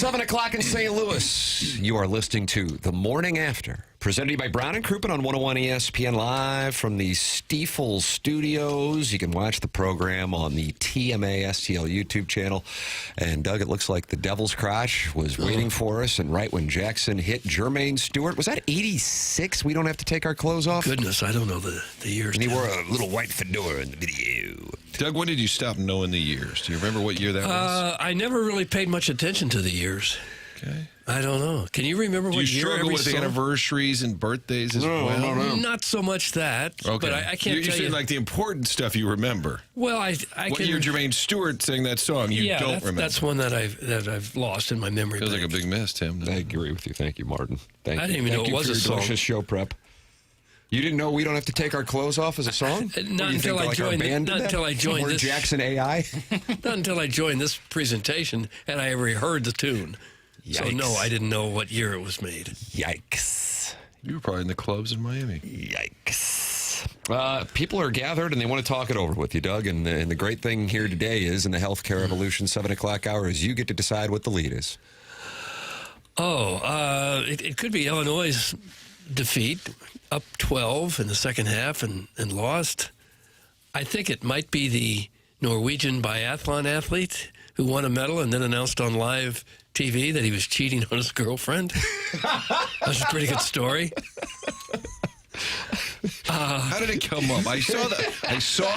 7 o'clock in St. Louis. You are listening to The Morning After, presented to you by Brown and Crouppen on 101 ESPN live from the Stiefel Studios. You can watch the program on the TMA STL YouTube channel. And, Doug, it looks like the Devil's Crotch was waiting for us. And right when Jackson hit Jermaine Stewart, was that 86? We don't have to take our clothes off? Goodness, I don't know the years. And he wore a little white fedora in the video. Doug, when did you stop knowing the years? Do you remember what year that was? I never really paid much attention to the years. Okay. I don't know. Can you remember what year? Do you struggle with anniversaries and birthdays as well? No. Not so much that. Okay. But I can't You're tell you. like the important stuff you remember. Well, I what can. year Jermaine Stewart sang that song you don't remember? That's one that I've lost in my memory. Feels like a big miss, Tim. I agree with you. Thank you, Martin. Thank you. I didn't even know it was a song. Delicious show prep. You didn't know we don't have to take our clothes off as a song? Not until I joined. Not until I joined this. Jackson AI. Not until I joined this presentation, and I ever heard the tune. Yikes. So no, I didn't know what year it was made. Yikes! You were probably in the clubs in Miami. Yikes! People are gathered and they want to talk it over with you, Doug. And the great thing here today is in the Healthcare Evolution 7 o'clock hour is you get to decide what the lead is. It could be Illinois' defeat, up 12 in the second half and lost. I think it might be the Norwegian biathlon athlete who won a medal and then announced on live TV that he was cheating on his girlfriend. That's a pretty good story. How did it come up? I saw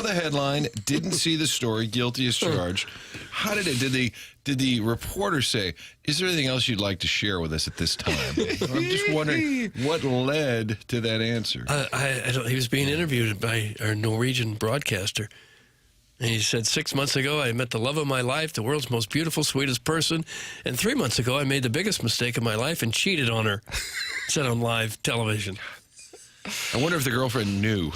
the headline, didn't see the story, guilty as charged. How did it? Did the reporter say, is there anything else you'd like to share with us at this time? I'm just wondering what led to that answer. I don't, he was being interviewed by our Norwegian broadcaster. And he said, 6 months ago, I met the love of my life, the world's most beautiful, sweetest person. And 3 months ago, I made the biggest mistake of my life and cheated on her. Said on live television. I wonder if the girlfriend knew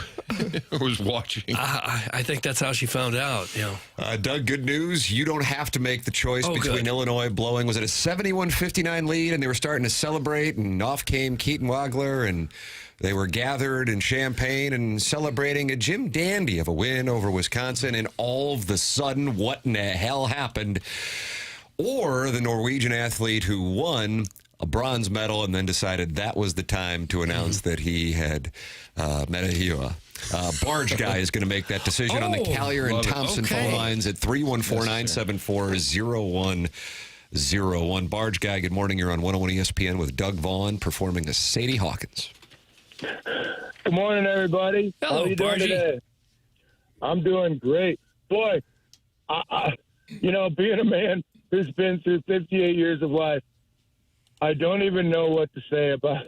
or was watching. I think that's how she found out. You know. Doug, good news. You don't have to make the choice between good. Illinois blowing. Was it a 71-59 lead, and they were starting to celebrate, and off came Keaton Wagler, and they were gathered in Champaign and celebrating a Jim Dandy of a win over Wisconsin, and all of the sudden, what in the hell happened? Or the Norwegian athlete who won a bronze medal and then decided that was the time to announce that he had met a barge guy is going to make that decision on the Callier and Thompson phone lines at 314-974-0101. Barge guy, good morning. You're on 101 ESPN with Doug Vaughn performing a Sadie Hawkins. Good morning, everybody. Hello, How are you doing today? I'm doing great. Boy, being a man who's been through 58 years of life, I don't even know what to say about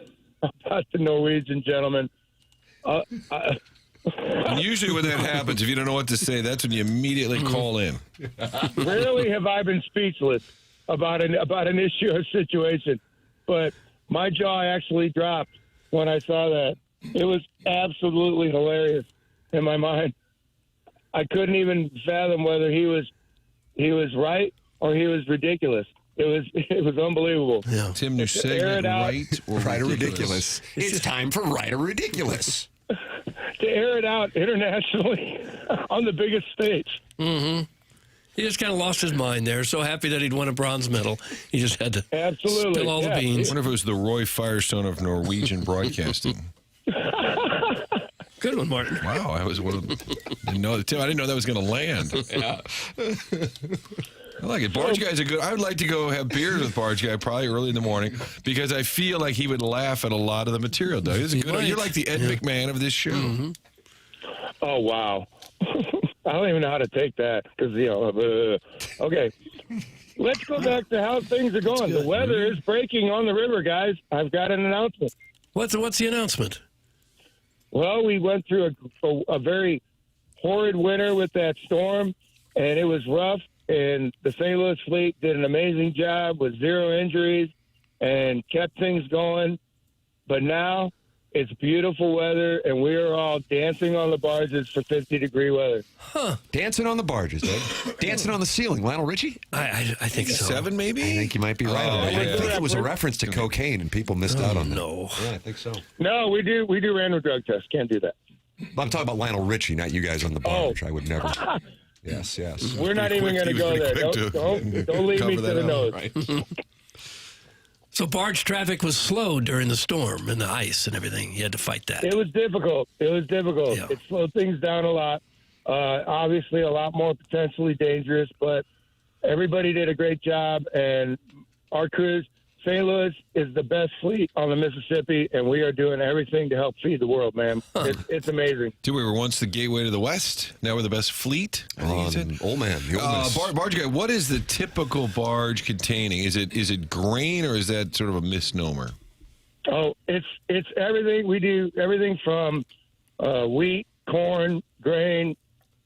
the Norwegian gentleman. And usually when that happens, if you don't know what to say, that's when you immediately call in. Rarely have I been speechless about an issue or situation, but my jaw actually dropped when I saw that. It was absolutely hilarious in my mind. I couldn't even fathom whether he was right or he was ridiculous. It was unbelievable. Yeah. Tim, new segment, right or ridiculous? It's time for Right or Ridiculous. To air it out internationally on the biggest stage. Mm-hmm. He just kind of lost his mind there. So happy that he'd won a bronze medal. He just had to spill all the beans. I wonder if it was the Roy Firestone of Norwegian broadcasting. Good one, Martin. Wow, I was one of them. Tim, I didn't know that was going to land. Yeah. I like it. Barge Guy's I would like to go have beers with Barge Guy probably early in the morning because I feel like he would laugh at a lot of the material, though. You're like the Ed McMahon of this show. Mm-hmm. Oh, wow. I don't even know how to take that because, okay. Let's go back to how things are going. The weather is breaking on the river, guys. I've got an announcement. What's the announcement? Well, we went through a very horrid winter with that storm, and it was rough. And the St. Louis Fleet did an amazing job with 0 injuries and kept things going. But now it's beautiful weather, and we are all dancing on the barges for 50-degree weather. Huh. Dancing on the barges, Doug. Dancing on the ceiling. Lionel Richie? I think so. 7, maybe? I think you might be right. I think it was a reference to cocaine, and people missed out on that. No. Yeah, I think so. No, we do random drug tests. Can't do that. I'm talking about Lionel Richie, not you guys on the barge. I would never. Yes. We're not even going to go there. Don't lead me to the nose. Right. So barge traffic was slow during the storm and the ice and everything. You had to fight that. It was difficult. Yeah. It slowed things down a lot. Obviously, a lot more potentially dangerous, but everybody did a great job. And our cruise, St. Louis is the best fleet on the Mississippi, and we are doing everything to help feed the world, man. It's amazing. Dude, we were once the gateway to the West. Now we're the best fleet. I think you said. Old man. The oldest. Barge guy, what is the typical barge containing? Is it grain, or is that sort of a misnomer? Oh, it's everything. We do everything from wheat, corn, grain.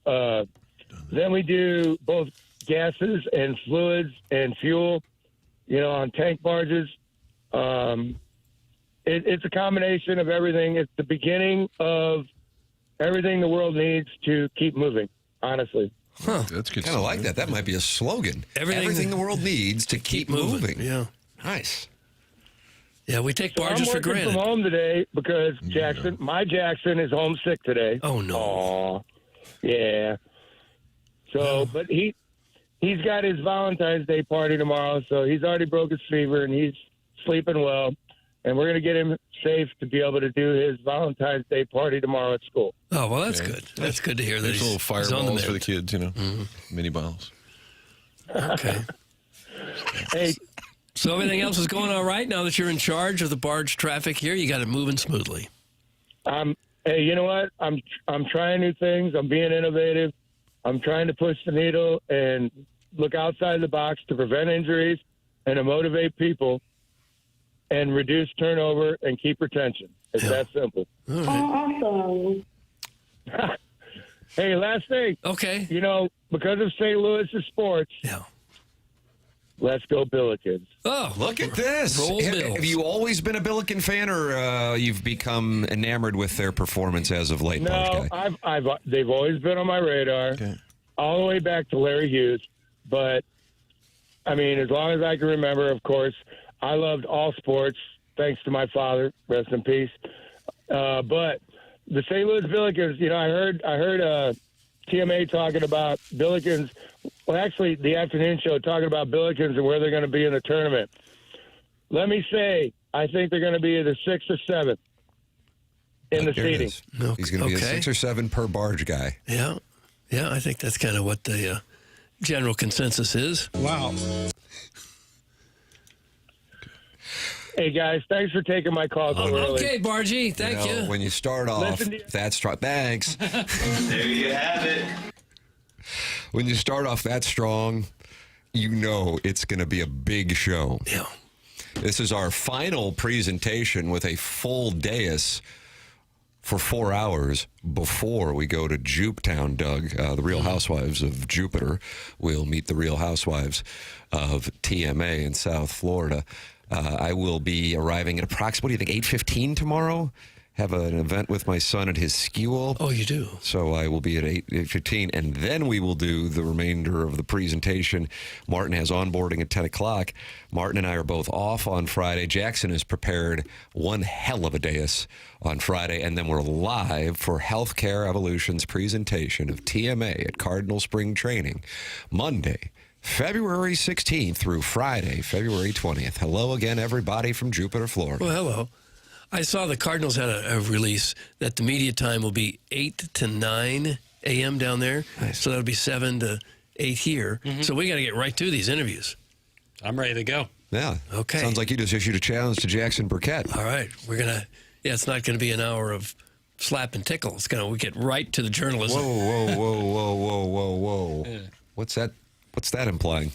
Then we do both gases and fluids and fuel, on tank barges. It's a combination of everything. It's the beginning of everything the world needs to keep moving, honestly. Huh. That's good. Kind of like that. That might be a slogan. Everything the world needs to keep moving. Yeah. Nice. Yeah, we take So barges I'm for working granted. from home today because my Jackson is homesick today. Oh, no. Aw, yeah. So, but he's got his Valentine's Day party tomorrow, so he's already broke his fever and he's sleeping well. And we're going to get him safe to be able to do his Valentine's Day party tomorrow at school. Oh, well, that's good. That's good to hear. There's little he's on fireballs for the mend. kids, mini bottles. Okay. Hey, So everything else is going all right now that you're in charge of the barge traffic here? You got it moving smoothly. hey, you know what? I'm trying new things. I'm being innovative. I'm trying to push the needle and look outside the box to prevent injuries and to motivate people and reduce turnover and keep retention. It's that simple. Awesome. Hey, last thing. Okay. Because of St. Louis's sports, Yeah. let's go Billikens. Oh, Look at this. Roll Bills. Have you always been a Billiken fan, or you've become enamored with their performance as of late? No, Barge Guy? they've always been on my radar, all the way back to Larry Hughes. But I mean, as long as I can remember, of course, I loved all sports. Thanks to my father, rest in peace. But the St. Louis Billikens, I heard TMA talking about Billikens. Well, actually, the afternoon show talking about Billikens and where they're going to be in the tournament. Let me say, I think they're going to be either 6th or 7th in the There it seating. is. He's going to be a 6 or 7 per Barge Guy. Yeah. Yeah, I think that's kind of what the general consensus is. Wow. Hey, guys, thanks for taking my call so early. Okay, Bargy, thank you. When you start off, Listen to you. that's strong. Thanks. There you have it. When you start off that strong, it's going to be a big show. Yeah. This is our final presentation with a full dais for 4 hours before we go to Jupetown, Doug. The Real Housewives of Jupiter will meet the Real Housewives of TMA in South Florida. I will be arriving at approximately, 8:15 tomorrow. Have an event with my son at his school. Oh, you do? So I will be at 8:15, and then we will do the remainder of the presentation. Martin has onboarding at 10 o'clock. Martin and I are both off on Friday. Jackson has prepared one hell of a dais on Friday, and then we're live for Healthcare Evolution's presentation of TMA at Cardinal Spring Training, Monday, February 16th through Friday, February 20th. Hello again, everybody from Jupiter, Florida. Well, hello. I saw the Cardinals had a release that the media time will be 8 to 9 a.m. down there. Nice. So that'll be 7 to 8 here. So we got to get right to these interviews. I'm ready to go. Yeah. Okay. Sounds like you just issued a challenge to Jackson Burkett. All right. We're going to, it's not going to be an hour of slap and tickle. It's going to get right to the journalism. Whoa. Yeah. What's that implying?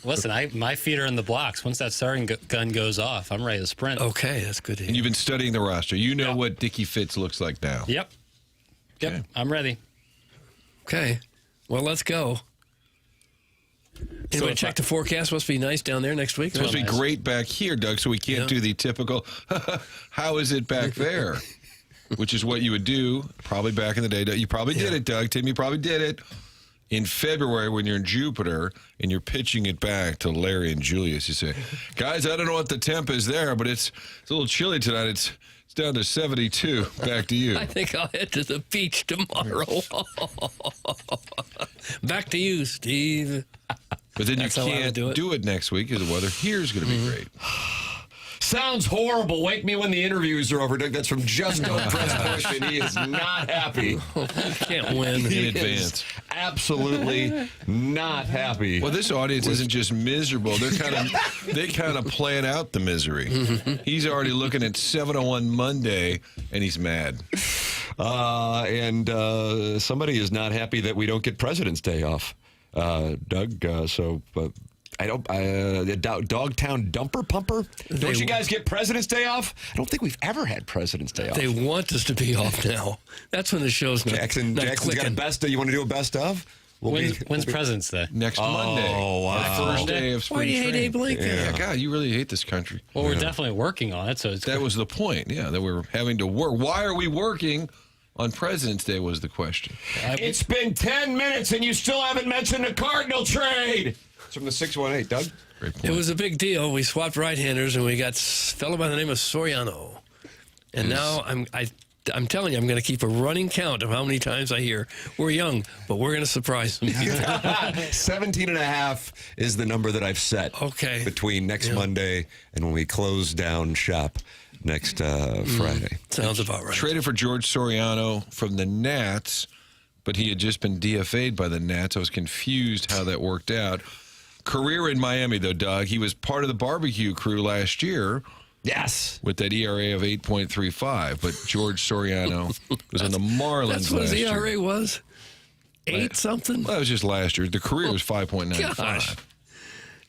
Listen, my feet are in the blocks. Once that starting gun goes off, I'm ready to sprint. Okay, that's good to And hear. you've been studying the roster. You know what Dickie Fitz looks like now. Yep. Okay. I'm ready. Okay. Well, let's go. Anyway, check the forecast. Supposed to be nice down there next week. It's supposed to be nice. great back here, Doug, so we can't do the typical, how is it back there? Which is what you would do probably back in the day. You probably did it, Doug. Tim, you probably did it. In February, when you're in Jupiter and you're pitching it back to Larry and Julius, you say, guys, I don't know what the temp is there, but it's a little chilly tonight. It's down to 72. Back to you. I think I'll head to the beach tomorrow. Back to you, Steve. But then That's you how I would can't do it. do it next week because the weather here is going to be great. sounds horrible. Wake me when the interviews are over, Doug. That's from Just Don't Press Push, and he is not happy. Can't win. He In advance. is absolutely not happy. Well, this audience isn't just miserable. They kind of plan out the misery. He's already looking at 7:01 Monday, and he's mad. And somebody is not happy that we don't get President's Day off, Doug. I don't. Dogtown Dumper Pumper. Don't you guys get President's Day off? I don't think we've ever had President's Day off. They want us to be off now. That's when the show's not Jackson's got a clicking. best. You want to do a best of? When's President's Day? Next Monday. Oh, wow. The first day of spring Why do you hate training. Abe Lincoln? Yeah, God, you really hate this country. Well, we're definitely working on it, so it's That was the point, yeah, that we're having to work. Why are we working on President's Day was the question. It's been 10 minutes and you still haven't mentioned the Cardinal trade. It's from the 618, Doug. Great point. It was a big deal. We swapped right-handers, and we got a fellow by the name of Soriano. And now I'm telling you, I'm going to keep a running count of how many times I hear, we're young, but we're going to surprise some people. 17 and a half is the number that I've set. Okay. Between next Monday and when we close down shop next Friday. Sounds about right. Traded for George Soriano from the Nats, but he had just been DFA'd by the Nats. I was confused how that worked out. Career in Miami, though, Doug. He was part of the barbecue crew last year. Yes. With that ERA of 8.35, but George Soriano was on the Marlins That's what his last year. ERA was? 8 something? Well, that was just last year. The career was 5.95. Gosh.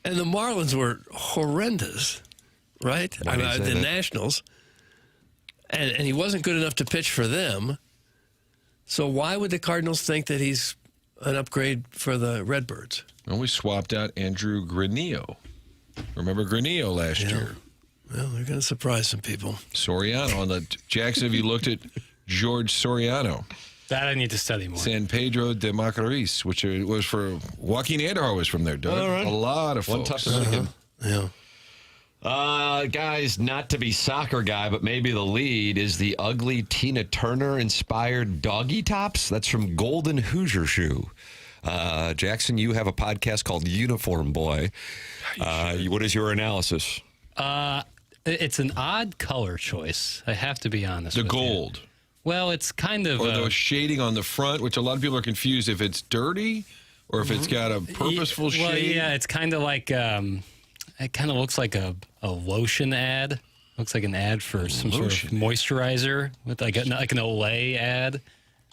And the Marlins were horrendous, right? Why do you say The that? Nationals. And he wasn't good enough to pitch for them. So why would the Cardinals think that he's an upgrade for the Redbirds? And we swapped out Andrew Granillo. Remember Granillo last year? Well, they're going to surprise some people. Soriano on the Jackson. Have you looked at George Soriano? that I need to study more. San Pedro de Macorís, which was for Joaquin Andahar was from there, Doug. All right. A lot of One folks. tough Dominican. Yeah. Guys, not to be soccer guy, but maybe the lead is the ugly Tina Turner inspired doggy tops. That's from Golden Hoosier Shoe. Jackson, you have a podcast called Uniform Boy. What is your analysis? It's an odd color choice. I have to be honest. The with you. gold. Well, it's kind of Or the shading on the front, which a lot of people are confused if it's dirty or if it's got a purposeful shade. Well, yeah, it's kind of like it kind of looks like a lotion ad. Looks like an ad for some sort of moisturizer with like an Olay ad,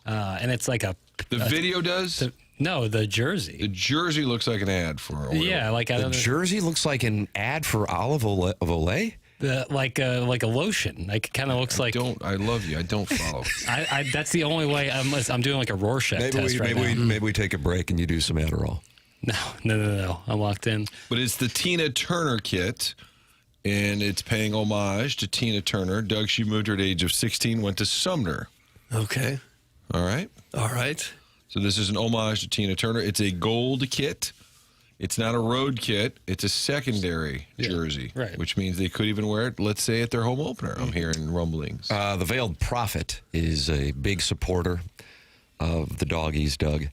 and it's like a. The video does. No, the jersey. The jersey looks like an ad for oil. Yeah, like I The don't know, jersey looks like an ad for Olive Olay. like a lotion. Like it kind of looks like. I love you. I don't follow. I that's the only way. I'm doing like a Rorschach test right now. Maybe we take a break and you do some Adderall. No. I'm locked in. But it's the Tina Turner kit, and it's paying homage to Tina Turner. Doug, she moved her at the age of 16, went to Sumner. Okay. All right? All right. So this is an homage to Tina Turner. It's a gold kit. It's not a road kit. It's a secondary jersey, right. Which means they could even wear it, let's say, at their home opener. I'm hearing rumblings. The Veiled Prophet is a big supporter of the doggies, Doug.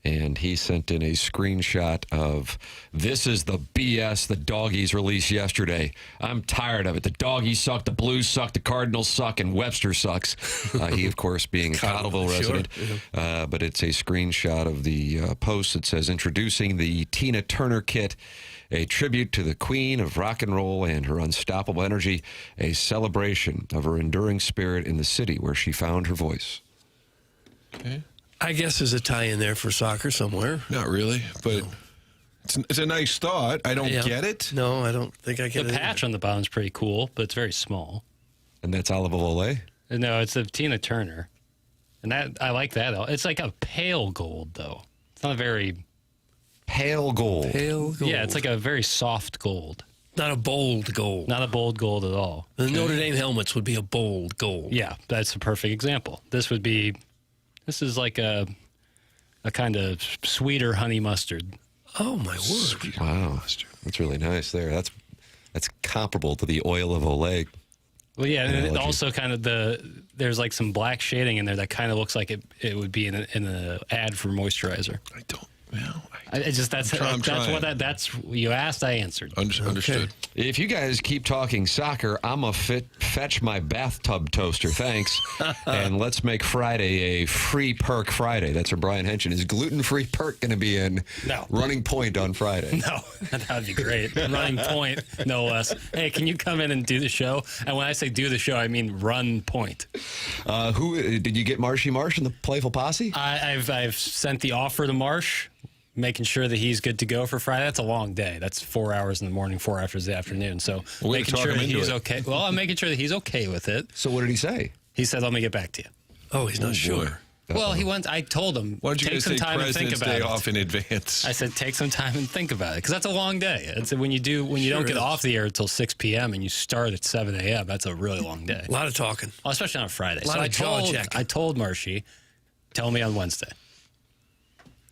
And he sent in a screenshot of, this is the BS the doggies released yesterday. I'm tired of it. The doggies suck, the Blues suck, the Cardinals suck, and Webster sucks. He, of course, being a Cottleville resident. Sure. But it's a screenshot of the post that says, introducing the Tina Turner kit, a tribute to the queen of rock and roll and her unstoppable energy, a celebration of her enduring spirit in the city where she found her voice. Okay. I guess there's a tie in there for soccer somewhere. Not really, but it's a nice thought. I don't Yeah. get it. No, I don't think I get The it. patch on the bottom is pretty cool, but it's very small. And that's Olive Olay? No, it's a Tina Turner, and that I like that. It's like a pale gold, though. It's not a very Pale gold. Pale gold. yeah. It's like a very soft gold, not a bold gold. not a bold gold at all. The Notre Dame helmets would be a bold gold. Yeah, that's a perfect example. This is like a kind of sweeter honey mustard. Oh my word! Wow, that's really nice there. That's comparable to the oil of Olay. Well, yeah, and it Analogy. also kind of there's like some black shading in there that kind of looks like it would be in an ad for moisturizer. I don't. Well, That's you asked, I answered. Understood. If you guys keep talking soccer, I'm going to fetch my bathtub toaster. Thanks. And let's make Friday a free perk Friday. That's where Brian Henson is. Gluten-free perk going to be in Running Point on Friday. No, that would be great. Running Point, no less. Hey, can you come in and do the show? And when I say do the show, I mean run point. Who did you get? Marshy Marsh and the Playful Posse? I've sent the offer to Marsh, making sure that he's good to go for Friday. That's a long day. That's 4 hours in the morning, 4 hours in the afternoon. So making sure that he's okay. Well, I'm making sure that he's okay with it. So what did he say? He said, "Let me get back to you." Oh, he's not sure. Well, I told him, Why don't you take guys some take time and think President's about Day it. off in advance? I said, take some time and think about it, because that's a long day. It's when you don't get off the air until 6 p.m. and you start at 7 a.m. That's a really long day. A lot of talking. Well, especially on a Friday. A lot of jaw-jacking. I told Marshy, tell me on Wednesday.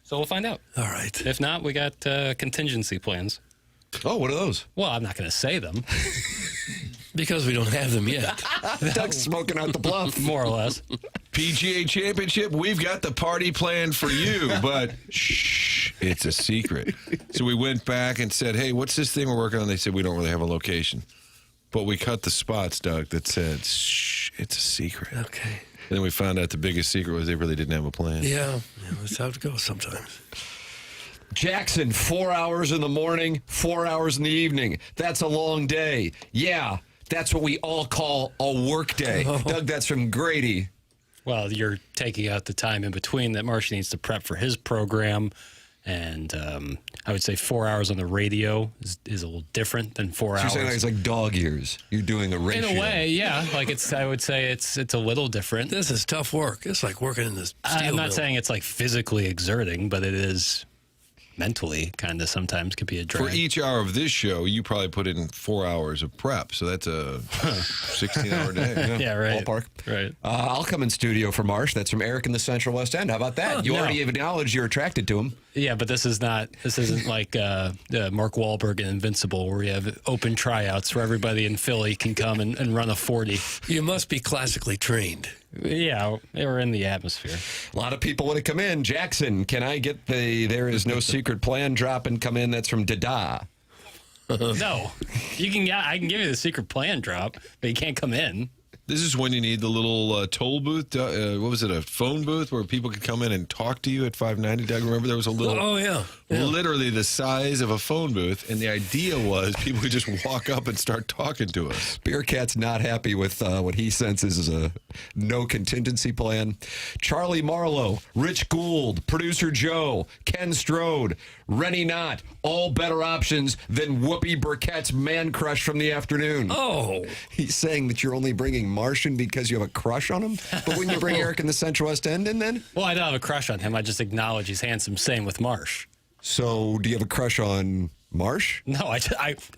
So we'll find out. All right. If not, we got contingency plans. Oh, what are those? Well, I'm not going to say them. Because we don't have them yet. Doug's smoking out the bluff. More or less. PGA Championship, we've got the party planned for you, but shh, it's a secret. So we went back and said, hey, what's this thing we're working on? They said, we don't really have a location. But we cut the spots, Doug, that said, shh, it's a secret. Okay. And then we found out the biggest secret was they really didn't have a plan. Yeah, that's how it goes sometimes. Jackson, 4 hours in the morning, 4 hours in the evening. That's a long day. Yeah, that's what we all call a work day. Doug, that's from Grady. Well, you're taking out the time in between that Marshy needs to prep for his program. And I would say 4 hours on the radio is a little different than 4 hours. You're saying it's like dog years. You're doing a ratio. In a way, yeah. Like I would say it's a little different. This is tough work. It's like working in this steel I'm not mill. saying it's like physically exerting, but it is mentally kind of sometimes could be a drag. For each hour of this show, you probably put in 4 hours of prep. So that's a 16-hour day. Yeah, right. Ballpark. Right. I'll come in studio for Marsh. That's from Eric in the Central West End. How about that? You already have acknowledged you're attracted to him. Yeah, but this isn't like Mark Wahlberg in Invincible, where you have open tryouts where everybody in Philly can come and run a 40. You must be classically trained. Yeah, they were in the atmosphere. A lot of people want to come in. Jackson, can I get the there is no secret plan drop and come in? That's from Dada. No, you can. Yeah, I can give you the secret plan drop, but you can't come in. This is when you need the little toll booth. What was it, a phone booth where people could come in and talk to you at 590? Doug, remember there was a little, Oh, yeah. literally the size of a phone booth. And the idea was people could just walk up and start talking to us. Bearcat's not happy with what he senses is a no contingency plan. Charlie Marlowe, Rich Gould, producer Joe, Ken Strode, Rennie Knott, all better options than Whoopi Burkett's man crush from the afternoon. Oh. He's saying that you're only bringing Martian because you have a crush on him? But when you bring Eric in the Central West End in then? Well, I don't have a crush on him. I just acknowledge he's handsome. Same with Marsh. So do you have a crush on Marsh? No,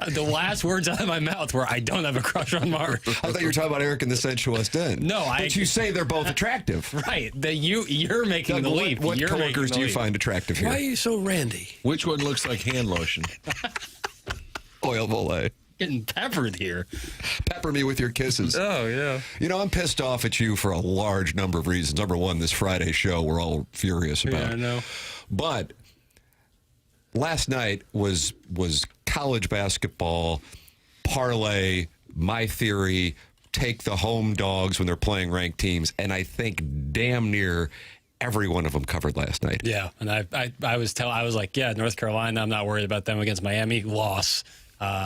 the last words out of my mouth were, I don't have a crush on Marsh. I thought you were talking about Eric in the Central West End. No, But you say they're both attractive. Right. You're making Doug, the leap. what You're coworkers making the do you leap. find attractive here? Why are you so randy? Which one looks like hand lotion? Oil Volet. Getting peppered here. Pepper me with your kisses. Oh, yeah. You know, I'm pissed off at you for a large number of reasons. Number one, this Friday show we're all furious about. Yeah, I know. But last night was college basketball, parlay, my theory, take the home dogs when they're playing ranked teams. And I think damn near every one of them covered last night. Yeah, and I was like, yeah, North Carolina, I'm not worried about them against Miami. Loss.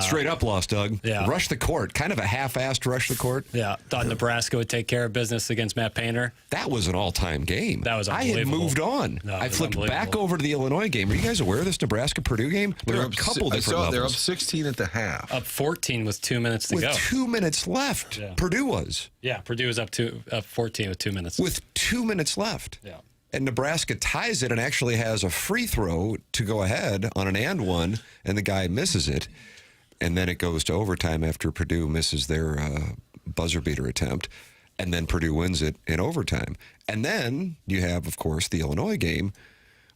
Straight up loss, Doug. Yeah. Rush the court. Kind of a half-assed rush the court. Yeah, thought Nebraska would take care of business against Matt Painter. That was an all-time game. That was I had unbelievable. moved on. No, it I was flipped back unbelievable. over to the Illinois game. Are you guys aware of this Nebraska-Purdue game? There were a couple different levels. They're up 16 at the half. Up 14 with 2 minutes to with go. 2 minutes left. Yeah. Purdue was. Yeah, Purdue was up 14 with 2 minutes. With 2 minutes left. Yeah. And Nebraska ties it and actually has a free throw to go ahead on an and one, and the guy misses it. And then it goes to overtime after Purdue misses their buzzer beater attempt. And then Purdue wins it in overtime. And then you have, of course, the Illinois game,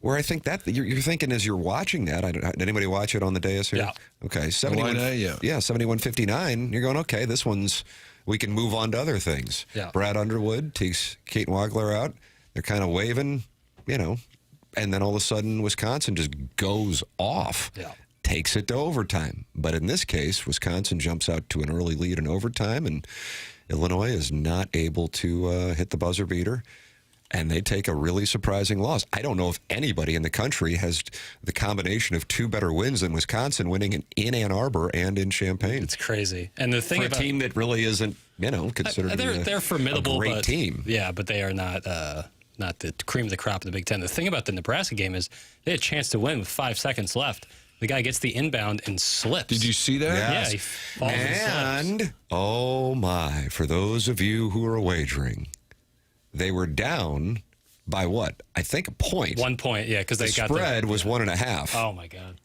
where I think that you're thinking as you're watching that. Did anybody watch it on the dais here? Yeah. Okay. 71, yeah. 71-59. You're going, okay, this one's, we can move on to other things. Yeah. Brad Underwood takes Kate Wagler out. They're kind of waving, and then all of a sudden Wisconsin just goes off. Yeah. Takes it to overtime. But in this case, Wisconsin jumps out to an early lead in overtime, and Illinois is not able to hit the buzzer beater, and they take a really surprising loss. I don't know if anybody in the country has the combination of two better wins than Wisconsin, winning in Ann Arbor and in Champaign. It's crazy. And the thing For a about team that really isn't, considered they're formidable, a great but, team. Yeah, but they are not the cream of the crop of the Big Ten. The thing about the Nebraska game is they had a chance to win with 5 seconds left. The guy gets the inbound and slips. Did you see that? Yes. Yeah, he falls and slips. And, oh my, for those of you who are wagering, they were down by what? I think a point. 1 point, yeah, because The they got spread was 1.5. Oh, my God.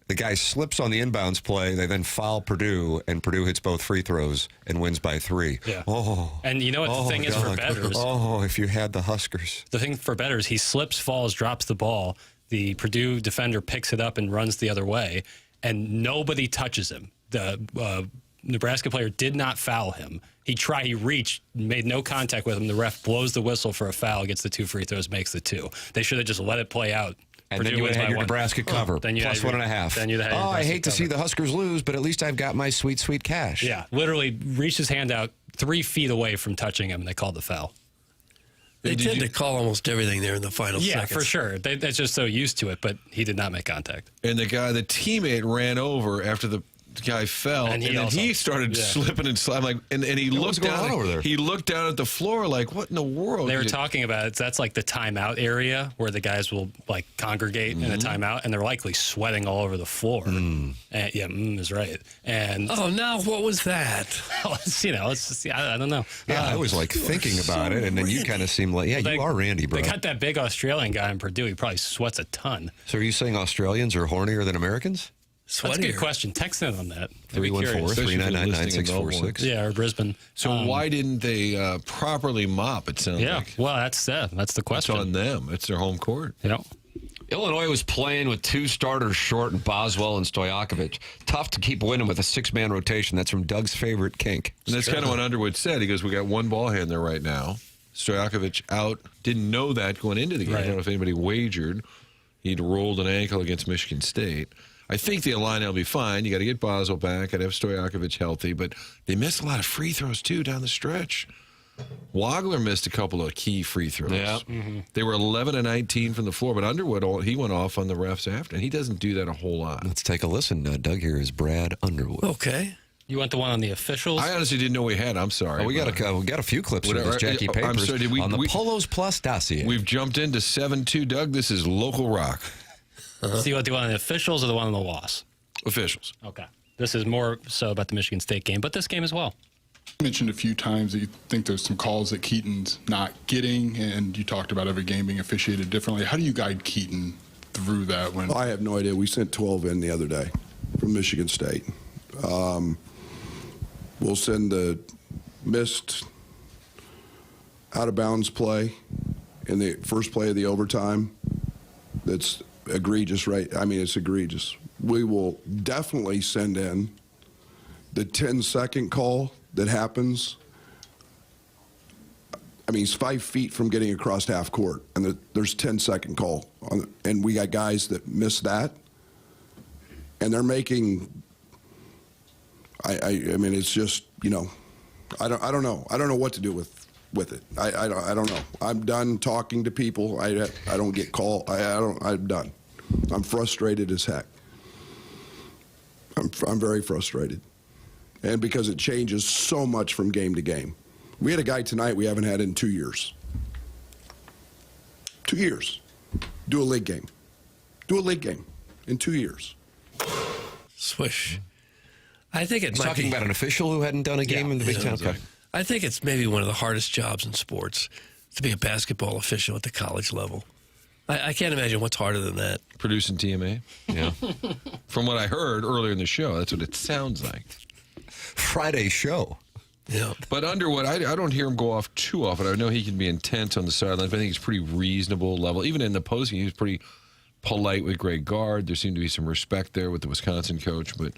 The guy slips on the inbounds play. They then foul Purdue, and Purdue hits both free throws and wins by 3. Yeah. Oh. And you know what the thing is for God. bettors? Oh, if you had the Huskers. The thing for bettors, he slips, falls, drops the ball. The Purdue defender picks it up and runs the other way, and nobody touches him. The Nebraska player did not foul him. He reached, made no contact with him. The ref blows the whistle for a foul, gets the 2 free throws, makes the 2. They should have just let it play out. And Purdue then you would wins have had by your 1. Nebraska cover, Then you plus had your- 1.5. Then you'd have had your I Nebraska hate to see cover. the Huskers lose, but at least I've got my sweet, sweet cash. Yeah, literally reached his hand out 3 feet away from touching him, and they called the foul. They tend to call almost everything there in the final Yeah, seconds. for sure. They're just so used to it, but he did not make contact. And the teammate ran over after the guy fell, And and he then also- he started yeah. slipping and sliding. Like, and he what's looked going down on over there? He looked down at the floor like, "What in the world?" They were talking about it. That's like the timeout area where the guys will like congregate in a timeout, and they're likely sweating all over the floor. And, yeah, is right. And Oh, now what was that? it's just, I don't know. Yeah, I was like thinking about it, and then you kind of seem like, yeah, you are Randy, bro. They got that big Australian guy in Purdue. He probably sweats a ton. So are you saying Australians are hornier than Americans? That's a good Sweatier. question. Text in on that. I'd be curious. 314-399-9646. Yeah, or Brisbane. So why didn't they properly mop? It sounds Yeah, like well, that's the it's question. on them. It's their home court. Yeah. Illinois was playing with 2 starters short in Boswell and Stojakovic. Tough to keep winning with a 6-man rotation. That's from Doug's favorite kink. And that's kind of what Underwood said. He goes, "We got one ball handler right now. Stojakovic out. Didn't know that going into the game. I don't know if anybody wagered. He'd rolled an ankle against Michigan State. I think the line will be fine. You got to get Boswell back. I'd have Stojakovic healthy, but they missed a lot of free throws too down the stretch. Wagler missed a couple of key free throws. Yeah. They were 11 and 19 from the floor, but Underwood, he went off on the refs after, and he doesn't do that a whole lot. Let's take a listen. Doug here is Brad Underwood. Okay. You want the one on the officials? I honestly didn't know we had. I'm sorry. We got a few clips of this Jackie Papers I'm sorry, on the Polos Plus dossier. We've jumped into 7-2. Doug, this is local rock. So you want the one on the officials or the one on the loss? Officials. Okay. This is more so about the Michigan State game, but this game as well. You mentioned a few times that you think there's some calls that Keaton's not getting, and you talked about every game being officiated differently. How do you guide Keaton through that? When I have no idea. We sent 12 in the other day from Michigan State. We'll send the missed out-of-bounds play in the first play of the overtime. That's egregious, right? I mean, it's egregious. We will definitely send in the 10-second call that happens. I mean, he's 5 feet from getting across half court, and there's 10-second call. And we got guys that miss that, and they're making I mean, it's just, I don't know. I don't know what to do with it. I don't know. I'm done talking to people. I don't get called. I'm done. I'm frustrated as heck. I'm very frustrated. And because it changes so much from game to game. We had a guy tonight we haven't had in 2 years. 2 years. Do a league game. Do a league game in 2 years. Swish. I think it He's might talking be, about an official who hadn't done a game in the Big Ten. Okay. I think it's maybe one of the hardest jobs in sports to be a basketball official at the college level. I can't imagine what's harder than that. Producing TMA. Yeah. From what I heard earlier in the show, that's what it sounds like. Friday show. Yeah. But Underwood, I don't hear him go off too often. I know he can be intense on the sidelines, but I think he's pretty reasonable level. Even in the posting, he was pretty polite with Greg Gard. There seemed to be some respect there with the Wisconsin coach, but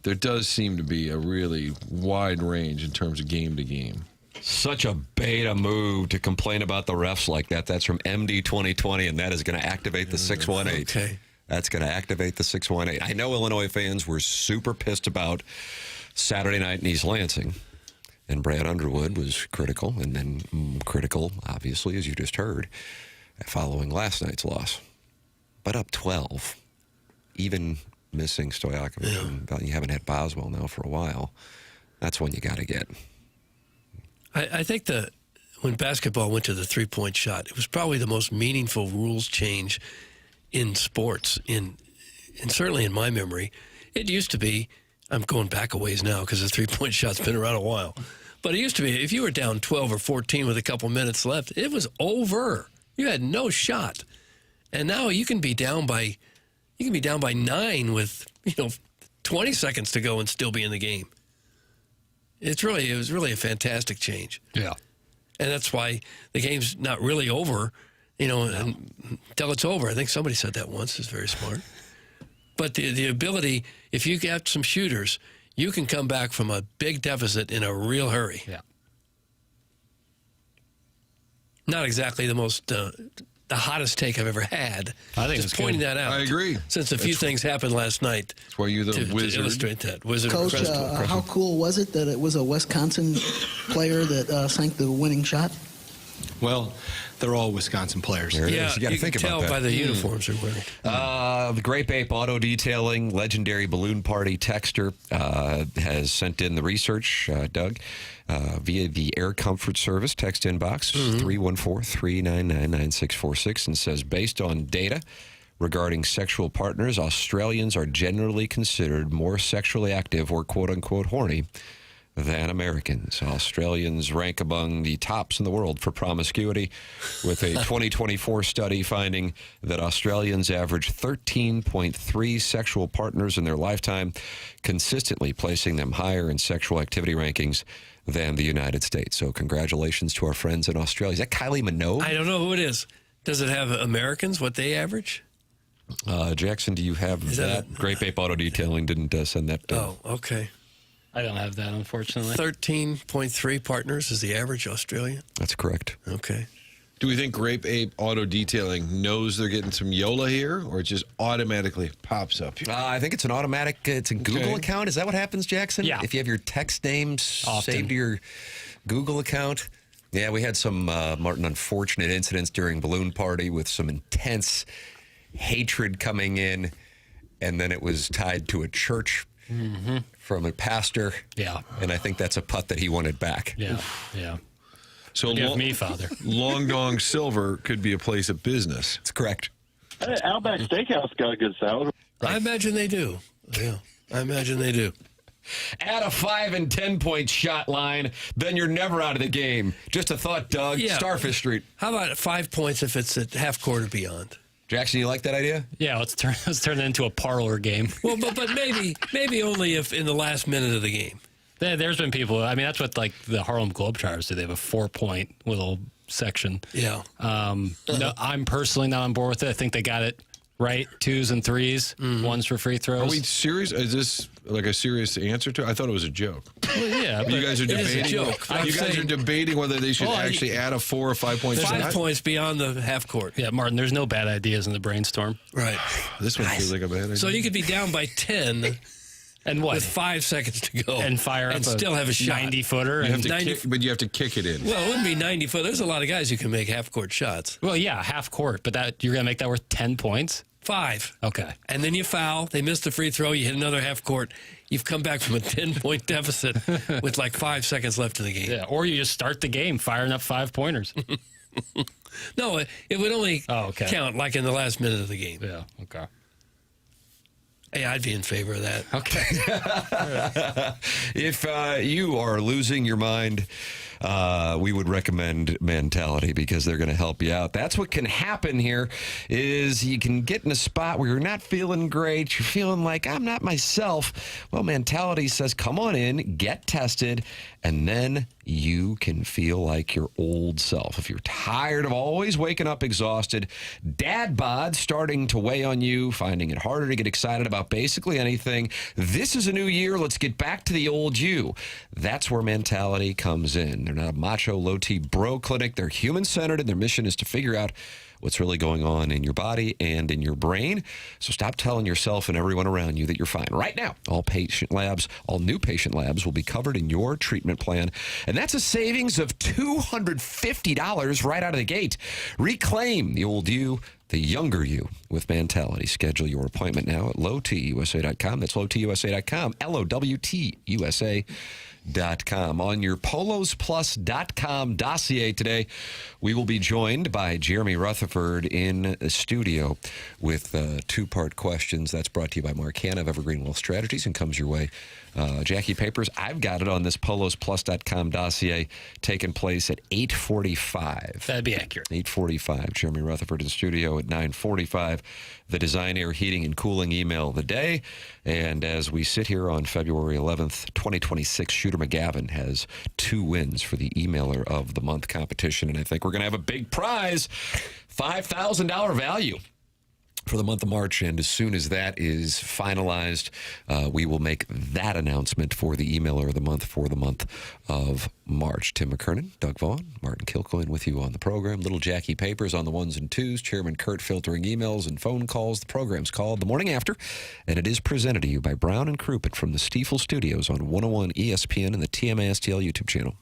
there does seem to be a really wide range in terms of game to game. Such a beta move to complain about the refs like that. That's from MD 2020, and that is going to activate the 618. Okay. That's going to activate the 618. I know Illinois fans were super pissed about Saturday night in East Lansing, and Brad Underwood was critical, and then critical, obviously, as you just heard, following last night's loss. But up 12, even missing Stojakovic, and you haven't had Boswell now for a while. That's when you got to get. I think when basketball went to the three-point shot, it was probably the most meaningful rules change in sports, and certainly in my memory. It used to be, I'm going back a ways now because the three-point shot's been around a while, but it used to be if you were down 12 or 14 with a couple minutes left, it was over. You had no shot. And now you can be down by 9 with 20 seconds to go and still be in the game. It was really a fantastic change. Yeah. And that's why the game's not really over, until it's over. I think somebody said that once. It's very smart. But the ability, if you got some shooters, you can come back from a big deficit in a real hurry. Yeah. Not exactly the hottest take I've ever had. I think just it's pointing good. that out. I agree. Since a few things happened last night. That's why you're the wizard. To illustrate that. Wizard Coach, Crestwood. how cool was it that it was a Wisconsin player that sank the winning shot? Well, they're all Wisconsin players. There it Yeah, is. You got to you think can about tell that. by the uniforms they're wearing. The Grape Ape Auto Detailing Legendary Balloon Party texter has sent in the research, Doug, via the Air Comfort Service text inbox, 314-399-9646, and says, based on data regarding sexual partners, Australians are generally considered more sexually active or quote-unquote horny than Americans. Australians rank among the tops in the world for promiscuity, with a 2024 study finding that Australians average 13.3 sexual partners in their lifetime, consistently placing them higher in sexual activity rankings than the United States. So congratulations to our friends in Australia. Is that Kylie Minogue? I don't know who it is. Does it have Americans, what they average? Jackson, do you have that? Grape Ape Auto Detailing didn't send that. Oh, okay. I don't have that, unfortunately. 13.3 partners is the average Australian? That's correct. Okay. Do we think Grape Ape Auto Detailing knows they're getting some YOLA here, or it just automatically pops up? I think it's an automatic, it's a Google Okay. account. Is that what happens, Jackson? Yeah. If you have your text names Often. saved to your Google account. Yeah, we had some, Martin, unfortunate incidents during Balloon Party with some intense hatred coming in, and then it was tied to a church from a pastor. Yeah. And I think that's a putt that he wanted back. Yeah. Yeah. So Forgive me, Father. Long Dong Silver could be a place of business. That's correct. Hey, Outback Steakhouse got a good salad. I imagine they do. Yeah, I imagine they do. Add a 5 and 10 point shot line, then you're never out of the game. Just a thought, Doug. Yeah. Starfish Street. How about 5 points if it's at half court or beyond? Jackson, you like that idea? Yeah, let's turn it into a parlor game. Well, but maybe only if in the last minute of the game. There's been people. I mean, that's what like the Harlem Globetrotters do. They have a 4-point little section. Yeah. No, I'm personally not on board with it. I think they got it right. 2s and 3s, 1s for free throws. Are we serious? Is this like a serious answer to it? I thought it was a joke. Well, yeah, but You guys are It is a debating. joke. I'm You guys are saying- debating whether they should actually add a 4 or 5 point 5 shot. points beyond the half court. yeah, Martin. There's no bad ideas in the brainstorm. Right. This one feels like a bad idea. So you could be down by 10 And what? with 5 seconds to go. And fire up and still have a shot. 90-footer. You have And, to 90 kick, but you have to kick it in. Well, it wouldn't be 90 foot. There's a lot of guys who can make half court shots. well, yeah, half court, but that you're gonna make that worth 10 points. 5. Okay. And then you foul. They miss the free throw. You hit another half court. You've come back from a 10-point deficit with like 5 seconds left in the game. Yeah, or you just start the game firing up 5-pointers. No, it would only okay. count like in the last minute of the game. Yeah. Okay. Hey, I'd be in favor of that. Okay. If you are losing your mind, we would recommend Mentality because they're going to help you out. That's what can happen here is you can get in a spot where you're not feeling great. You're feeling like, I'm not myself. Well, Mentality says, come on in, get tested, and then you can feel like your old self. If you're tired of always waking up exhausted, dad bod starting to weigh on you, finding it harder to get excited about basically anything, this is a new year. Let's get back to the old you. That's where Mentality comes in. They're not a macho, low-T bro clinic. They're human-centered, and their mission is to figure out what's really going on in your body and in your brain. So stop telling yourself and everyone around you that you're fine. Right now, all new patient labs will be covered in your treatment plan. And that's a savings of $250 right out of the gate. Reclaim the old you, the younger you with Mentality. Schedule your appointment now at lowtusa.com. That's lowtusa.com. LOWTUSA.com. On your polosplus.com dossier today, we will be joined by Jeremy Rutherford in the studio with two-part questions. That's brought to you by McKernan of Evergreen Wealth Strategies and comes your way. Jackie Papers, I've got it on this polosplus.com dossier taking place at 8:45. That'd be accurate. 8:45. Jeremy Rutherford in studio at 9:45. The Design, Air, Heating, and Cooling email of the day. And as we sit here on February 11th, 2026, Shooter McGavin has 2 wins for the Emailer of the Month competition. And I think we're going to have a big prize, $5,000 value for the month of March, and as soon as that is finalized, we will make that announcement for the Emailer of the Month for the month of March. Tim McKernan, Doug Vaughn, Martin Kilcoyne with you on the program. Little Jackie Papers on the ones and twos. Chairman Kurt filtering emails and phone calls. The program's called The Morning After, and it is presented to you by Brown and Crouppen from the Stiefel Studios on 101 ESPN and the TMA STL YouTube channel.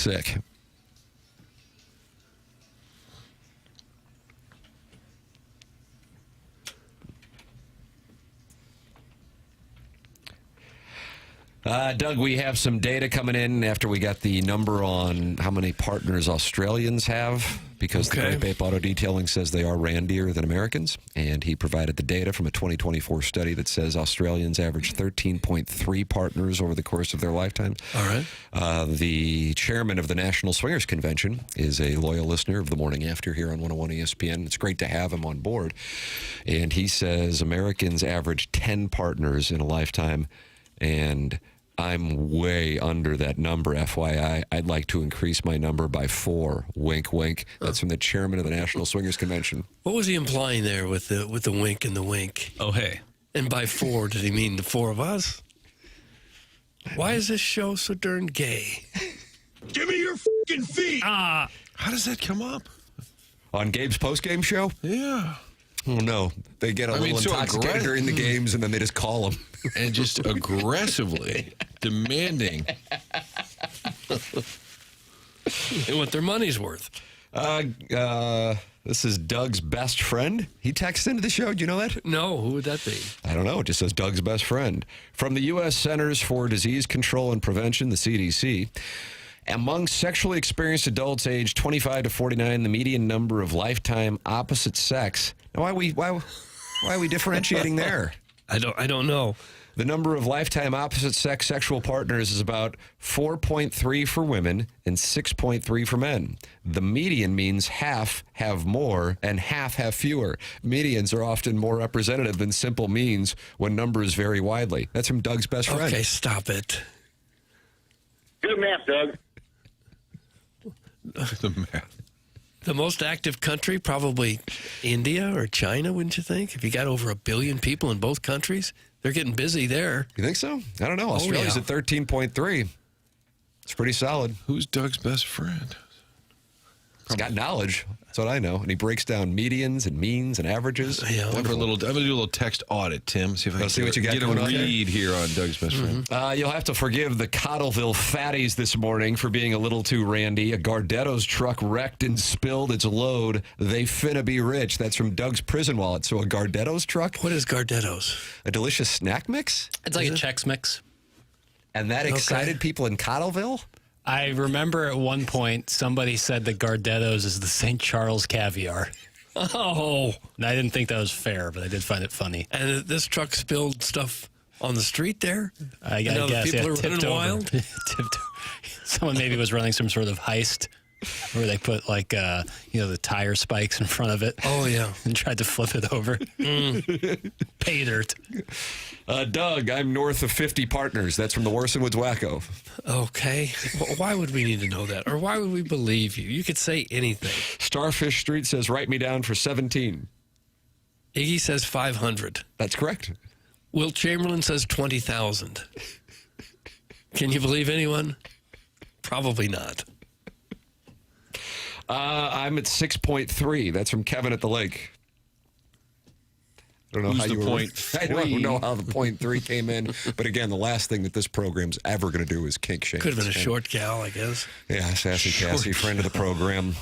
sick. Doug, we have some data coming in after we got the number on how many partners Australians have, because the Great Ape Auto Detailing says they are randier than Americans, and he provided the data from a 2024 study that says Australians average 13.3 partners over the course of their lifetime. All right. The chairman of the National Swingers Convention is a loyal listener of the Morning After here on 101 ESPN. It's great to have him on board, and he says Americans average 10 partners in a lifetime, and I'm way under that number, FYI. I'd like to increase my number by 4. Wink, wink. That's from the chairman of the National Swingers Convention. What was he implying there with the wink and the wink? Oh, hey. And by 4, did he mean the 4 of us? Why is this show so darn gay? Give me your fucking feet. How does that come up? On Gabe's post-game show? Yeah. Oh, no. They get a little intoxicated during the games, and then they just call them. And just aggressively demanding. They want their money's worth. This is Doug's best friend. He texted into the show. Do you know that? No. Who would that be? I don't know. It just says Doug's best friend. From the U.S. Centers for Disease Control and Prevention, the CDC. Among sexually experienced adults aged 25 to 49, the median number of lifetime opposite sex. Now, why are we differentiating there? I don't know. The number of lifetime opposite sex sexual partners is about 4.3 for women and 6.3 for men. The median means half have more and half have fewer. Medians are often more representative than simple means when numbers vary widely. That's from Doug's best friend. Okay, stop it. Good math, Doug. The math. The most active country, probably India or China, wouldn't you think? If you got over 1 billion people in both countries, they're getting busy there. You think so? I don't know. Australia's at 13.3. It's pretty solid. Who's Doug's best friend? He's got knowledge. That's what I know. And he breaks down medians and means and averages. Yeah, I'm going to do a little text audit, Tim. See if I can see what you got get a going on read here on Doug's best friend. You'll have to forgive the Cottleville fatties this morning for being a little too randy. A Gardetto's truck wrecked and spilled its load. They finna be rich. That's from Doug's prison wallet. So a Gardetto's truck? What is Gardetto's? A delicious snack mix? It's like a Chex Mix. And that excited people in Cottleville? I remember at one point somebody said that Gardetto's is the St. Charles caviar. Oh. And I didn't think that was fair, but I did find it funny. And this truck spilled stuff on the street there? I guess people are tipped running over. wild? Someone maybe was running some sort of heist where they put the tire spikes in front of it. Oh, yeah. And tried to flip it over. Pay dirt. Doug, I'm north of 50 partners. That's from the Worson Woods Wacko. Okay. Why would we need to know that? Or why would we believe you? You could say anything. Starfish Street says, write me down for 17. Iggy says 500. That's correct. Will Chamberlain says 20,000. Can you believe anyone? Probably not. I'm at 6.3. That's from Kevin at the Lake. I don't know Who's how the you point I three? don't know how the point 3 came in. But again, the last thing that this program's ever going to do is kink shame. Could have been a short gal, I guess. Yeah, Sassy Cassie, friend of the program.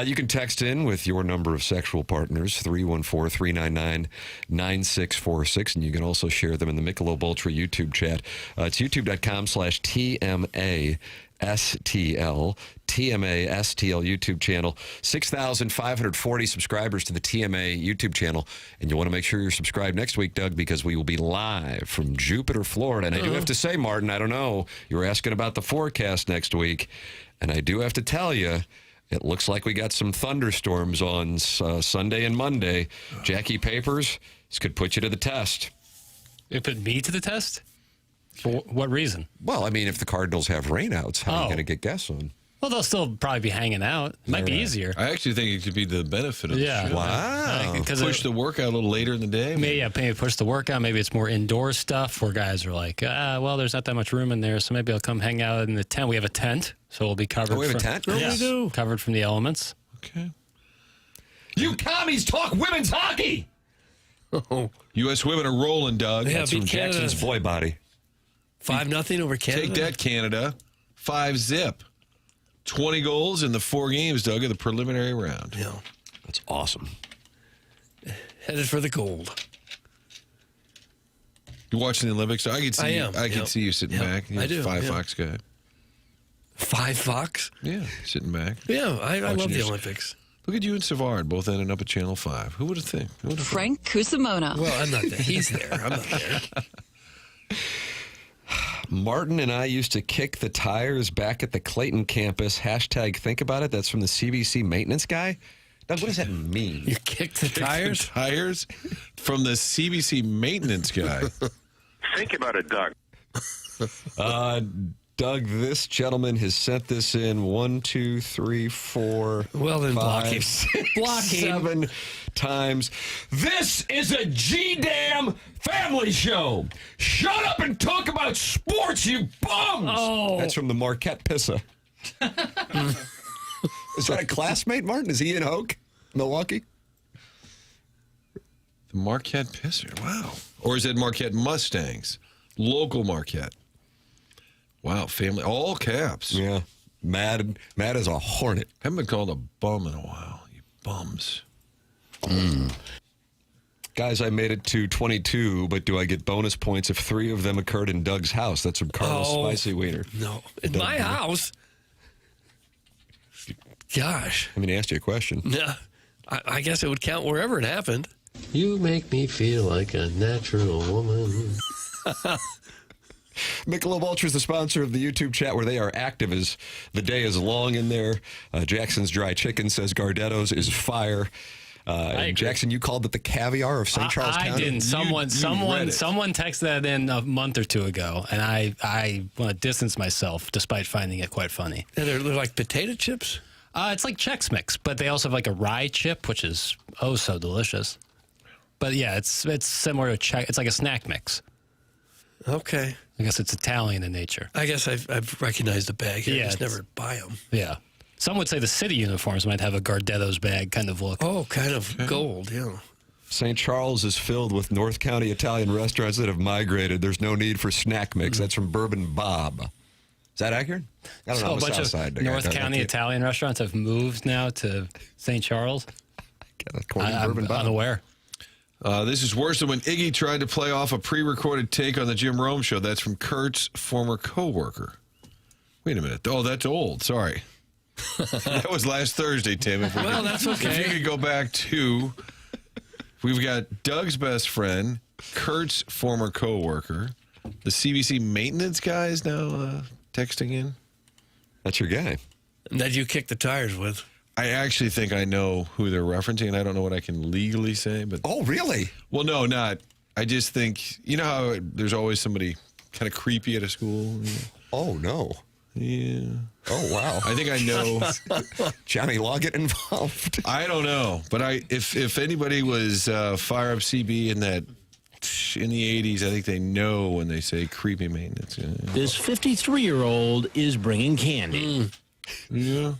You can text in with your number of sexual partners, 314-399-9646, and you can also share them in the Michelob Ultra YouTube chat. It's youtube.com/TMASTL, TMASTL YouTube channel. 6,540 subscribers to the TMA YouTube channel, and you'll want to make sure you're subscribed next week, Doug, because we will be live from Jupiter, Florida. And I do have to say, Martin, I don't know, you were asking about the forecast next week, and I do have to tell you, it looks like we got some thunderstorms on Sunday and Monday. Jackie Papers, this could put you to the test. It put me to the test? For what reason? Well, I mean, if the Cardinals have rainouts, how are you going to get guests on? Well, they'll still probably be hanging out. It might be easier. I actually think it could be the benefit of the show. Wow. Push the workout a little later in the day. Maybe push the workout. Maybe it's more indoor stuff where guys are like, well, there's not that much room in there, so maybe I'll come hang out in the tent. We have a tent, so we'll be covered. We have a tent? No, we do. Covered from the elements. Okay. You commies talk women's hockey! Oh. U.S. women are rolling, Doug. Yeah, That's from beat Canada. Jackson's boy body. 5-0 over Canada. Take that, Canada. 5-0. 20 goals in the 4 games, Doug, of the preliminary round. Yeah. That's awesome. Headed for the gold. You watching the Olympics? I could see. I am. I could see you sitting back. You're I do. a 5 Fox guy. 5 Fox? Yeah, sitting back. Yeah, I love the your- Olympics. Look at you and Savard both ending up at Channel 5. Who would have think? Frank Cusimano. Well, I'm not there. He's there. I'm not there. Martin and I used to kick the tires back at the Clayton campus. Hashtag think about it. That's from the CBC maintenance guy. Doug, what does that mean? You kick the tires? Tires from the CBC maintenance guy. Think about it, Doug. Doug, this gentleman has sent this in 1, 2, 3, 4, Well, then block 5, him. 6, Block him. 7 times. This is a G-damn family show. Shut up and talk about sports, you bums. Oh. That's from the Marquette Pissa. Is that a classmate, Martin? Is he in Hoke, Milwaukee? The Marquette Pisser. Wow. Or is it Marquette Mustangs? Local Marquette. Wow, family, all caps. Yeah. Mad as a hornet. Haven't been called a bum in a while. You bums. Guys, I made it to 22, but do I get bonus points if 3 of them occurred in Doug's house? That's from Carlos Spicy Wiener. No. In my house? Gosh. I mean, he asked you a question. Yeah. I guess it would count wherever it happened. You make me feel like a natural woman. Michelob Ultra is the sponsor of the YouTube chat where they are active as the day is long in there. Jackson's Dry Chicken says Gardetto's is fire. And Jackson, you called it the caviar of St. Charles County? I didn't. Someone texted that in a month or 2 ago, and I want to distance myself despite finding it quite funny. And they're like potato chips? It's like Chex Mix, but they also have like a rye chip, which is oh so delicious. But yeah, it's similar to Chex. It's like a snack mix. Okay. I guess it's Italian in nature. I guess I've recognized the bag here. Yeah, I just never buy them. Yeah. Some would say the city uniforms might have a Gardetto's bag kind of look. Oh, kind of gold, yeah. St. Charles is filled with North County Italian restaurants that have migrated. There's no need for snack mix. That's from Bourbon Bob. Is that accurate? I don't know. So I'm a bunch South of Side guy. North County Italian restaurants have moved now to St. Charles. I'm unaware. This is worse than when Iggy tried to play off a pre-recorded take on the Jim Rome show. That's from Kurt's former co-worker. Wait a minute. Oh, that's old. Sorry. That was last Thursday, Tim. That's okay. If you could go back to, we've got Doug's best friend, Kurt's former co-worker, the CBC maintenance guy is now texting in. That's your guy. That you kick the tires with. I actually think I know who they're referencing, and I don't know what I can legally say. But oh, really? Well, no, not. I just think, you know how there's always somebody kind of creepy at a school? Oh, no. Yeah. Oh, wow. I think I know. Johnny Law get involved? I don't know. But if anybody was Fire Up CB in the 80s, I think they know when they say creepy maintenance. Yeah. This 53-year-old is bringing candy. Yeah.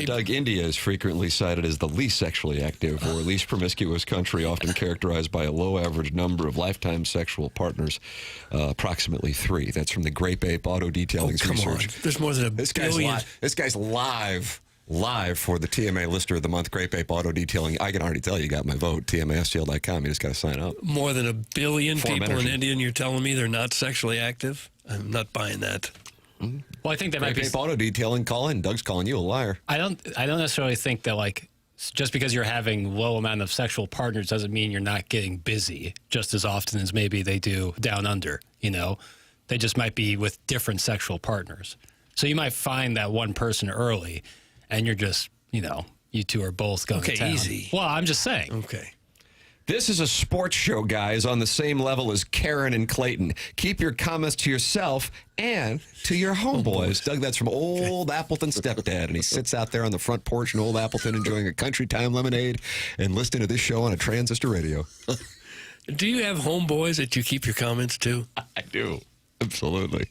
Doug, India is frequently cited as the least sexually active or least promiscuous country, often characterized by a low average number of lifetime sexual partners, approximately 3. That's from the Grape Ape Auto Detailing research. On. There's more than a billion. This guy's live for the TMA Lister of the Month, Grape Ape Auto Detailing. I can already tell you got my vote, TMASTL.com. You just got to sign up. More than a billion Form people energy. in India, and you're telling me they're not sexually active? I'm not buying that. Well, I think that might be Grape Ape Auto Detailing. Call in. Doug's calling you a liar. I don't necessarily think that like just because you're having low amount of sexual partners doesn't mean you're not getting busy just as often as maybe they do down under. You know, they just might be with different sexual partners. So you might find that one person early, and you're just you two are both going to town. Easy. Well, I'm just saying. Okay. This is a sports show, guys, on the same level as Karen and Clayton. Keep your comments to yourself and to your homeboys. Doug, that's from Old Appleton Stepdad, and he sits out there on the front porch in Old Appleton enjoying a country time lemonade and listening to this show on a transistor radio. Do you have homeboys that you keep your comments to? I do. Absolutely.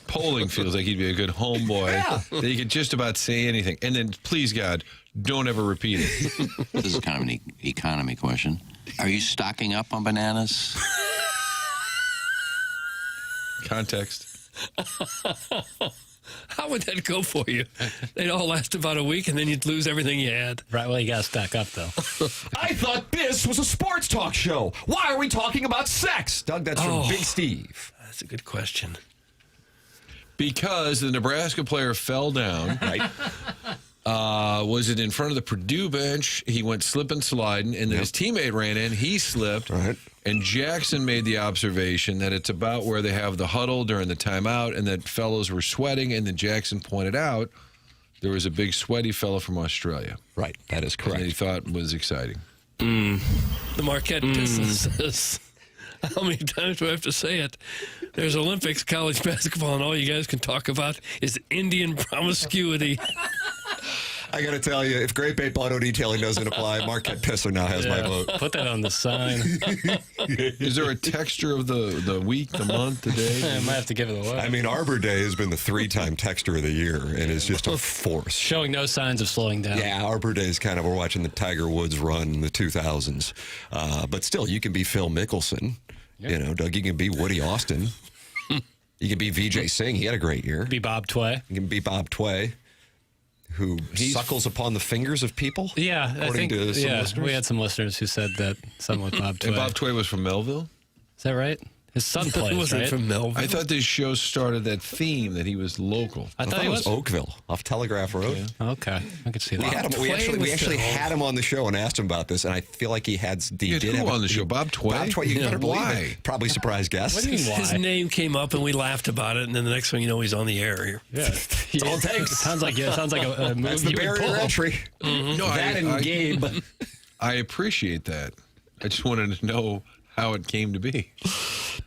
Polling feels like he'd be a good homeboy. Yeah. That he could just about say anything. And then, please, God, don't ever repeat it. This is kind of an economy question. Are you stocking up on bananas? Context. How would that go for you? They'd all last about a week, and then you'd lose everything you had. Right, well, you got to stack up, though. I thought this was a sports talk show. Why are we talking about sex? Doug, that's from Big Steve. That's a good question. Because the Nebraska player fell down. Right. Was it in front of the Purdue bench? He went slip and sliding, and then his teammate ran in. He slipped. Right. And Jackson made the observation that it's about where they have the huddle during the timeout, and that fellows were sweating. And then Jackson pointed out there was a big sweaty fellow from Australia. Right. That is correct. And he thought was exciting. The Marquette Pistons says, how many times do I have to say it? There's Olympics, college basketball, and all you guys can talk about is Indian promiscuity. I got to tell you, if Great Bait Auto Detailing doesn't apply, Marquette Pisser now has my vote. Put that on the sign. Is there a texture of the week, the month, the day? I might have to give it away. I mean, Arbor Day has been the 3-time texter of the year, and is just a force. Showing no signs of slowing down. Yeah, Arbor Day is kind of, we're watching the Tiger Woods run in the 2000s. But still, you can be Phil Mickelson. Yep. You know, Doug, you can be Woody Austin. You can be Vijay Singh. He had a great year. Be Bob Tway. You can be Bob Tway, who suckles upon the fingers of people. Yeah, according I think to some listeners. we had some listeners who said that something with Bob Tway. And Bob Tway was from Melville? Is that right? His son plays, wasn't right? from Melville. I thought this show started that theme that he was local. I thought it he was was Oakville off Telegraph Road. Yeah. Okay, I could see We that. had him. We actually had him on the show and asked him about this, and I feel like he did have on the show. Bob Tway. Bob Tway. You better believe Why? it. Probably surprise guest. What do you mean, why? His name came up, and we laughed about it, and then the next thing you know, he's on the air here. Yeah, That's all it takes. Sounds like a move. That's the you would barrier pull. entry. No, That and Gabe. I appreciate that. I just wanted to know how it came to be.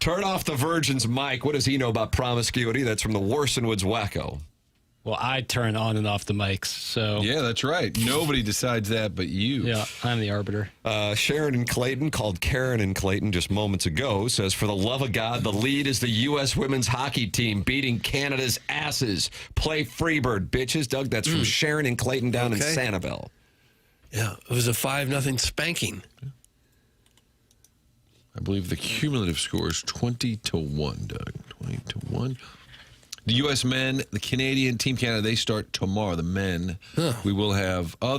Turn off the Virgin's mic. What does he know about promiscuity? That's from the Worsonwoods Wacko. Well, I turn on and off the mics, so Yeah, that's right. Nobody decides that but you. yeah, I'm the arbiter. Sharon in Clayton called Karen in Clayton just moments ago. Says, for the love of God, the lead is the U.S. women's hockey team beating Canada's asses. Play Freebird, bitches. Doug, that's from Sharon in Clayton down in Sanibel. Yeah, it was a 5-0 spanking. I believe the cumulative score is 20-1, Doug. 20-1. The U.S. men, the Canadian Team Canada, they start tomorrow. The men, we will have I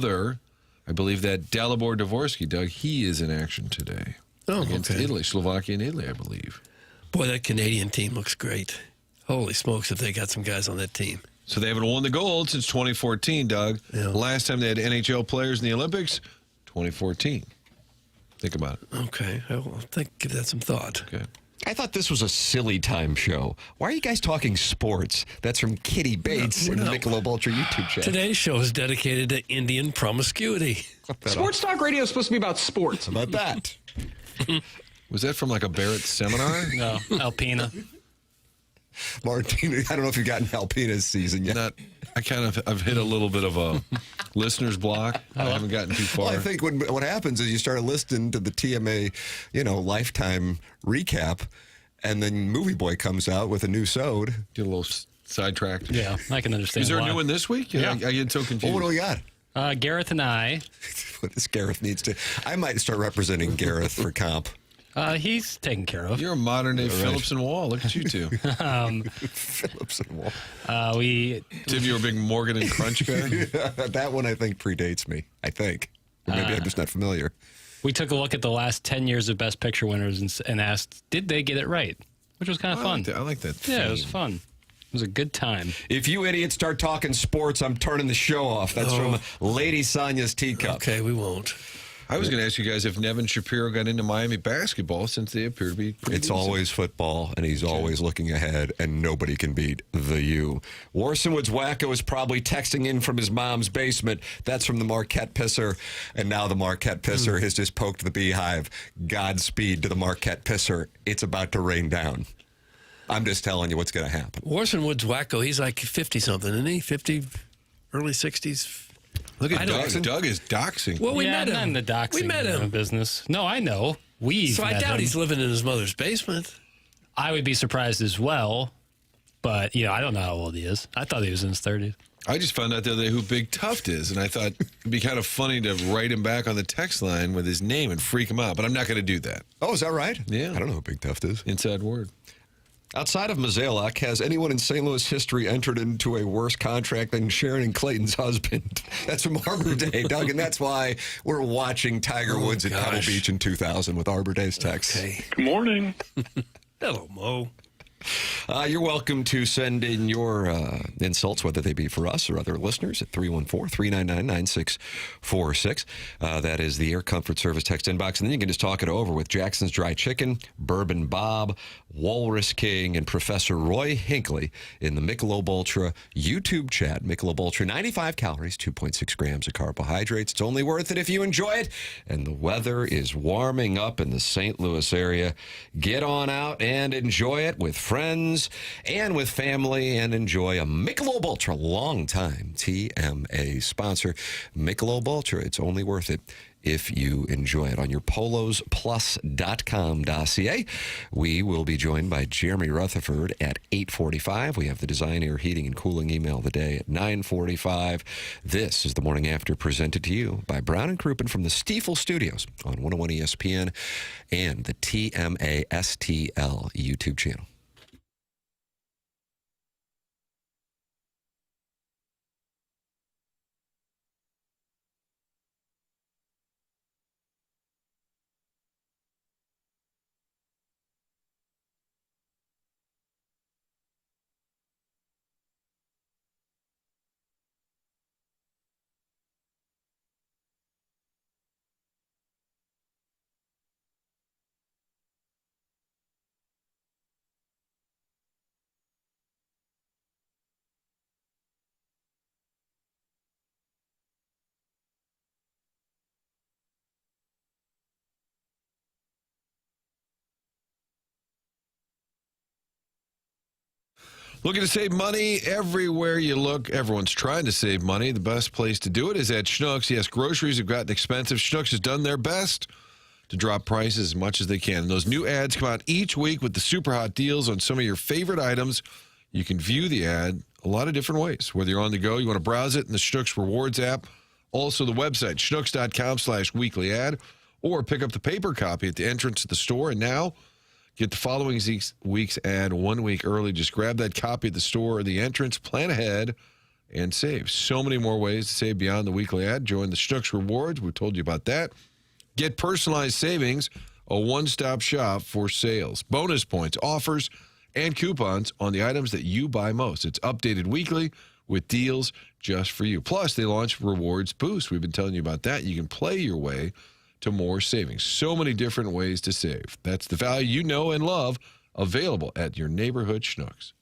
believe that Dalibor Dvorsky, Doug, he is in action today. Against Italy, Slovakia and Italy, I believe. Boy, that Canadian team looks great. Holy smokes, if they got some guys on that team. So they haven't won the gold since 2014, Doug. Yeah. Last time they had NHL players in the Olympics, 2014. Think about it. Okay, I'll give that some thought. Okay. I thought this was a silly time show. Why are you guys talking sports? That's from Kitty Bates in the Michelob Ultra YouTube channel. Today's show is dedicated to Indian promiscuity. Sports talk radio is supposed to be about sports. How about that? Was that from like a Barrett seminar? No, Alpina. Martina, I don't know if you've gotten Alpina's season yet. I've hit a little bit of a listener's block. I haven't gotten too far. Well, I think what happens is you start listening to the TMA, lifetime recap, and then Movie Boy comes out with a new sode. Get a little sidetracked. Yeah, I can understand. Is there why. a new one this week? Yeah. I get so confused. Oh, what do we got? Gareth and I. What does Gareth needs to? I might start representing Gareth for comp. He's taken care of. You're a modern day Phillips and Wall. Look at you two. Phillips and Wall. Tim, you're a big Morgan and Crunch guy? That one I think predates me. I think. Or maybe I'm just not familiar. We took a look at the last 10 years of Best Picture winners and asked, did they get it right? Which was kind of fun. I like that. Yeah, it was fun. It was a good time. If you idiots start talking sports, I'm turning the show off. That's from Lady Sonia's Teacup. Okay, we won't. I was going to ask you guys if Nevin Shapiro got into Miami basketball since they appear to be pretty It's decent. always football, and he's always looking ahead, and nobody can beat the U. Worsonwood's Wacko is probably texting in from his mom's basement. That's from the Marquette Pisser, and now the Marquette Pisser has just poked the beehive. Godspeed to the Marquette Pisser. It's about to rain down. I'm just telling you what's going to happen. Worsonwood's Wacko, he's like 50-something, isn't he? 50, early 60s. Look at Doug. Doug is doxing. Well, we met him. Not in the doxing We met him. business. No, I know. So I doubt he's living in his mother's basement. I would be surprised as well, but I don't know how old he is. I thought he was in his 30s. I just found out the other day who Big Tuft is, and I thought it'd be kind of funny to write him back on the text line with his name and freak him out, but I'm not going to do that. Oh, is that right? Yeah. I don't know who Big Tuft is. Inside word. Outside of Mazalek, has anyone in St. Louis history entered into a worse contract than Sharon and Clayton's husband? That's from Arbor Day, Doug, and that's why we're watching Tiger Woods at Pebble Beach in 2000 with Arbor Day's text. Okay. Good morning. Hello, Mo. You're welcome to send in your insults, whether they be for us or other listeners, at 314-399-9646. That is the Air Comfort Service text inbox. And then you can just talk it over with Jackson's Dry Chicken, Bourbon Bob, Walrus King, and Professor Roy Hinckley in the Michelob Ultra YouTube chat. Michelob Ultra, 95 calories, 2.6 grams of carbohydrates. It's only worth it if you enjoy it. And the weather is warming up in the St. Louis area. Get on out and enjoy it with friends and with family, and enjoy a Michelob Ultra, longtime TMA sponsor. Michelob Ultra, it's only worth it if you enjoy it. On your polosplus.com dossier, we will be joined by Jeremy Rutherford at 8:45. We have the Design, Air, Heating, and Cooling email of the day at 9:45. This is the Morning After, presented to you by Brown and Crouppen from the Stiefel Studios on 101 ESPN and the TMA STL YouTube channel. Looking to save money everywhere you look. Everyone's trying to save money. The best place to do it is at Schnucks. Yes, groceries have gotten expensive. Schnucks has done their best to drop prices as much as they can. And those new ads come out each week with the super hot deals on some of your favorite items. You can view the ad a lot of different ways. Whether you're on the go, you want to browse it in the Schnucks Rewards app. Also the website, schnucks.com/weekly ad, or pick up the paper copy at the entrance to the store. And now, get the following week's ad 1 week early. Just grab that copy at the store or the entrance, plan ahead, and save. So many more ways to save beyond the weekly ad. Join the Schnucks Rewards. We told you about that. Get personalized savings, a one-stop shop for sales, bonus points, offers, and coupons on the items that you buy most. It's updated weekly with deals just for you. Plus, they launch Rewards Boost. We've been telling you about that. You can play your way to more savings. So many different ways to save. That's the value you know and love, available at your neighborhood Schnucks.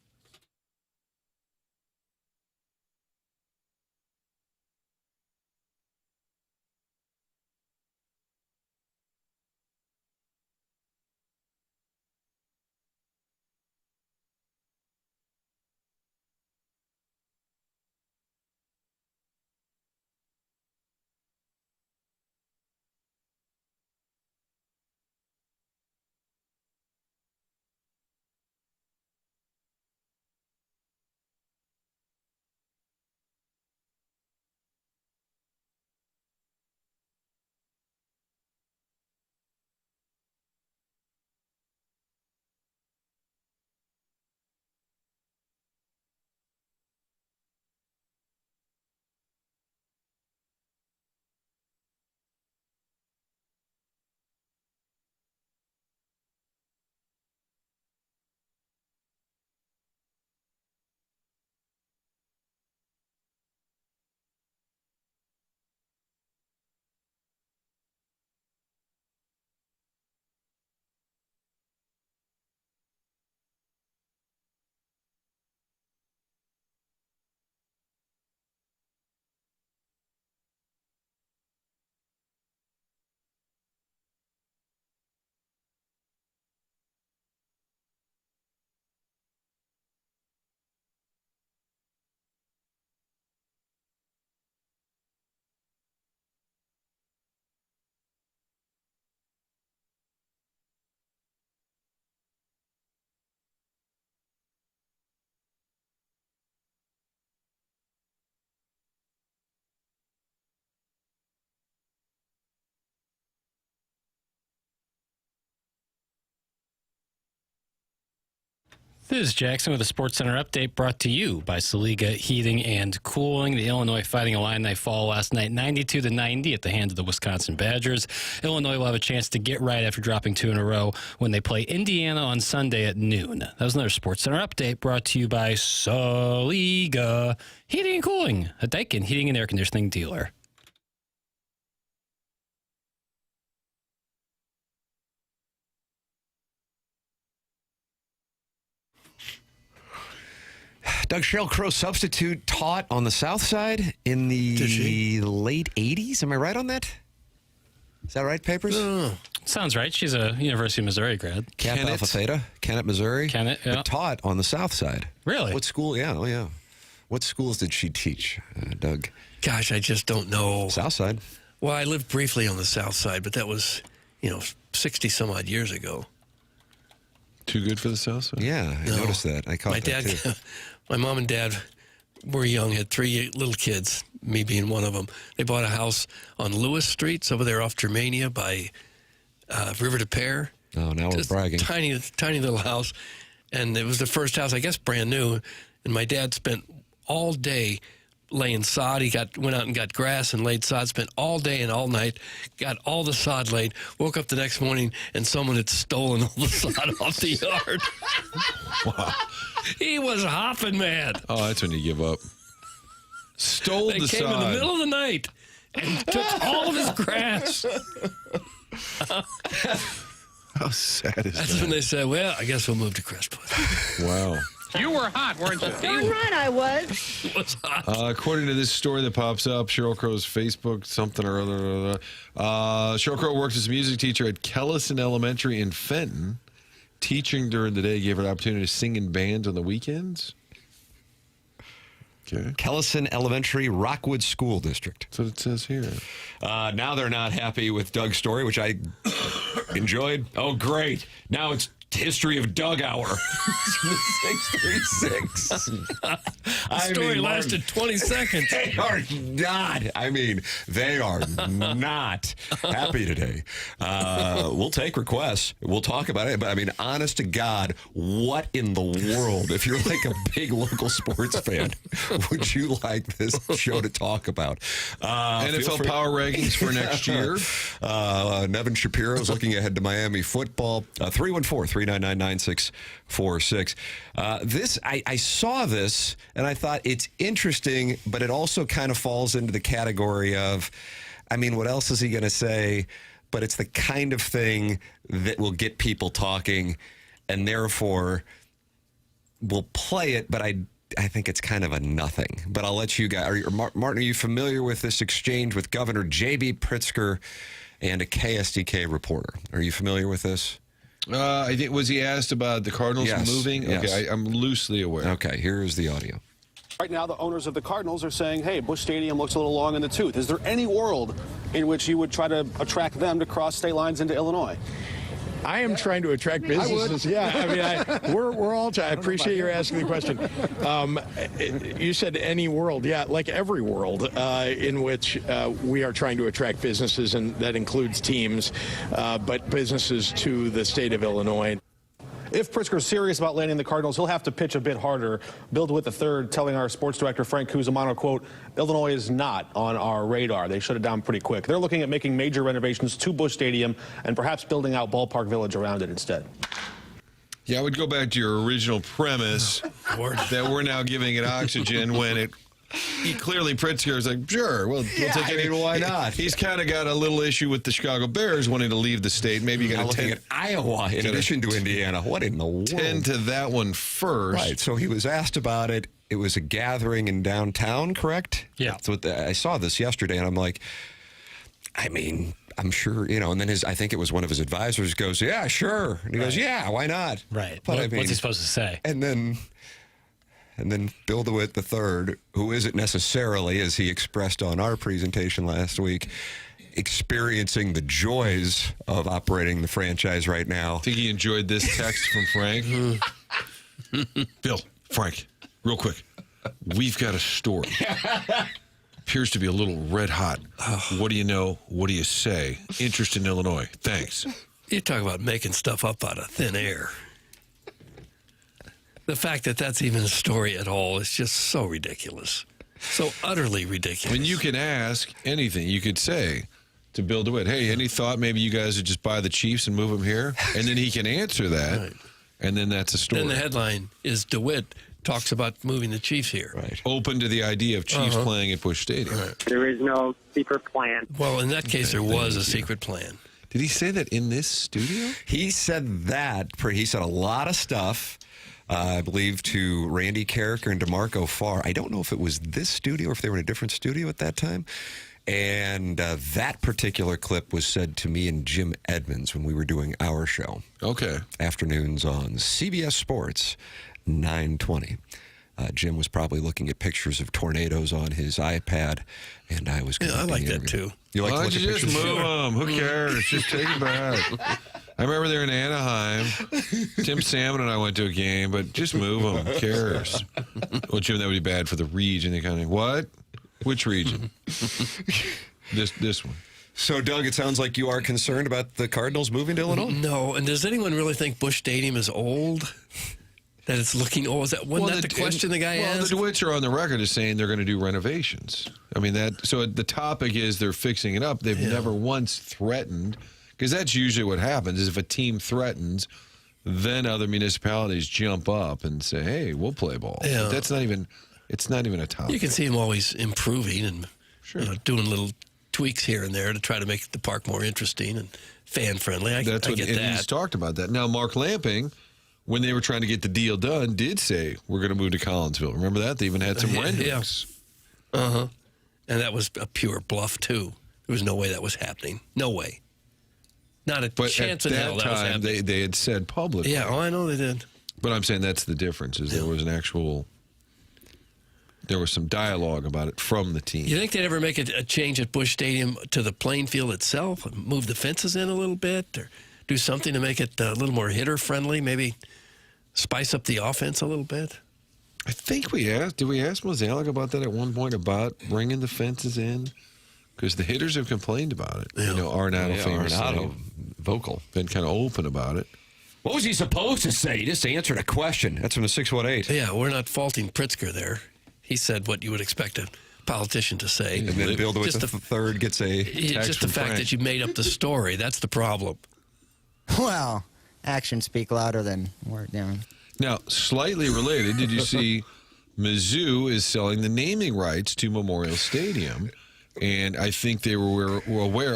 This is Jackson with a Sports Center update brought to you by Saliga Heating and Cooling. The Illinois Fighting Illini fall last night 92-90 at the hands of the Wisconsin Badgers. Illinois will have a chance to get right after dropping 2 in a row when they play Indiana on Sunday at noon. That was another Sports Center update brought to you by Saliga Heating and Cooling, a Daikin heating and air conditioning dealer. Doug Sheryl Crow substitute taught on the South Side in the late 80s. Am I right on that? Is that right, Papers? Sounds right. She's a University of Missouri grad. Kappa Alpha Theta, Kennett, Missouri. Kennett, yeah. But taught on the South Side. Really? What school? Yeah, oh yeah. What schools did she teach, Doug? Gosh, I just don't know. South Side. Well, I lived briefly on the South Side, but that was, 60 some odd years ago. Too good for the South Side? Yeah, I noticed that. I caught that too. My mom and dad were young, had 3 little kids, me being one of them. They bought a house on Lewis Street, over there off Germania by River de Pere. Oh, now we're bragging. Tiny little house. And it was the first house, I guess, brand new. And my dad spent all day laying sod. He went out and got grass and laid sod, spent all day and all night, got all the sod laid, woke up the next morning, and someone had stolen all the sod off the yard. Wow. He was hopping mad. Oh, that's when you give up. Stole They the came in the sod. middle of the night and took all of his grass. How sad is That's that? when they said, well, I guess we'll move to Crestwood. Wow. You were hot, weren't you? Darn right I was. It was hot. According to this story that pops up, Sheryl Crow's Facebook, something or other. Sheryl Crow worked as a music teacher at Kellison Elementary in Fenton. Teaching during the day gave her the opportunity to sing in bands on the weekends. Okay. Kellison Elementary, Rockwood School District. That's what it says here. Now they're not happy with Doug's story, which I enjoyed. Oh, great. Now it's History of Doug Hour. 636. The story lasted 20 seconds. They are not. They are not happy today. We'll take requests. We'll talk about it. But honest to God, what in the world, if you're like a big local sports fan, would you like this show to talk about? NFL power rankings for next year. Nevin Shapiro's looking ahead to Miami football. 314-399-9646. I saw this and I thought it's interesting, but it also kind of falls into the category of, what else is he going to say? But it's the kind of thing that will get people talking, and therefore we'll play it, but I think it's kind of a nothing. But I'll let you guys. Martin, are you familiar with this exchange with Governor J.B. Pritzker and a KSDK reporter? Are you familiar with this? I think, was he asked about the Cardinals moving? Yes. Okay, I'm loosely aware. Okay, here is the audio. Right now, the owners of the Cardinals are saying, hey, Busch Stadium looks a little long in the tooth. Is there any world in which you would try to attract them to cross state lines into Illinois? I am trying to attract businesses. Yeah, we're all. I appreciate your asking the question. You said any world, yeah, like every world in which we are trying to attract businesses, and that includes teams, but businesses to the state of Illinois. If Pritzker's serious about landing the Cardinals, he'll have to pitch a bit harder. Bill DeWitt III telling our sports director, Frank Cusimano, quote, Illinois is not on our radar. They shut it down pretty quick. They're looking at making major renovations to Busch Stadium and perhaps building out Ballpark Village around it instead. Yeah, I would go back to your original premise that we're now giving it oxygen when clearly Pritzker is like, sure, we'll take it. Why not? He's kind of got a little issue with the Chicago Bears wanting to leave the state. Maybe you got to at Iowa in addition to Indiana. What in the world? Tend to that one first. Right. So he was asked about it. It was a gathering in downtown, correct? Yeah. That's what I saw this yesterday, and I'm like, I'm sure, and then I think it was one of his advisors goes, yeah, sure. And he goes, yeah, why not? Right. But What's he supposed to say? And then Bill DeWitt III, who isn't necessarily, as he expressed on our presentation last week, experiencing the joys of operating the franchise right now. I think he enjoyed this text from Frank. Bill, Frank, real quick. We've got a story. Appears to be a little red hot. What do you know? What do you say? Interest in Illinois. Thanks. You talk about making stuff up out of thin air. The fact that that's even a story at all is just so ridiculous. So utterly ridiculous. When you can ask anything, you could say to Bill DeWitt, hey, any thought maybe you guys would just buy the Chiefs and move them here? And then he can answer that, Right. and then that's a story. Then the headline is DeWitt talks about moving the Chiefs here. Right. Open to the idea of Chiefs playing at Busch Stadium. Right. There is no secret plan. Well, in that case, there was a secret plan. Did he say that in this studio? He said that. He said a lot of stuff, I believe, to Randy Carricker and DeMarco Farr. I don't know if it was this studio or if they were in a different studio at that time. And that particular clip was said to me and Jim Edmonds when we were doing our show. Okay. Afternoons on CBS Sports, 9:20. Jim was probably looking at pictures of tornadoes on his iPad, and I was. Yeah, I like that too. You like Why to don't look you at just pictures? move them? Who cares? Just take it back. I remember they were in Anaheim. Tim Salmon and I went to a game, but just move them. Who cares? Well, Jim, that would be bad for the region. They kind of, what? Which region? This one. So, Doug, it sounds like you are concerned about the Cardinals moving to Illinois. No, and does anyone really think Busch Stadium is old? That it's looking old? Wasn't that the question the guy asked? Well, the DeWitts are on the record as saying they're going to do renovations. I mean, so the topic is they're fixing it up. They've never once threatened, because that's usually what happens, is if a team threatens, then other municipalities jump up and say, hey, we'll play ball. Yeah. But that's not even, it's not even a topic. You can see him always improving and doing little tweaks here and there to try to make the park more interesting and fan-friendly. I get and that. He's talked about that. Now, Mark Lamping, when they were trying to get the deal done, did say, we're going to move to Collinsville. Remember that? They even had some renderings. Yeah. Uh-huh. And that was a pure bluff, too. There was no way that was happening. No way. Not a chance in hell that was happening. But at that time, they had said publicly. Yeah, I know they did. But I'm saying that's the difference, is there was some dialogue about it from the team. You think they'd ever make a change at Busch Stadium to the playing field itself? Move the fences in a little bit? Or do something to make it a little more hitter-friendly? Maybe spice up the offense a little bit? I think we asked. Did we ask Mozeliak about that at one point, about bringing the fences in? Because the hitters have complained about it. Yeah. You know, Arenado famously vocal. Been kind of open about it. What was he supposed to say? He just answered a question. That's from the 618. Yeah, we're not faulting Pritzker there. He said what you would expect a politician to say. And then Bill DeWitt the third gets a text just the from fact Frank. that you made up the story. That's the problem. Well, actions speak louder than word down. Now, slightly related, did you see Mizzou is selling the naming rights to Memorial Stadium? And I think they were aware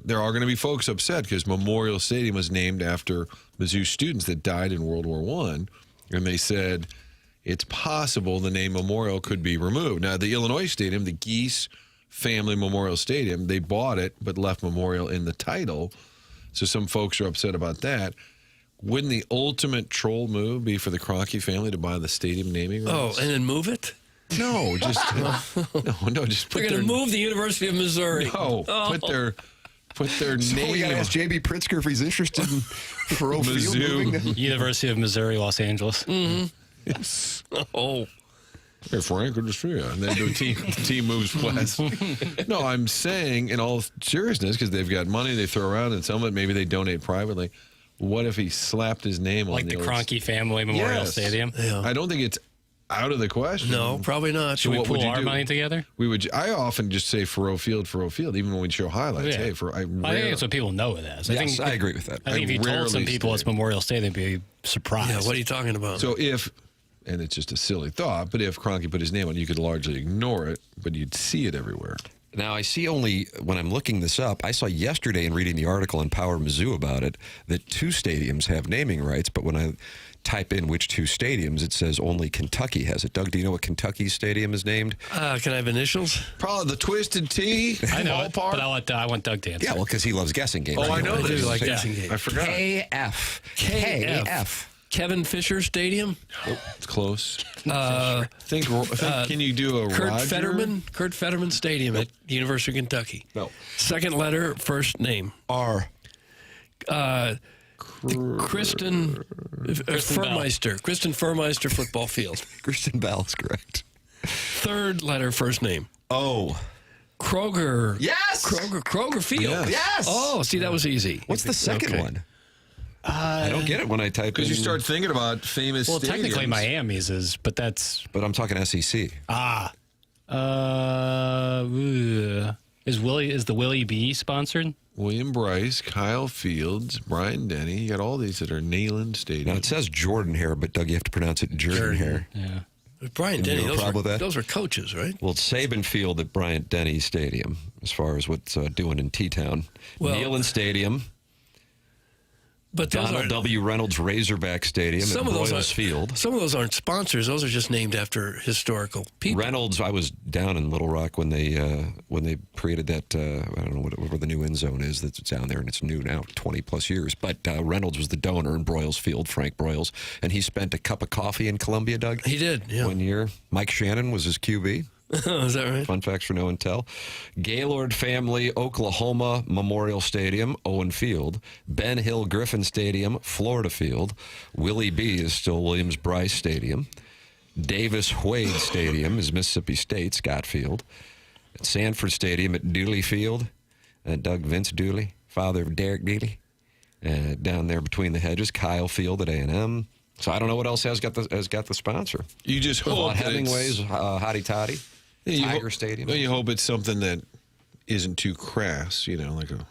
there are going to be folks upset because Memorial Stadium was named after Mizzou students that died in World War I. And they said it's possible the name Memorial could be removed. Now, the Illinois Stadium, the Geese Family Memorial Stadium, they bought it but left Memorial in the title. So some folks are upset about that. Wouldn't the ultimate troll move be for the Kroenke family to buy the stadium naming rights? Oh, and then move it? No, just just put They're going to move the University of Missouri. No, put their So name. we got to ask J.B. Pritzker if he's interested in Faroe Field moving to University of Missouri, Los Angeles. Mm-hmm. Yes. Oh. Hey, Frank, good to see you. And then the team moves west. No, I'm saying in all seriousness, because they've got money they throw around, and some of it maybe they donate privately. What if he slapped his name Like on the Kroenke family Memorial Stadium? Yeah. I don't think it's out of the question. No, probably not. Should we pool our money together? I often just say Faroe Field, even when we show highlights. Yeah. Hey, I think that's what people know it as. Yes, I agree with that. I think if you told some people it's Memorial Stadium, they'd be surprised. Yeah, what are you talking about? So and it's just a silly thought, but if Kroenke put his name on it, you could largely ignore it, but you'd see it everywhere. Now, I see only, when I'm looking this up, I saw yesterday in reading the article in Power Mizzou about it, that 2 stadiums have naming rights, but when I type in which 2 stadiums, it says only Kentucky has it. Doug, do you know what Kentucky's stadium is named? Can I have initials? Probably the Twisted T. I know it, but I want Doug to answer. Yeah, well, because he loves guessing games. Oh, I know I this. do like guessing games. I forgot. KF. Kevin Fisher Stadium. It's close. Can you do a Kurt Roger? Fetterman Stadium at the University of Kentucky. No. Second letter, first name. R. Kristen Furmeister. Kristen Furmeister football field. Kristen Bell is correct. Third letter, first name. O. Kroger. Yes! Kroger Field. Yes. Yes! Oh, see, that was easy. What's the second one? I don't get it when I type in. Because you start thinking about famous Well, stadiums. technically Miami's is, but that's... But I'm talking SEC. Is the Willie B sponsored? William Bryce, Kyle Fields, Brian Denny. You got all these that are Neyland Stadium. Now, it says Jordan Hare, but Doug, you have to pronounce it Jordan Hare. Yeah. Brian Denny, You have a problem with that? those were coaches, right? Well, it's Saban Field at Bryant Denny Stadium, as far as what's doing in T-Town. Well, Neyland Stadium. But those Donald W. Reynolds Razorback Stadium at Royals Field. Some of those aren't sponsors. Those are just named after historical people. Reynolds, I was down in Little Rock when they created that, I don't know where the new end zone is that's down there, and it's new now, 20-plus years. But Reynolds was the donor in Broyles Field, Frank Broyles, and he spent a cup of coffee in Columbia, Doug. He did, yeah. One year. Mike Shannon was his QB. Is that right? Fun facts for no and tell. Gaylord Family Oklahoma Memorial Stadium, Owen Field. Ben Hill Griffin Stadium, Florida Field. Willie B is still Williams Bryce Stadium. Davis Wade Stadium is Mississippi State, Scott Field. At Sanford Stadium at Dooley Field. Doug Vince Dooley, father of Derek Dooley. Down there between the hedges, Kyle Field at A&M. So I don't know what else has got the sponsor. You just hope that Hemingway's Hottie Toddy. Tiger Stadium. You hope it's something that isn't too crass, like a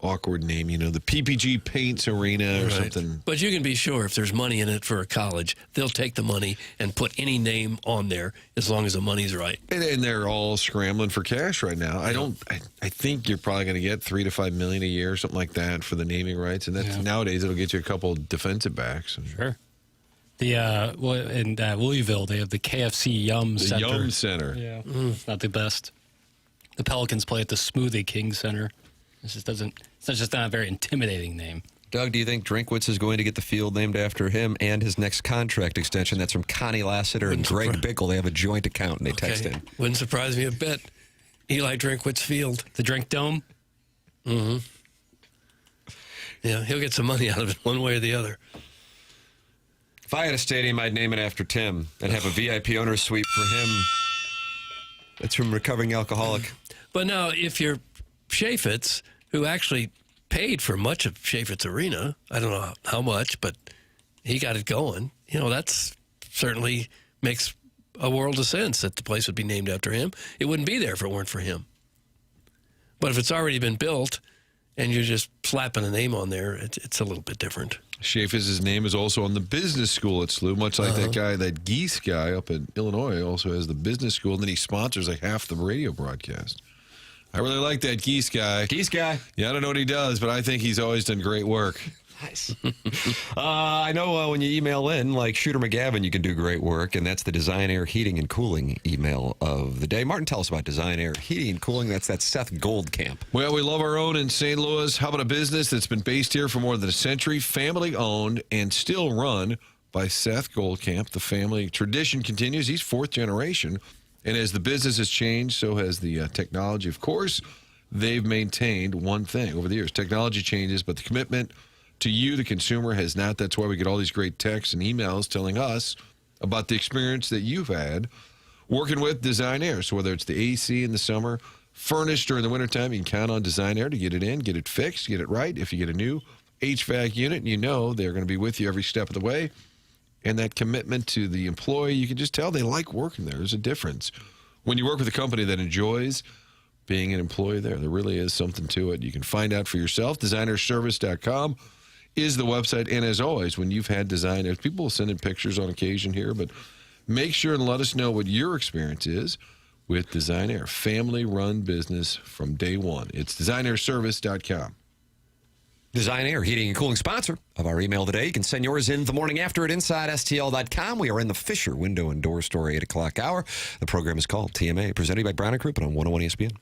awkward name, the PPG Paints Arena or something. But you can be sure if there's money in it for a college, they'll take the money and put any name on there as long as the money's right. And they're all scrambling for cash right now. I think you're probably going to get $3 to $5 million a year, something like that, for the naming rights. And that's nowadays it'll get you a couple defensive backs. Sure. In Louisville, they have the KFC Yum Center. The Yum Center. Yeah, it's not the best. The Pelicans play at the Smoothie King Center. It's just not a very intimidating name. Doug, do you think Drinkwitz is going to get the field named after him and his next contract extension? That's from Connie Lassiter and Greg Bickle. They have a joint account, and they text in. Wouldn't surprise me a bit. Eli Drinkwitz Field. The Drink Dome? Mm-hmm. Yeah, he'll get some money out of it one way or the other. If I had a stadium, I'd name it after Tim and have a VIP owner suite for him. That's from Recovering Alcoholic. But now, if you're Chaffetz, who actually paid for much of Chaffetz Arena, I don't know how much, but he got it going. That's certainly makes a world of sense that the place would be named after him. It wouldn't be there if it weren't for him. But if it's already been built and you're just slapping a name on there, it's a little bit different. Chaffetz's name is also on the business school at SLU, much like that Geese guy up in Illinois also has the business school, and then he sponsors like half the radio broadcast. I really like that Geese guy. Geese guy. Yeah, I don't know what he does, but I think he's always done great work. Nice. I know when you email in, like Shooter McGavin, you can do great work, and that's the Design Air Heating and Cooling email of the day. Martin, tell us about Design Air Heating and Cooling. That's that Seth Goldcamp. Well, we love our own in St. Louis. How about a business that's been based here for more than a century, family-owned, and still run by Seth Goldcamp. The family tradition continues. He's fourth generation, and as the business has changed, so has the technology. Of course, they've maintained one thing over the years. Technology changes, but the commitment to you, the consumer, has not. That's why we get all these great texts and emails telling us about the experience that you've had working with Design Air. So whether it's the AC in the summer, furnished during the wintertime, you can count on Design Air to get it in, get it fixed, get it right. If you get a new HVAC unit, you know they're going to be with you every step of the way. And that commitment to the employee, you can just tell they like working there. There's a difference. When you work with a company that enjoys being an employee there, there really is something to it. You can find out for yourself. DesignerService.com is the website. And as always, when you've had designers, people will send in pictures on occasion here, but make sure and let us know what your experience is with Design Air. Family-run business from day one. It's DesignerService.com. Design Air, heating and cooling sponsor of our email today. You can send yours in the morning after at InsideSTL.com. We are in the Fisher Window and Door Store 8 o'clock hour. The program is called TMA, presented by Brown & Crouppen on 101 ESPN.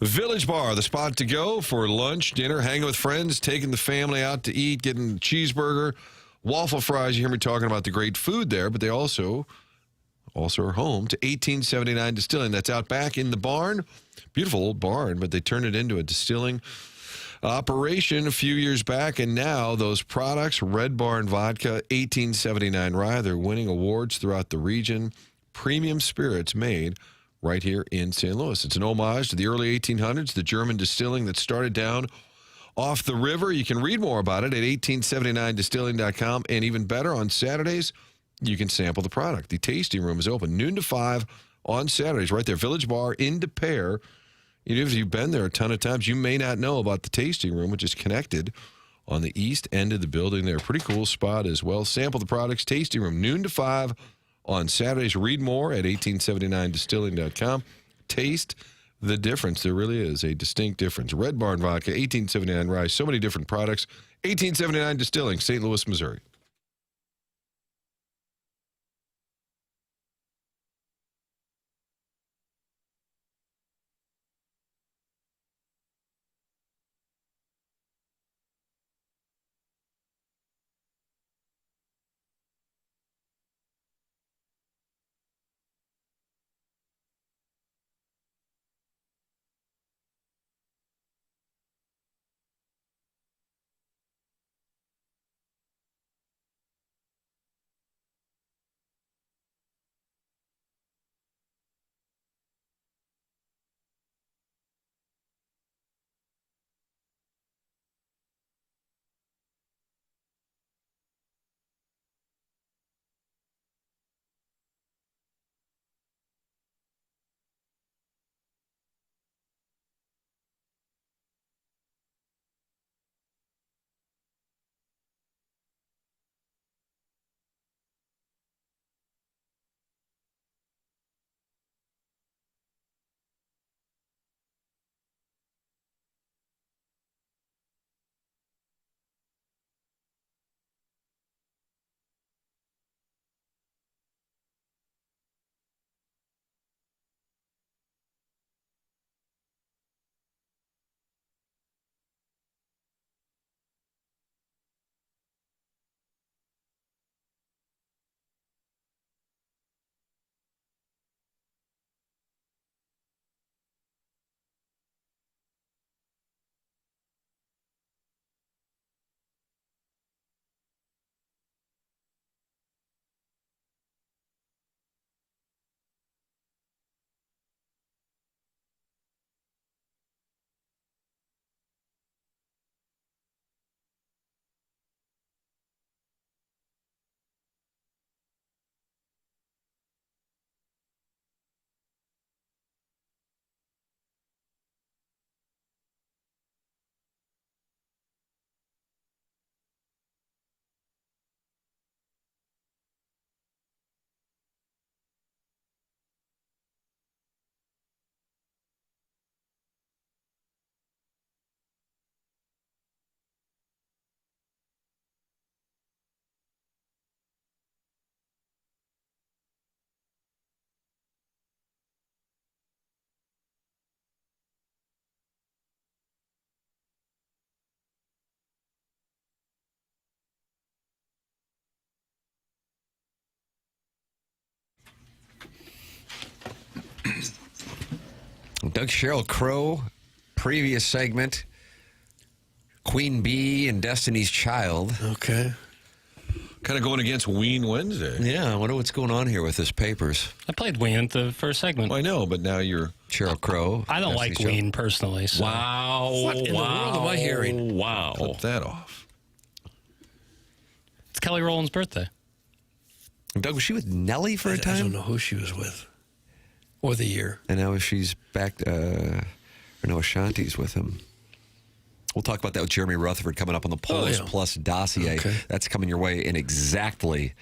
Village Bar, the spot to go for lunch, dinner, hanging with friends, taking the family out to eat, getting a cheeseburger, waffle fries. You hear me talking about the great food there, but they also are home to 1879 Distilling. That's out back in the barn. Beautiful old barn, but they turned it into a distilling operation a few years back, and now those products, Red Barn Vodka, 1879 rye, they're winning awards throughout the region. Premium spirits made right here in St. Louis. It's an homage to the early 1800s, the German distilling that started down off the river. You can read more about it at 1879distilling.com, and even better, on Saturdays, you can sample the product. The tasting room is open noon to 5 on Saturdays, right there, Village Bar in De Pere. Even if you've been there a ton of times, you may not know about the tasting room, which is connected on the east end of the building there. Pretty cool spot as well. Sample the products, tasting room, noon to 5 on Saturdays. Read more at 1879distilling.com. Taste the difference. There really is a distinct difference. Red Barn Vodka, 1879 rye, so many different products. 1879 Distilling, St. Louis, Missouri. Doug, Sheryl Crow, previous segment, Queen Bee and Destiny's Child. Okay. Kind of going against Ween Wednesday. Yeah, I wonder what's going on here with this Papers. I played Ween at the first segment. Well, I know, but now you're Sheryl Crow. I don't like Destiny's Ween personally. So. Wow. What in the world am I hearing? Wow. Clip that off. It's Kelly Rowland's birthday. Doug, was she with Nelly for a time? I don't know who she was with. Or the year. And now she's back, or no, Ashanti's with him. We'll talk about that with Jeremy Rutherford coming up on the Polls Plus dossier. Okay. That's coming your way in exactly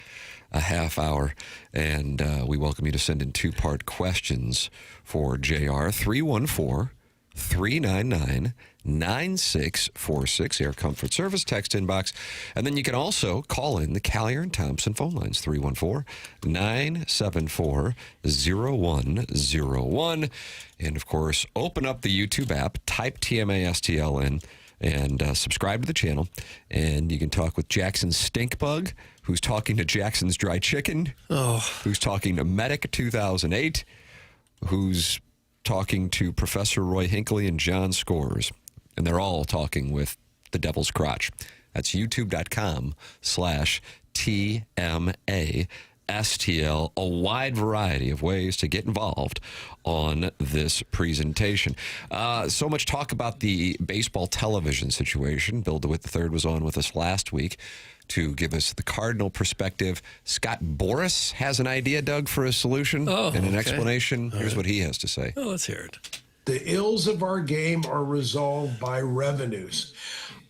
a half hour. And we welcome you to send in two-part questions for JR. 314 399-9646, Air Comfort Service text inbox. And then you can also call in the Callier and Thompson phone lines, 314-974-0101. And, of course, open up the YouTube app, type TMA-STL in, and subscribe to the channel. And you can talk with Jackson Stinkbug, who's talking to Jackson's Dry Chicken, who's talking to Medic 2008, who's talking to Professor Roy Hinckley and John Scores. And they're all talking with the Devil's Crotch. That's youtube.com/TMA-STL. A wide variety of ways to get involved on this presentation. So much talk about the baseball television situation. Bill DeWitt III was on with us last week to give us the Cardinal perspective. Scott Boras has an idea, Doug, for a solution and an explanation. Here's what he has to say. Oh, let's hear it. The ills of our game are resolved by revenues.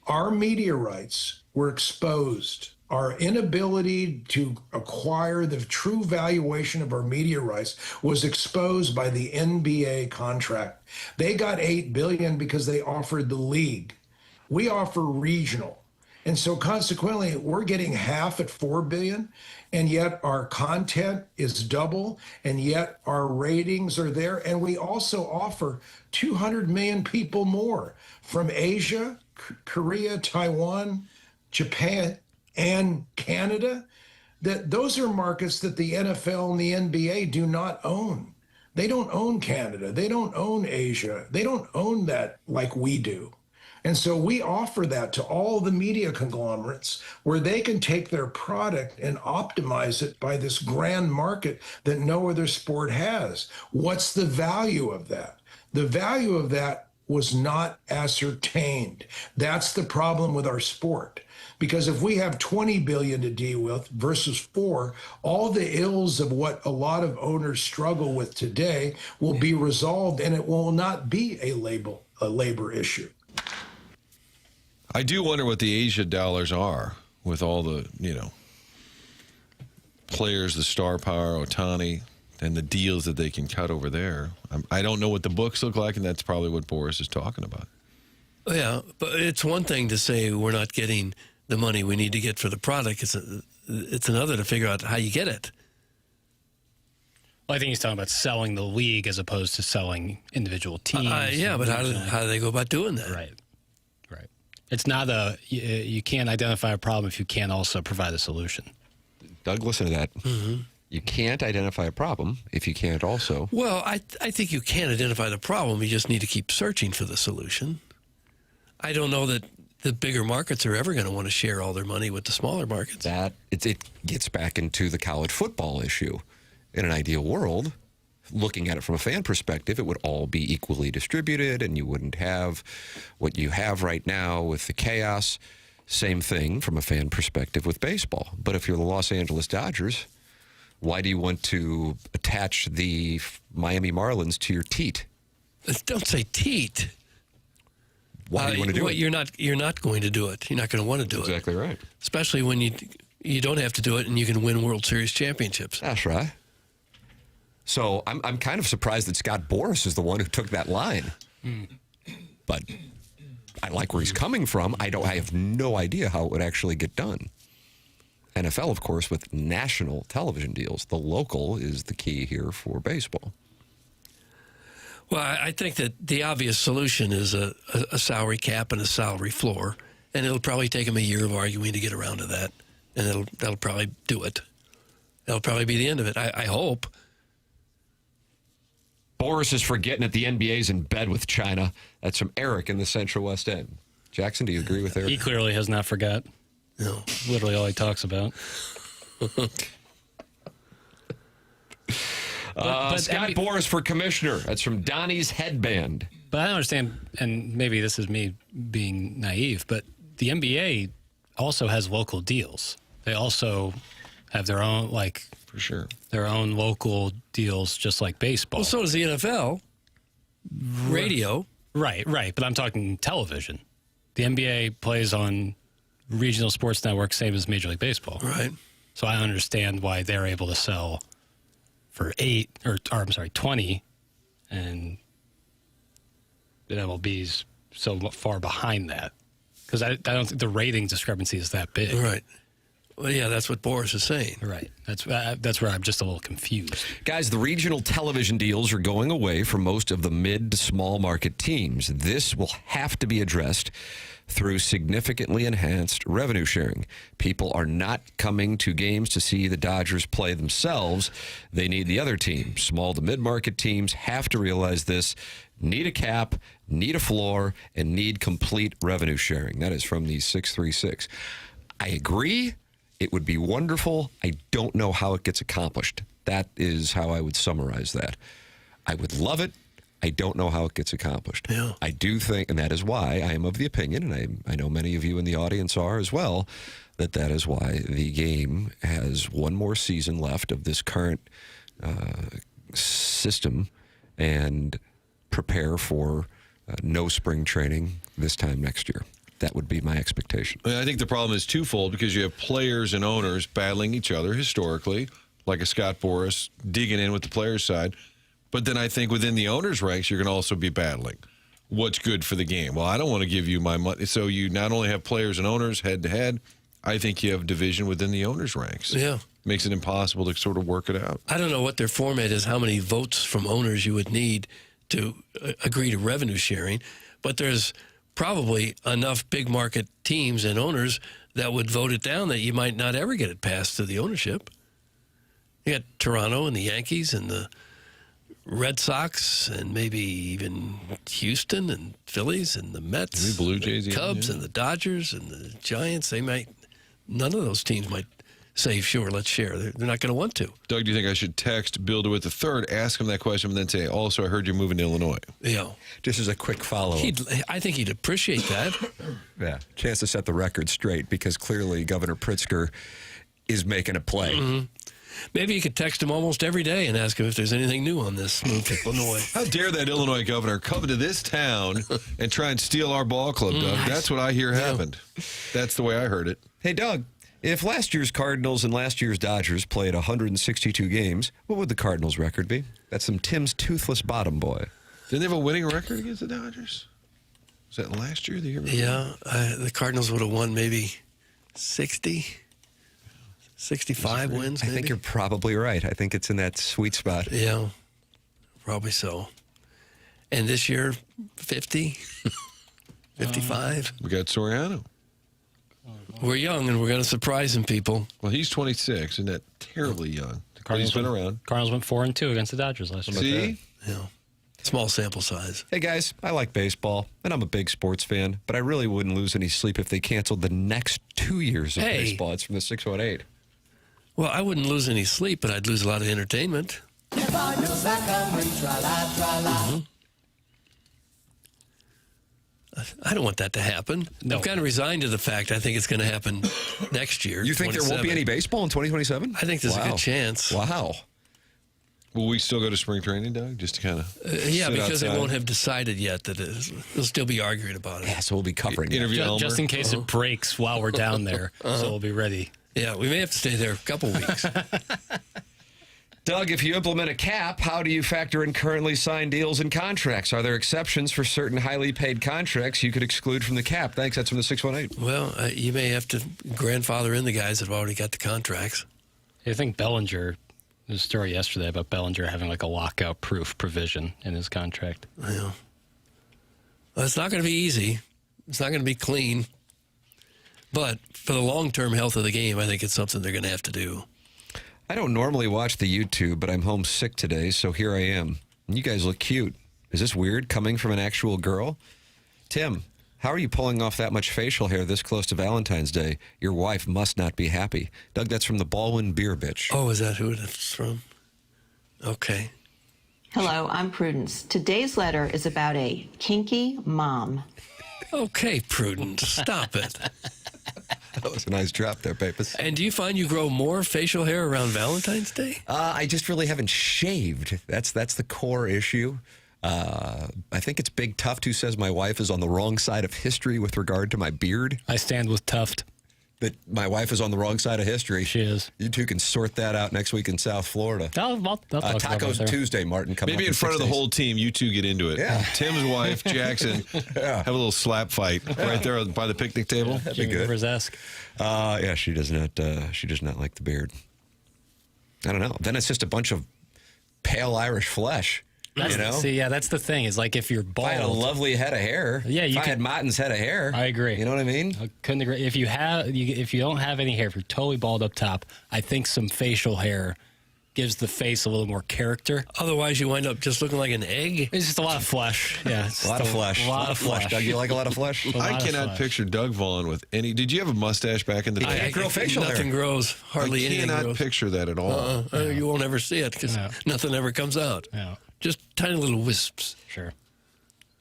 Our media rights were exposed. Our inability to acquire the true valuation of our media rights was exposed by the NBA contract. They got $8 billion because they offered the league. We offer regional. And so consequently, we're getting half at $4 billion, and yet our content is double, and yet our ratings are there. And we also offer 200 million people more from Asia, Korea, Taiwan, Japan, and Canada. That those are markets that the NFL and the NBA do not own. They don't own Canada. They don't own Asia. They don't own that like we do. And so we offer that to all the media conglomerates where they can take their product and optimize it by this grand market that no other sport has. What's the value of that? The value of that was not ascertained. That's the problem with our sport. Because if we have 20 billion to deal with versus 4, all the ills of what a lot of owners struggle with today will be resolved, and it will not be a labor issue. I do wonder what the Asia dollars are with all the, players, the star power, Ohtani, and the deals that they can cut over there. I don't know what the books look like, and that's probably what Boris is talking about. Yeah, but it's one thing to say we're not getting the money we need to get for the product. It's another to figure out how you get it. Well, I think he's talking about selling the league as opposed to selling individual teams. Yeah, but how do they go about doing that? Right. It's not you can't identify a problem if you can't also provide a solution. Doug, listen to that. Mm-hmm. You can't identify a problem if you can't also. Well, I think you can identify the problem. You just need to keep searching for the solution. I don't know that the bigger markets are ever going to want to share all their money with the smaller markets. It gets back into the college football issue. In an ideal world, looking at it from a fan perspective, it would all be equally distributed and you wouldn't have what you have right now with the chaos. Same thing from a fan perspective with baseball. But if you're the Los Angeles Dodgers, why do you want to attach the Miami Marlins to your teat? Don't say teat. Why do you want to do it? You're not going to do it. You're not going to want to do it. Exactly right. Especially when you don't have to do it and you can win World Series championships. That's right. So I'm kind of surprised that Scott Boras is the one who took that line. But I like where he's coming from. I have no idea how it would actually get done. NFL, of course, with national television deals. The local is the key here for baseball. Well, I think that the obvious solution is a salary cap and a salary floor. And it'll probably take them a year of arguing to get around to that. And that'll probably do it. That'll probably be the end of it, I hope. Boris is forgetting that the NBA's in bed with China. That's from Eric in the Central West End. Jackson, do you agree with Eric? He clearly has not forgot. No. Literally all he talks about. Scott Boras for commissioner. That's from Donnie's Headband. But I don't understand, and maybe this is me being naive, but the NBA also has local deals. They also have their own, for sure, their own local deals, just like baseball. Well, so does the NFL. Radio. Right. But I'm talking television. The NBA plays on regional sports networks, same as Major League Baseball. Right. So I understand why they're able to sell for 20, and MLB's so far behind that. Because I don't think the rating discrepancy is that big. Right. Well, yeah, that's what Boris is saying. Right. That's where I'm just a little confused. Guys, the regional television deals are going away for most of the mid to small market teams. This will have to be addressed through significantly enhanced revenue sharing. People are not coming to games to see the Dodgers play themselves. They need the other team. Small to mid-market teams have to realize this, need a cap, need a floor, and need complete revenue sharing. That is from the 636. I agree. It would be wonderful. I don't know how it gets accomplished. That is how I would summarize that. I would love it. I don't know how it gets accomplished. Yeah. I do think, and that is why I am of the opinion, and I know many of you in the audience are as well, that is why the game has one more season left of this current system and prepare for no spring training this time next year. That would be my expectation. I think the problem is twofold because you have players and owners battling each other historically, like a Scott Boras digging in with the players' side. But then I think within the owners' ranks, you're going to also be battling what's good for the game. Well, I don't want to give you my money. So you not only have players and owners head-to-head, I think you have division within the owners' ranks. Yeah. Makes it impossible to sort of work it out. I don't know what their format is, how many votes from owners you would need to agree to revenue sharing, but there's probably enough big market teams and owners that would vote it down that you might not ever get it passed to the ownership. You got Toronto and the Yankees and the Red Sox and maybe even Houston and Phillies and the Mets, Maybe Blue Jays, the Cubs and the Dodgers and the Giants. None of those teams might say, sure, let's share. They're not going to want to. Doug, do you think I should text Bill DeWitt III, ask him that question, and then say, also, I heard you're moving to Illinois? Yeah. Just as a quick follow-up. I think he'd appreciate that. Yeah. Chance to set the record straight because clearly Governor Pritzker is making a play. Mm-hmm. Maybe you could text him almost every day and ask him if there's anything new on this move to Illinois. How dare that Illinois governor come to this town and try and steal our ball club, Doug? That's what I hear happened. That's the way I heard it. Hey, Doug, if last year's Cardinals and last year's Dodgers played 162 games, what would the Cardinals' record be? That's from Tim's toothless bottom boy. Didn't they have a winning record against the Dodgers? Was that last year or the year before? Yeah, the Cardinals would have won maybe 60, 65 wins, maybe. I think you're probably right. I think it's in that sweet spot. Yeah, probably so. And this year, 50, 55. We got Soriano. We're young, and we're going to surprise some people. Well, he's 26. Isn't that terribly young? He's been around. Cardinals went 4-2 against the Dodgers last year. See? Yeah. Small sample size. Hey, guys, I like baseball, and I'm a big sports fan, but I really wouldn't lose any sleep if they canceled the next 2 years of baseball. It's from the 618. Well, I wouldn't lose any sleep, but I'd lose a lot of entertainment. Mm-hmm. I don't want that to happen. No. I'm kind of resigned to the fact I think it's going to happen next year. You think there won't be any baseball in 2027? I think there's a good chance. Wow. Will we still go to spring training, Doug? Just to kind of yeah, because outside? they won't have decided yet that they'll still be arguing about it. Yeah, so we'll be covering it. Interview Just in case it breaks while we're down there, so we'll be ready. Yeah, we may have to stay there a couple weeks. Doug, if you implement a cap, how do you factor in currently signed deals and contracts? Are there exceptions for certain highly paid contracts you could exclude from the cap? Thanks. That's from the 618. Well, you may have to grandfather in the guys that have already got the contracts. I think Bellinger, there's a story yesterday about Bellinger having like a lockout-proof provision in his contract. Yeah. Well, it's not going to be easy. It's not going to be clean. But for the long-term health of the game, I think it's something they're going to have to do. I don't normally watch the YouTube, but I'm homesick today, so here I am. You guys look cute. Is this weird coming from an actual girl? Tim, how are you pulling off that much facial hair this close to Valentine's Day? Your wife must not be happy. Doug, that's from the Baldwin Beer Bitch. Oh, is that who it's from? Okay. Hello, I'm Prudence. Today's letter is about a kinky mom. Okay, Prudence, stop it. That was a nice drop there, Papus. And do you find you grow more facial hair around Valentine's Day? I just really haven't shaved. That's the core issue. I think it's Big Tuft who says my wife is on the wrong side of history with regard to my beard. I stand with Tuft. that my wife is on the wrong side of history. She is. You two can sort that out next week in South Florida. I'll talk about Tacos that. Tuesday, Martin. Maybe in front of the whole team, you two get into it. Yeah. Tim's wife, Jackson, have a little slap fight right there by the picnic table. That'd be good. Rivers-esque. Yeah, she does not. She does not like the beard. I don't know. Then it's just a bunch of pale Irish flesh. You know? See, yeah, that's the thing. Is like if you're bald, If I had a lovely head of hair. Yeah, if you I had Martin's head of hair. I agree. You know what I mean? I couldn't agree. If you don't have any hair, if you're totally bald up top, I think some facial hair gives the face a little more character. Otherwise, you wind up just looking like an egg. It's just a lot of flesh. Yeah, A lot of flesh. A lot of flesh. Doug, you like a lot of flesh? I cannot picture Doug Vaughn with any. Did you have a mustache back in the day? can't grow facial hair. Nothing grows. Hardly I anything cannot grows. picture that at all. You won't ever see it because nothing ever comes out. Yeah. Just tiny little wisps. Sure.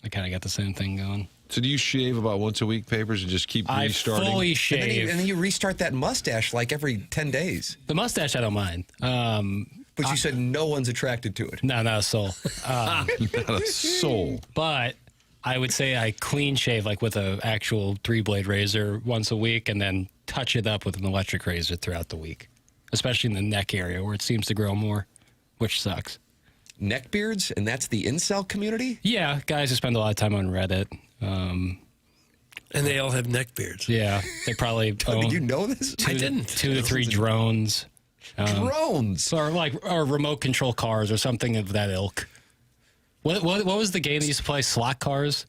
I kind of got the same thing going. So do you shave about once a week, Papers, and just keep I restarting? fully shave. And then you restart that mustache like every 10 days. The mustache, I don't mind. But you said no one's attracted to it. No, not a soul. Not a soul. But I would say I clean shave like with an actual 3-blade razor once a week and then touch it up with an electric razor throughout the week, especially in the neck area where it seems to grow more, which sucks. Neck beards? And that's the incel community? Yeah, guys who spend a lot of time on Reddit. And they all have neck beards. Yeah, they probably own Did you know this? I didn't. 2 to 3 drones. Drones? Or remote control cars or something of that ilk. What was the game that used to play? Slot cars?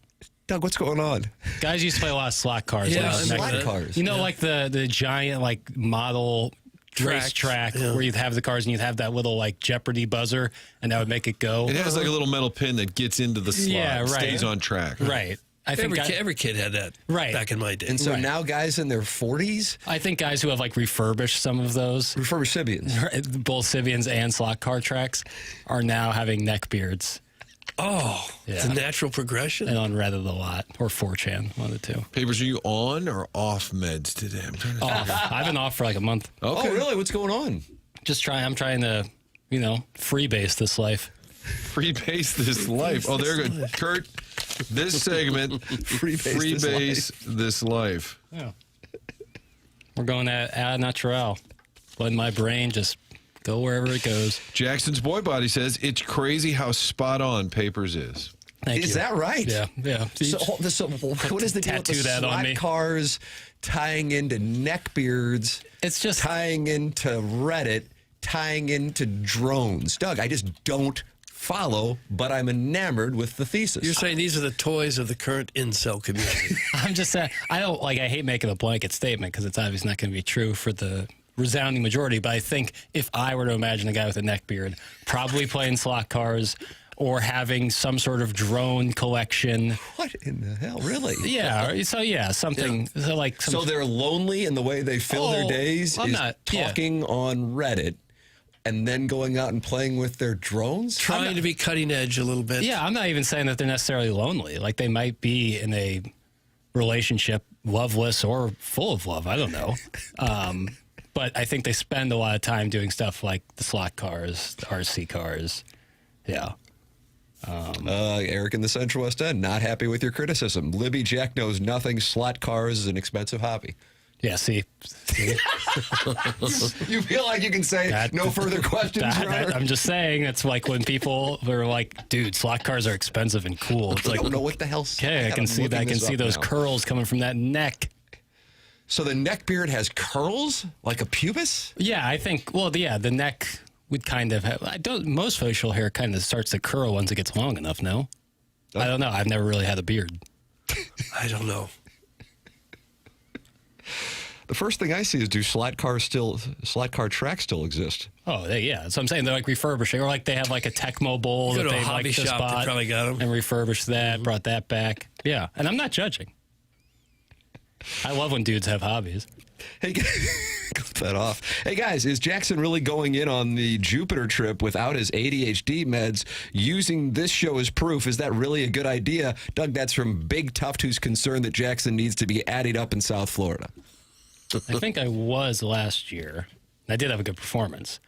Doug, what's going on? Guys used to play a lot of slot cars. Yeah, slot cars. You know, like the giant like model race track where you'd have the cars and you'd have that little like Jeopardy buzzer and that would make it go. It has like a little metal pin that gets into the slot. Yeah, right. Stays on track. Right. I think Every kid had that back in my day. And so now guys in their 40s? I think guys who have like refurbished some of those. Refurbished Sibians. Both Sibians and slot car tracks are now having neck beards. Oh, it's a natural progression. And on Reddit a lot. Or 4chan, one of the two. Papers, are you on or off meds today? I'm trying to Off. I've been off for like a month. Okay. Oh, really? What's going on? I'm trying to, freebase this life. Freebase this life. Oh, they're good. Kurt, this segment, freebase this life. Yeah. We're going at natural. Letting my brain just go wherever it goes. Jackson's boy body says it's crazy how spot on Papers is. Thank you. Is that right? Yeah. So what is the deal with the Tattoo that on slot me. cars tying into neck beards? It's just tying into Reddit, tying into drones. Doug, I just don't follow, but I'm enamored with the thesis. You're saying these are the toys of the current incel community. I'm just saying, I hate making a blanket statement because it's obviously not going to be true for the resounding majority, but I think if I were to imagine a guy with a neck beard, probably playing slot cars or having some sort of drone collection. What in the hell, really? Yeah, something. Yeah. So they're lonely in the way they fill their days talking on Reddit and then going out and playing with their drones? Trying to be cutting edge a little bit. Yeah, I'm not even saying that they're necessarily lonely. Like they might be in a relationship, loveless or full of love. I don't know. But I think they spend a lot of time doing stuff like the slot cars, the RC cars. Yeah. Eric in the Central West End, not happy with your criticism. Libby Jack knows nothing. Slot cars is an expensive hobby. Yeah, see? You feel like you can say no further questions? I'm just saying, it's like when people are like, dude, slot cars are expensive and cool. It's like, I don't know what the hell's... Okay, I can see that. I can see those curls coming from that neck. So the neck beard has curls? Like a pubis? Yeah, I think, the neck would kind of have... most facial hair kind of starts to curl once it gets long enough, no? I don't know. I've never really had a beard. I don't know. The first thing I see is, do slot car tracks still exist? Oh, yeah. So I'm saying they're like refurbishing, or like they have like a Tecmo Bowl Go that to a they hobby like just shop, bought they probably got them. and refurbished that, brought that back. Yeah, and I'm not judging. I love when dudes have hobbies. Hey, cut that off. Hey, guys, is Jackson really going in on the Jupiter trip without his ADHD meds, using this show as proof? Is that really a good idea? Doug, that's from Big Tuft, who's concerned that Jackson needs to be added up in South Florida. I think I was last year. I did have a good performance.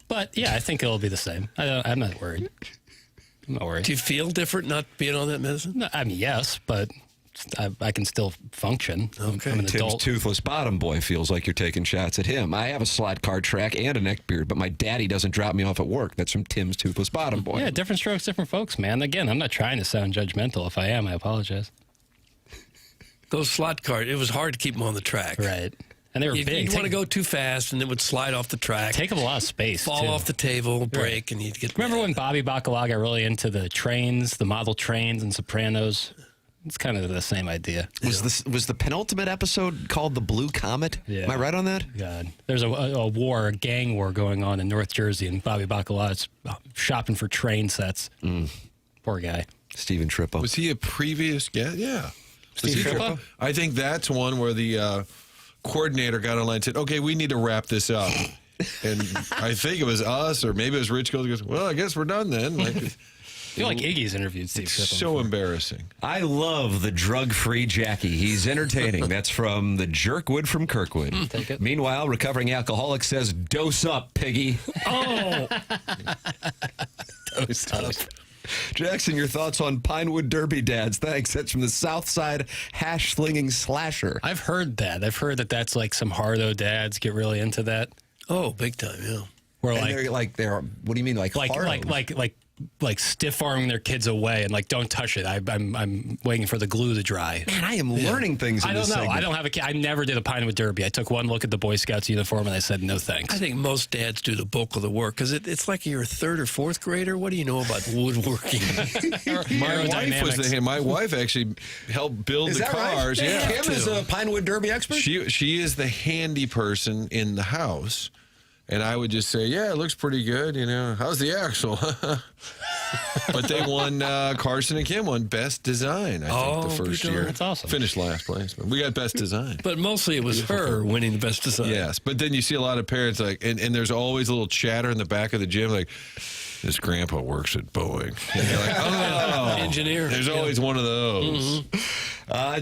But, yeah, I think it'll be the same. I'm not worried. I'm not worried. Do you feel different not being on that medicine? No, I mean, yes, but I can still function. Okay. I'm an Tim's adult. toothless bottom boy feels like you're taking shots at him. I have a slot car track and a neck beard, but my daddy doesn't drop me off at work. That's from Tim's toothless bottom boy. Yeah, different strokes, different folks, man. Again, I'm not trying to sound judgmental. If I am, I apologize. Those slot cars, it was hard to keep them on the track. Right. And they were big. You'd want to go too fast, and it would slide off the track. Take up a lot of space, Fall too. off the table, break, and you'd get... Remember when Bobby Bacala got really into the trains, the model trains and Sopranos? It's kind of the same idea. Was the penultimate episode called The Blue Comet? Yeah. Am I right on that? God. There's a gang war going on in North Jersey, and Bobby Bacala's shopping for train sets. Poor guy. Stephen Trippo. Was he a previous guest? Yeah. Steve Trippo? I think that's one where the coordinator got online and said, okay, we need to wrap this up. And I think it was us, or maybe it was Rich Gold. He goes, well, I guess we're done then. Like, I feel like Iggy's interviewed Steve Trippo. so embarrassing. I love the drug-free Jackie. He's entertaining. That's from the Jerkwood from Kirkwood. Take it. Meanwhile, recovering alcoholic says, dose up, piggy. Oh! Dose up. Jackson, your thoughts on Pinewood Derby dads? Thanks. That's from the Southside hash-slinging slasher. I've heard that. I've heard that that's like some hardo dads get really into that. Oh, big time, yeah. Where And they're what do you mean, like hardos? like stiff arming their kids away and like, don't touch it. I'm waiting for the glue to dry. Man, I am learning things in I this don't know. segment. I don't have a kid. I never did a Pinewood Derby. I took one look at the Boy Scouts uniform and I said no thanks. I think most dads do the bulk of the work because it's like you're a third or fourth grader. What do you know about woodworking? My wife actually helped build Is the that right? cars. Yeah, Kim is a Pinewood Derby expert? She is the handy person in the house. And I would just say, yeah, it looks pretty good. You know, how's the axle? But they won, Carson and Kim won Best Design, I think, the first year. That's awesome. Finished last place. But we got Best Design. But mostly it was her winning the Best Design. Yes, but then you see a lot of parents like, and there's always a little chatter in the back of the gym like, this grandpa works at Boeing. And you're like, oh, engineer. There's always one of those.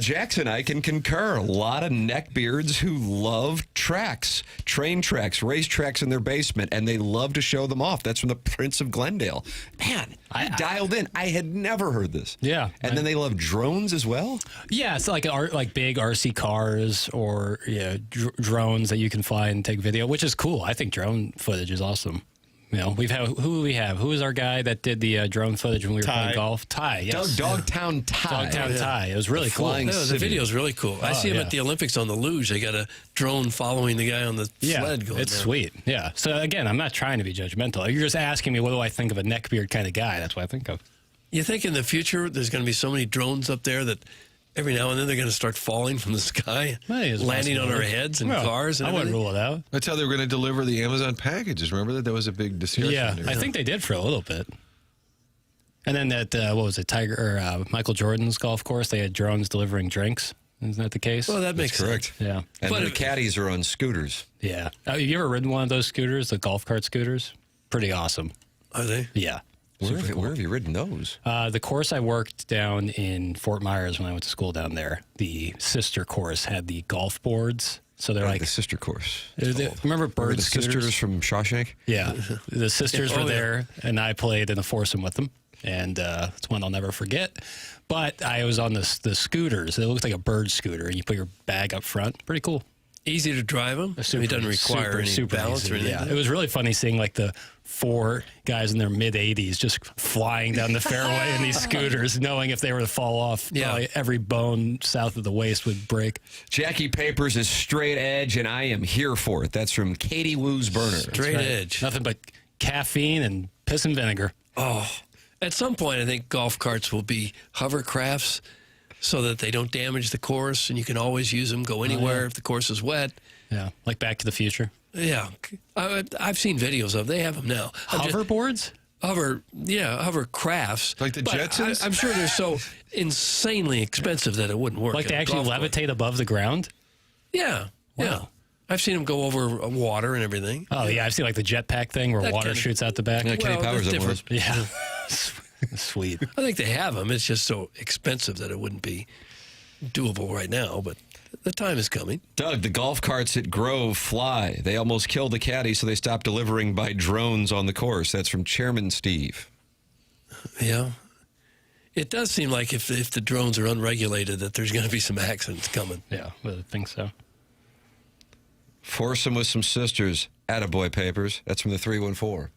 Jackson, I can concur. A lot of neckbeards who love tracks, train tracks, race tracks in their basement, and they love to show them off. That's from the Prince of Glendale. Man, I dialed in. I had never heard this. Yeah. And then they love drones as well? Yeah, it's like big RC cars or drones that you can fly and take video, which is cool. I think drone footage is awesome. You know, who is our guy that did the drone footage when we were playing golf? Ty, yes. Dogtown Ty. Dogtown Ty. It was really cool. The video is really cool. I see him at the Olympics on the luge. They got a drone following the guy on the sled going it's down. sweet. Yeah. So, again, I'm not trying to be judgmental. You're just asking me what do I think of a neckbeard kind of guy. That's what I think of. You think in the future there's going to be so many drones up there that every now and then they're going to start falling from the sky, landing on our heads and cars and I wouldn't rule it out. That's how they were going to deliver the Amazon packages. Remember that? That was a big discussion. Yeah, I think they did for a little bit. And then that, what was it, Michael Jordan's golf course, they had drones delivering drinks. Isn't that the case? Well, that makes correct. Yeah. And the caddies are on scooters. Yeah. Have you ever ridden one of those scooters, the golf cart scooters? Pretty awesome. Are they? Yeah. Where have you ridden those? The course I worked down in Fort Myers when I went to school down there, the sister course had the golf boards. So they're like the sister course. Remember Bird the scooters? sisters from Shawshank? Yeah, the sisters were there, and I played in a foursome with them, and it's one I'll never forget. But I was on the scooters. It looked like a bird scooter, and you put your bag up front. Pretty cool. Easy to drive them? It doesn't require any balance easy, or anything? Yeah. It was really funny seeing like the 4 guys in their mid-80s just flying down the fairway in these scooters, knowing if they were to fall off, probably every bone south of the waist would break. Jackie Papers is straight edge, and I am here for it. That's from Katie Woo's Burner. Straight edge. Nothing but caffeine and piss and vinegar. Oh, at some point, I think golf carts will be hovercrafts so that they don't damage the course, and you can always use them, go anywhere if the course is wet. Yeah, like Back to the Future. Yeah, I've seen videos of. They have them now. Hoverboards? Hovercrafts. Like the Jetsons? I'm sure they're so insanely expensive that it wouldn't work. Like they actually levitate above the ground? Yeah, yeah. I've seen them go over water and everything. Oh, yeah, I've seen like the jetpack thing where water shoots out the back. Yeah, Kenny Powers that's was. Yeah. Sweet. I think they have them. It's just so expensive that it wouldn't be doable right now, but the time is coming. Doug, the golf carts at Grove fly. They almost killed the caddy, so they stopped delivering by drones on the course. That's from Chairman Steve. Yeah. It does seem like if the drones are unregulated, that there's going to be some accidents coming. Yeah, I think so. Foursome with some sisters. Attaboy papers. That's from the 314.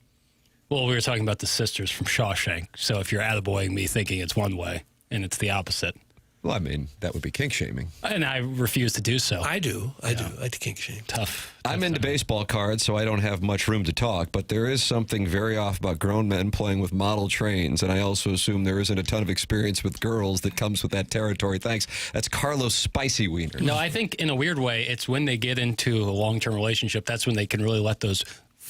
Well, we were talking about the sisters from Shawshank. So if you're attaboying me thinking it's one way and it's the opposite. Well, I mean, that would be kink shaming. And I refuse to do so. I do. I kink shame. Tough. I'm into baseball cards, so I don't have much room to talk, but there is something very off about grown men playing with model trains, and I also assume there isn't a ton of experience with girls that comes with that territory. Thanks. That's Carlos Spicy Wiener. No, I think in a weird way, it's when they get into a long-term relationship, that's when they can really let those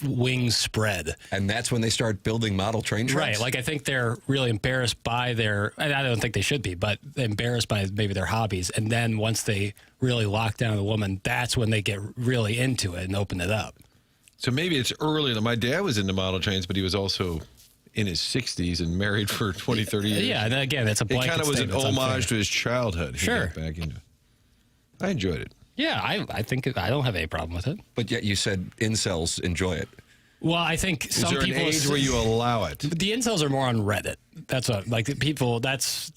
wings spread. And that's when they start building model train tracks? Right. Like, I think they're really embarrassed by their, and I don't think they should be, but embarrassed by maybe their hobbies. And then once they really lock down the woman, that's when they get really into it and open it up. So maybe it's early. My dad was into model trains, but he was also in his 60s and married for 20, 30 years. Yeah, and again, it's a blanket It kind of was an statement. homage to his childhood. He Sure. got back into it. I enjoyed it. Yeah, I think I don't have any problem with it. But yet you said incels enjoy it. Well, I think some Is there people an age where you allow it? The incels are more on Reddit. That's what, like, the people. That's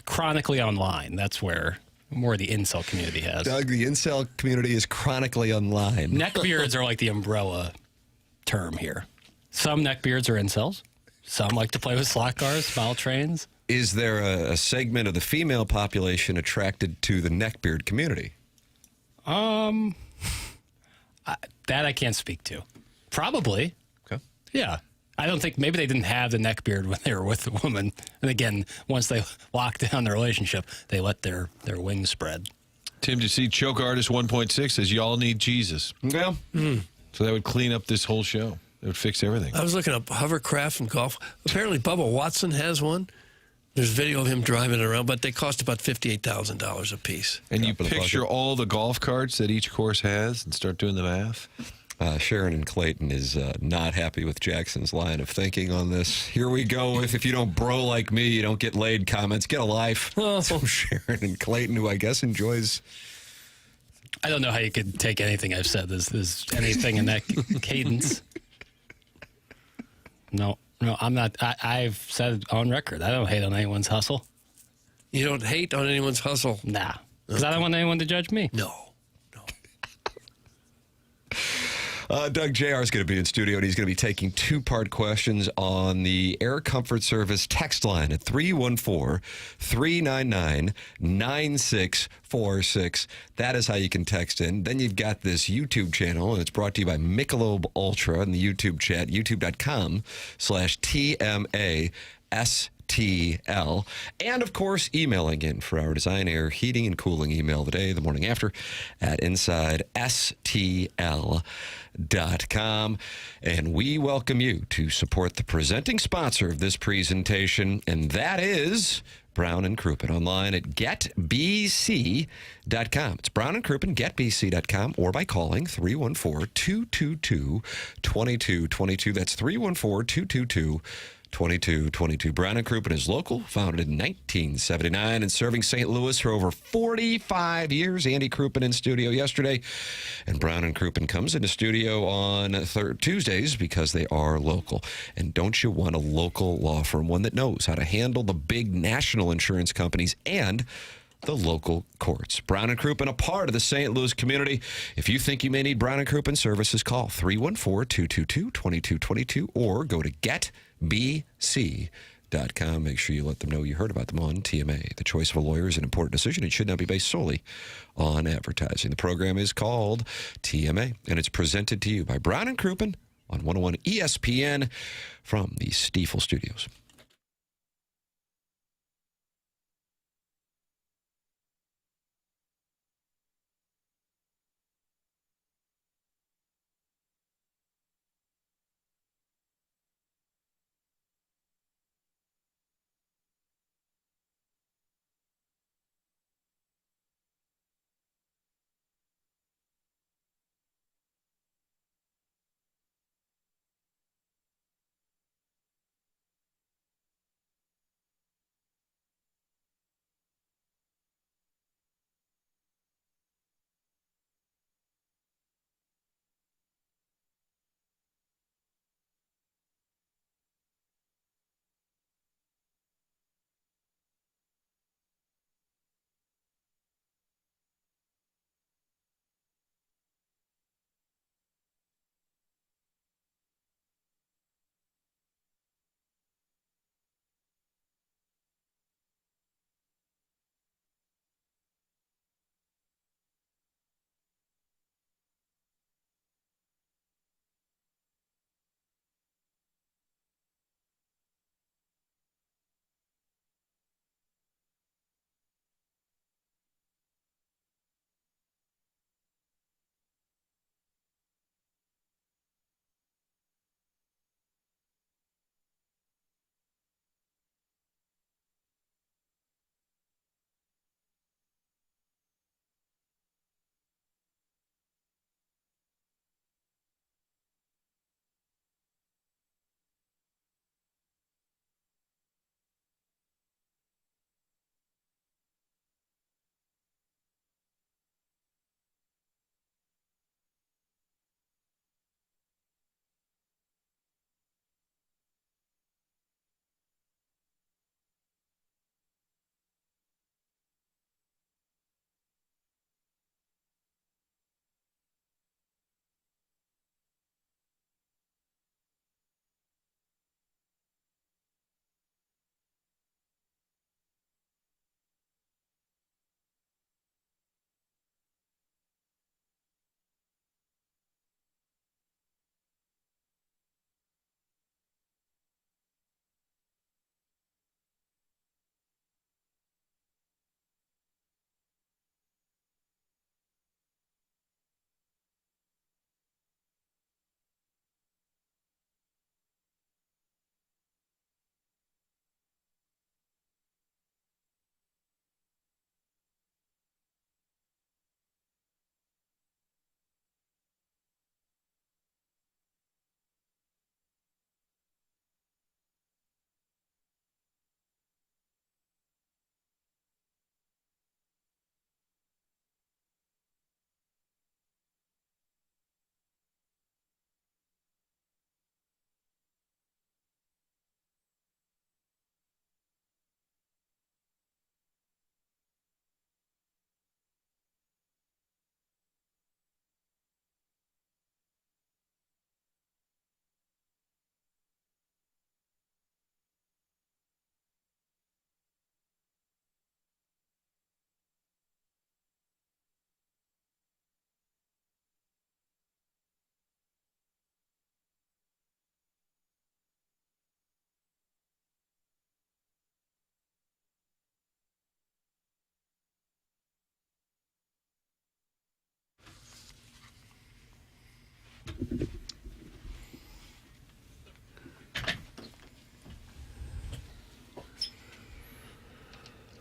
chronically online. That's where more the incel community has. Doug, the incel community is chronically online. Neckbeards are like the umbrella term here. Some neckbeards are incels. Some like to play with slot cars, model trains. Is there a segment of the female population attracted to the neckbeard community? That I can't speak to. Probably. Okay. Yeah. I don't think, maybe they didn't have the neckbeard when they were with the woman. And again, once they lock down their relationship, they let their wings spread. Tim, did you see Choke Artist 1.6 says y'all need Jesus? Yeah. So that would clean up this whole show. It would fix everything. I was looking up hovercraft and golf. Apparently, Bubba Watson has one. There's video of him driving it around, but they cost about $58,000 a piece. And you picture all the golf carts that each course has and start doing the math? Sharon and Clayton is not happy with Jackson's line of thinking on this. Here we go. If you don't bro like me, you don't get laid comments. Get a life. Oh. So Sharon and Clayton, who I guess enjoys... I don't know how you could take anything I've said as anything in that cadence. No, I'm not. I've said on record, I don't hate on anyone's hustle. You don't hate on anyone's hustle? Nah. Because I don't want anyone to judge me. No. Doug JR is going to be in studio, and he's going to be taking two-part questions on the Air Comfort Service text line at 314-399-9646. That is how you can text in. Then you've got this YouTube channel, and it's brought to you by Michelob Ultra in the YouTube chat, youtube.com/TMASTL. And, of course, emailing in for our Design, Air, Heating, and Cooling email today, the morning after, at InsideSTL.com. And we welcome you to support the presenting sponsor of this presentation, and that is Brown and Crouppen, online at getbc.com. It's Brown and Crouppen, getbc.com, or by calling 314-222-2222. That's 314-222-2222. Brown & Crouppen is local, founded in 1979 and serving St. Louis for over 45 years. Andy Crouppen in studio yesterday. And Brown & Crouppen comes into studio on Tuesdays because they are local. And don't you want a local law firm, one that knows how to handle the big national insurance companies and the local courts? Brown & Crouppen, a part of the St. Louis community. If you think you may need Brown & Crouppen services, call 314-222-2222 or go to getbc.com. Make sure you let them know you heard about them on TMA. The choice of a lawyer is an important decision. It should not be based solely on advertising. The program is called TMA, and it's presented to you by Brown & Crouppen on 101 ESPN from the Stiefel Studios.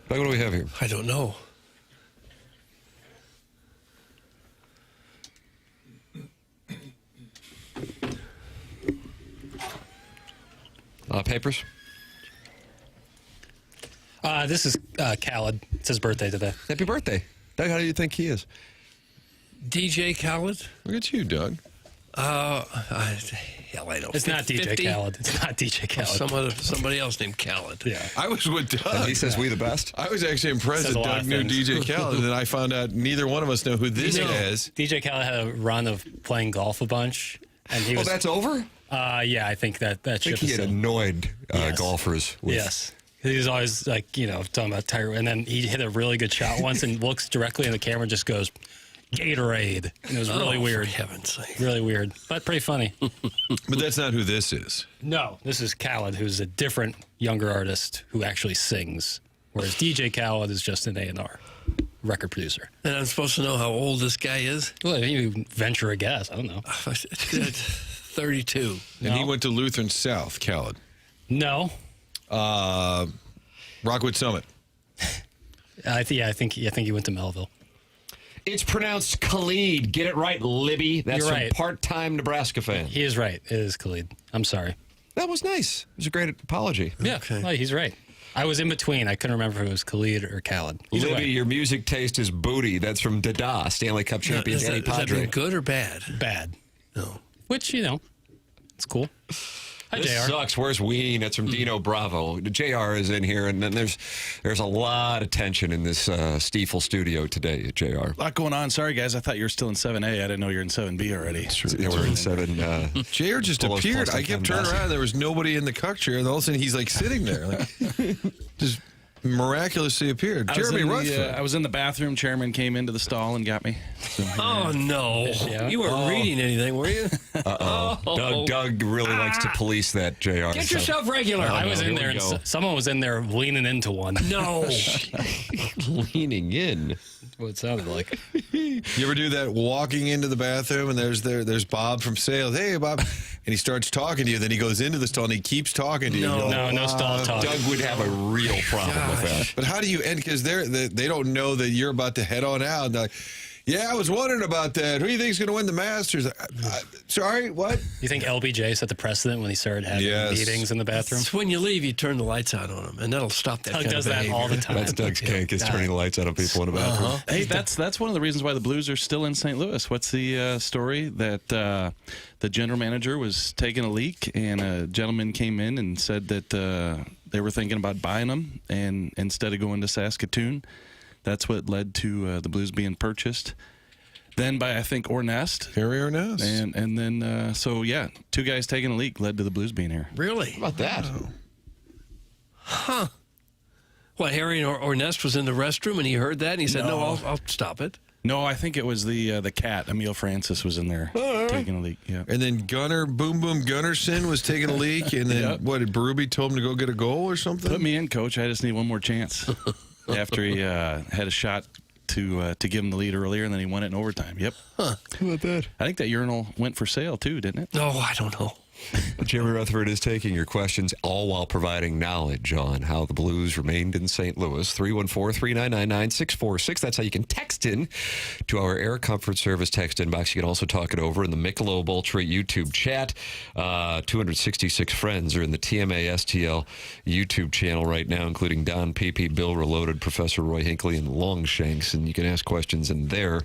What do we have here? I don't know. Papers? This is Khaled. It's his birthday today. Happy birthday. Doug, how do you think he is? DJ Khaled? Look at you, Doug. Hell, I don't. It's not DJ 50? Khaled. It's not DJ Khaled. Somebody else named Khaled. Yeah. I was with Doug. And he says we the best. I was actually impressed that Doug knew DJ Khaled, and then I found out neither one of us know who this is. DJ Khaled had a run of playing golf a bunch, and he was. Oh, that's over? Yeah, I think that I think he had annoyed golfers. Yes. He was always like, talking about Tiger. And then he hit a really good shot once and looks directly in the camera and just goes, Gatorade. And it was really weird. For heaven's sake. Really weird, but pretty funny. But that's not who this is. No, this is Khaled, who's a different younger artist who actually sings, whereas DJ Khaled is just an A&R record producer. And I'm supposed to know how old this guy is? Well, you venture a guess. I don't know. 32. And he went to Lutheran South, Khaled. No. Rockwood Summit. I think he went to Melville. It's pronounced Khalid. Get it right, Libby. That's You're right. a part-time Nebraska fan. He is right. It is Khalid. I'm sorry. That was nice. It was a great apology. Yeah, well, he's right. I was in between. I couldn't remember if it was Khalid or Khaled. Either Libby, way. your music taste is booty. That's from Dada, Stanley Cup champion Danny Does that Padre. mean good or bad? Bad. No. Which, it's cool. Hi, This JR. sucks. Where's Ween? That's from Dino Bravo. JR is in here, and then there's a lot of tension in this Stiefel studio today, JR. A lot going on. Sorry, guys. I thought you were still in 7A. I didn't know you were in 7B already. Yeah, we're in 7. JR just appeared. I kept turning around. There was nobody in the cuck chair, and all of a sudden he's like sitting there. Like, just miraculously appeared. Jeremy Rutherford. I was in the bathroom. Chairman came into the stall and got me. So, Oh, no. Yeah. You weren't reading anything, were you? Doug really likes to police that, JR. Get yourself regular. I was in there, and someone was in there leaning into one. No. Leaning in. What it sounded like. You ever do that walking into the bathroom and there's Bob from sales. Hey, Bob. And he starts talking to you. Then he goes into the stall and he keeps talking to you. No stall talk. Doug would have a real problem with that. But how do you end? Because they don't know that you're about to head on out. They're like, yeah, I was wondering about that. Who do you think is going to win the Masters? Sorry, what? You think LBJ set the precedent when he started having meetings in the bathroom? So when you leave, you turn the lights out on them, and that'll stop that Doug kind does of that behavior. all the time. That's Doug's kink, is turning the lights out on people in the bathroom. Hey, that's one of the reasons why the Blues are still in St. Louis. What's the story that the general manager was taking a leak, and a gentleman came in and said that they were thinking about buying them, and instead of going to Saskatoon, that's what led to the Blues being purchased. Then by, I think, Ornest. Harry Ornest. And then, two guys taking a leak led to the Blues being here. Really? How about that? Huh. Well, Harry Ornest was in the restroom, and he heard that, and he said, no, I'll stop it. No, I think it was the cat. Emil Francis was in there taking a leak. Yeah. And then Boom Gunnarsson was taking a leak. And then, what, did Berube told him to go get a goal or something? Put me in, coach. I just need one more chance. After he had a shot to give him the lead earlier, and then he won it in overtime. Yep. Huh. How about that? I think that urinal went for sale, too, didn't it? No, I don't know. Jeremy Rutherford is taking your questions, all while providing knowledge on how the Blues remained in St. Louis. 314-399-9646. That's how you can text in to our Air Comfort Service text inbox. You can also talk it over in the Michelob Ultra YouTube chat. 266 friends are in the TMA STL YouTube channel right now, including Don PP, Bill Reloaded, Professor Roy Hinckley, and Longshanks. And you can ask questions in there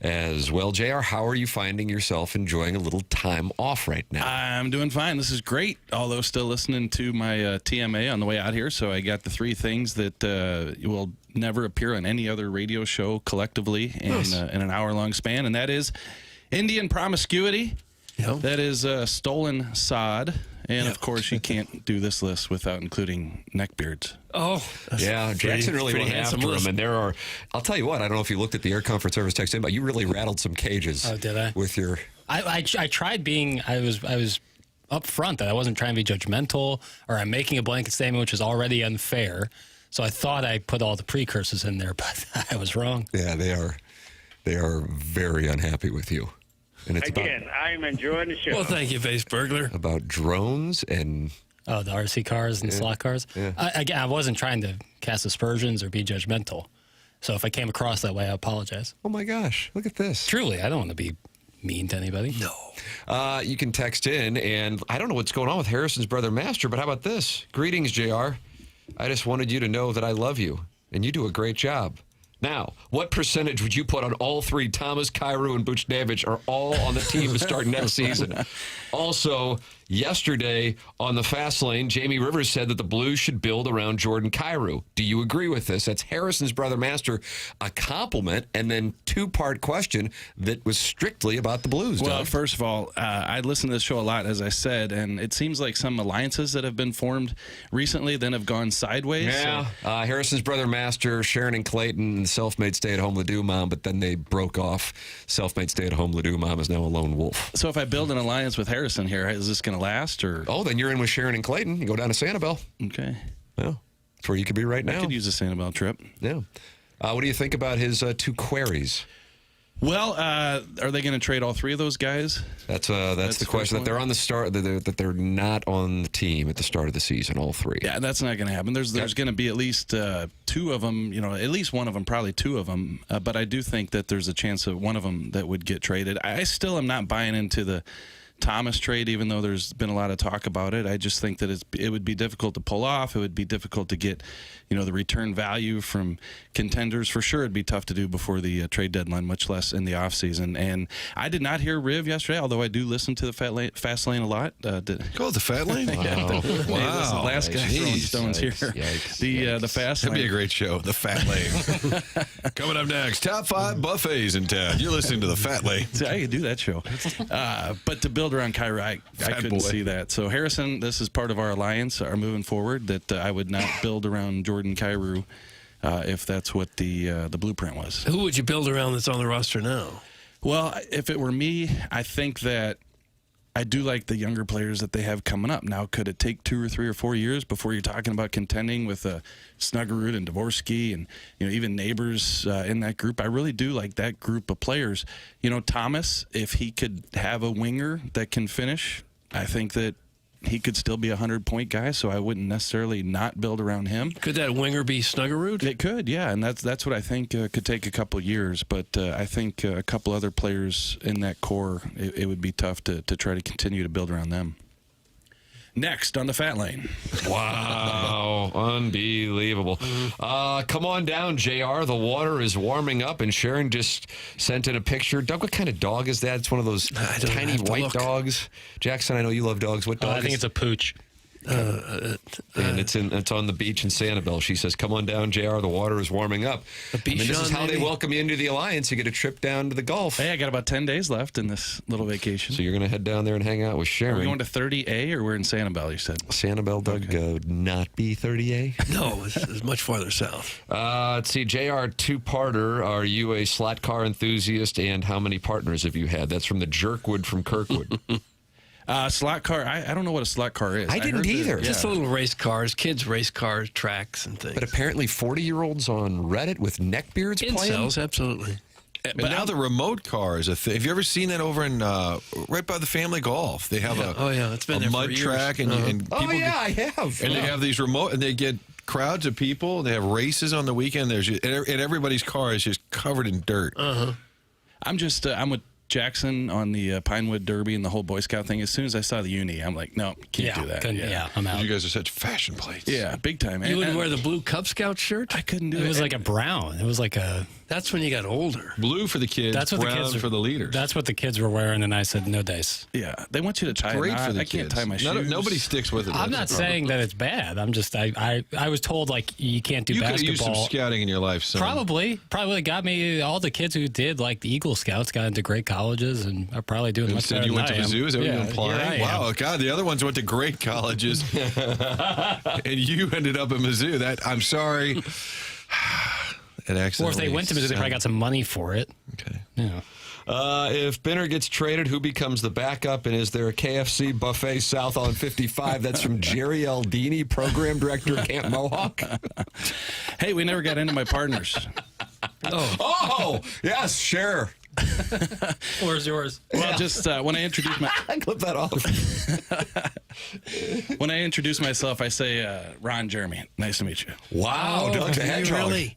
as well. JR, how are you finding yourself enjoying a little time off right now? I'm doing fine. This is great, although still listening to my TMA on the way out here. So I got the three things that will never appear on any other radio show collectively in an hour-long span, and that is Indian promiscuity. Yep. That is stolen sod. And, of course, you can't do this list without including neckbeards. Oh, yeah. Jackson really went after him. And there are, I'll tell you what, I don't know if you looked at the Air Comfort Service text in, but you really rattled some cages. Oh, did I? With your... I tried being, I was up front that I wasn't trying to be judgmental, or I'm making a blanket statement, which is already unfair. So I thought I put all the precursors in there, but I was wrong. Yeah, they are very unhappy with you. And it's Again, I'm enjoying the show. Well, thank you, Base Burglar. About drones and Oh, the RC cars and slot cars? Yeah. Again, I wasn't trying to cast aspersions or be judgmental. So if I came across that way, I apologize. Oh, my gosh. Look at this. Truly, I don't want to be mean to anybody. No. You can text in, and I don't know what's going on with Harrison's brother, Master, but how about this? Greetings, JR. I just wanted you to know that I love you, and you do a great job. Now, what percentage would you put on all three? Thomas, Kyrou, and Buchnevich are all on the team to start next season. Also, yesterday on the Fast Lane, Jamie Rivers said that the Blues should build around Jordan Kyrou. Do you agree with this? That's Harrison's brother, Master. A compliment, and then two-part question that was strictly about the Blues. Well, Doug. first of all, I listen to this show a lot, as I said, and it seems like some alliances that have been formed recently then have gone sideways. Yeah. Harrison's brother, Master, Sharon and Clayton, self-made stay-at-home Ledoux mom, but then they broke off. Self-made stay-at-home Ledoux mom is now a lone wolf. So if I build an alliance with Harrison here, is this going to last? Or Oh, then you're in with Sharon and Clayton. You go down to Sanibel. Okay. Well, that's where you could be right now. I could use a Sanibel trip. Yeah. What do you think about his two queries? Well, are they going to trade all three of those guys? That's the question. That they're on the start. That they're not on the team at the start of the season. All three. Yeah, that's not going to happen. There's going to be at least two of them. You know, at least one of them, probably two of them. But I do think that there's a chance of one of them that would get traded. I still am not buying into the Thomas trade, even though there's been a lot of talk about it. I just think that it would be difficult to pull off. It would be difficult to get, the return value from contenders. For sure, it'd be tough to do before the trade deadline, much less in the offseason. And I did not hear Riv yesterday, although I do listen to the Fast Lane a lot. Go the Fat Lane? Yeah, wow. Hey, listen, last guy throwing stones here. Yikes. The Fast Lane. That'd be a great show, the Fat Lane. Coming up next, top 5 buffets in town. You're listening to the Fat Lane. See, I could do that show. But to build around Kyrou, I couldn't see that. So Harrison, this is part of our alliance, our moving forward, that I would not build around Jordan Kyrou if that's what the blueprint was. Who would you build around that's on the roster now? Well, if it were me, I think that I do like the younger players that they have coming up. Now, could it take 2 or 3 or 4 years before you're talking about contending with Snuggerud and Dvorsky and even Neighbors in that group? I really do like that group of players. Thomas, if he could have a winger that can finish, I think that he could still be a 100-point guy, so I wouldn't necessarily not build around him. Could that winger be Snuggerud? It could, yeah, and that's what I think could take a couple years. But I think a couple other players in that core, it would be tough to try to continue to build around them. Next on the Fat Lane. Wow, unbelievable. Come on down, JR. The water is warming up, and Sharon just sent in a picture. Doug, what kind of dog is that? It's one of those tiny white dogs. Jackson, I know you love dogs. What dog I think it's a pooch. And it's on the beach in Sanibel. She says, come on down, JR. The water is warming up. This is how they welcome you into the Alliance. You get a trip down to the Gulf. Hey, I got about 10 days left in this little vacation. So you're going to head down there and hang out with Sharon. Are we going to 30A or we're in Sanibel, you said? Sanibel, Doug, would not be 30A? No, it's much farther south. Let's see, JR, two-parter. Are you a slot car enthusiast, and how many partners have you had? That's from the Jerkwood from Kirkwood. Slot car, I don't know what a slot car is. I didn't either. Just a little race cars, kids race cars, tracks and things. But apparently 40-years on Reddit with neckbeards playing? Incels, absolutely. But now the remote car is a thing. Have you ever seen that over in right by the Family Golf? They have it's been a mud track, and people I have. And they have these remote, and they get crowds of people. They have races on the weekend. And everybody's car is just covered in dirt. I'm with Jackson on the Pinewood Derby and the whole Boy Scout thing. As soon as I saw the uni, I'm like, no, can't do that. Yeah, I'm out. You guys are such fashion plates. Yeah, big time. You wouldn't wear the blue Cub Scout shirt? I couldn't do it. It was like a brown. It was like a... That's when you got older. Blue for the kids, that's what brown the kids for the leaders. That's what the kids were wearing, and I said, no dice. Yeah, they want you to tie great a knot. for the I can't kids. tie my shoes. Nobody sticks with it. I'm not saying that it's bad. I'm just, I was told, like, you can't do basketball. You could have used some scouting in your life, son. Probably got me, all the kids who did, like, the Eagle Scouts got into great colleges and are probably doing much better you than went to Mizzou? Is that what you're implying? Wow, God, the other ones went to great colleges. And you ended up at Mizzou. I'm sorry. Or if they went to Mizzou, they probably got some money for it. Okay. Yeah. If Binner gets traded, who becomes the backup? And is there a KFC buffet south on 55? That's from Jerry Aldini, program director, Camp Mohawk. Hey, we never got into my partners. Oh, yes, sure. Where's yours? Well, just when I introduce my clip that off. When I introduce myself, I say, Ron Jeremy. Nice to meet you. Wow, Doug's a hedgehog. Really?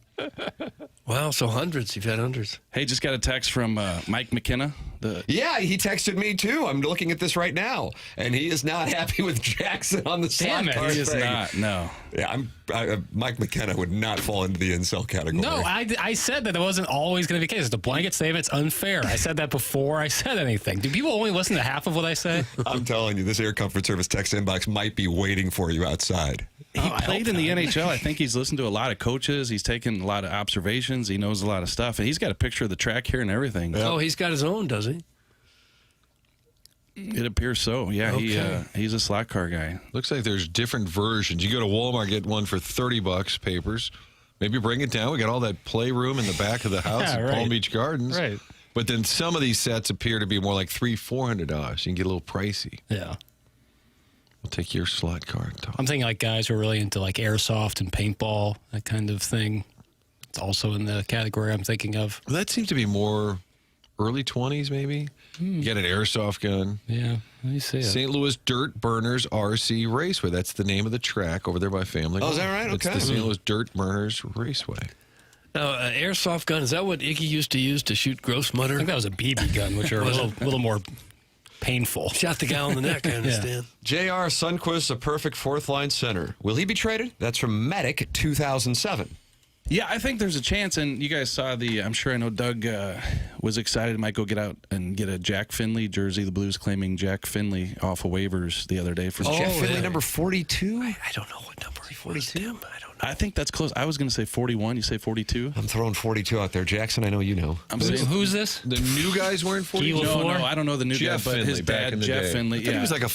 Wow, so hundreds. You've had hundreds. Hey, just got a text from Mike McKenna. Yeah, he texted me too. I'm looking at this right now, and he is not happy with Jackson on the slot car He is thing. not, no. Yeah, Mike McKenna would not fall into the incel category. No, I said that it wasn't always going to be the case. It's a blanket statement. It's unfair. I said that before I said anything. Do people only listen to half of what I say? I'm telling you, this Air Comfort Service text inbox might be waiting for you outside. He played in the NHL. I think he's listened to a lot of coaches. He's taken a lot of observations. He knows a lot of stuff. And he's got a picture of the track here and everything. Oh, he's got his own, does he? It appears so. Yeah, Okay. he's a slot car guy. Looks like there's different versions. You go to Walmart, get one for $30, papers. Maybe bring it down. We got all that playroom in the back of the house Yeah, in right. Palm Beach Gardens. Right. But then some of these sets appear to be more like $300-$400. You can get a little pricey. Yeah. We'll take your slot car. I'm thinking like guys who are really into like airsoft and paintball, that kind of thing. It's also in the category I'm thinking of. Well, that seems to be more early 20s, maybe. You get an airsoft gun. Yeah, let me see it. St. Louis Dirt Burners RC Raceway. That's the name of the track over there by Family. Oh, is that right? It's Okay. the St. Louis Dirt Burners Raceway. Now, an airsoft gun, is that what Iggy used to use to shoot gross I mutter? think that was a BB gun, which are a little more painful. Shot the guy on the neck, I understand. J.R. Sundquist, a perfect fourth-line center. Will he be traded? That's from Medic 2007. Yeah, I think there's a chance, and you guys saw I'm sure I know Doug was excited, might go get out and get a Jack Finley jersey. The Blues claiming Jack Finley off of waivers the other day. For Jack Finley, number 42? I don't know what number he was, Tim. I don't know. I think that's close. I was going to say 41. You say 42? I'm throwing 42 out there. Jackson, I know you know. I'm saying Who's this? The new guy's wearing 42? No, I don't know the new Jeff guy, but his Finley back dad, in the Jeff day. Finley. I thought he was like a...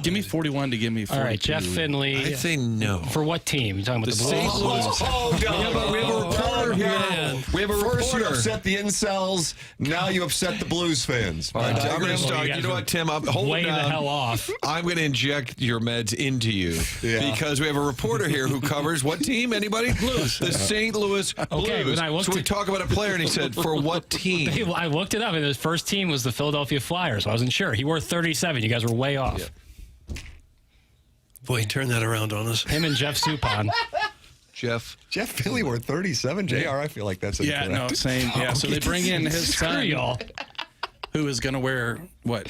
Give me 41 to give me 42. All right, Jeff Finley. I'd say no. For what team? You talking about the Blues? St. Louis. Oh, no. We have a reporter here. We have a First you upset the incels. Now you upset the Blues fans. All right, I'm going to start. guys You know what, Tim? Hold way down. the hell off. I'm going to inject your meds into you because we have a reporter here who covers what team? Anybody? Blues. The St. Louis Blues. Okay, when I looked so we talk about a player, and he said, for what team? Hey, well, I looked it up, and his first team was the Philadelphia Flyers. So I wasn't sure. He wore 37. You guys were way off. Yeah. Boy, turn that around on us. Him and Jeff Suppan. Jeff Finley wore 37. JR, I feel like that's incorrect. Yeah, no, same. Yeah, so they bring in his son, y'all. who is going to wear what?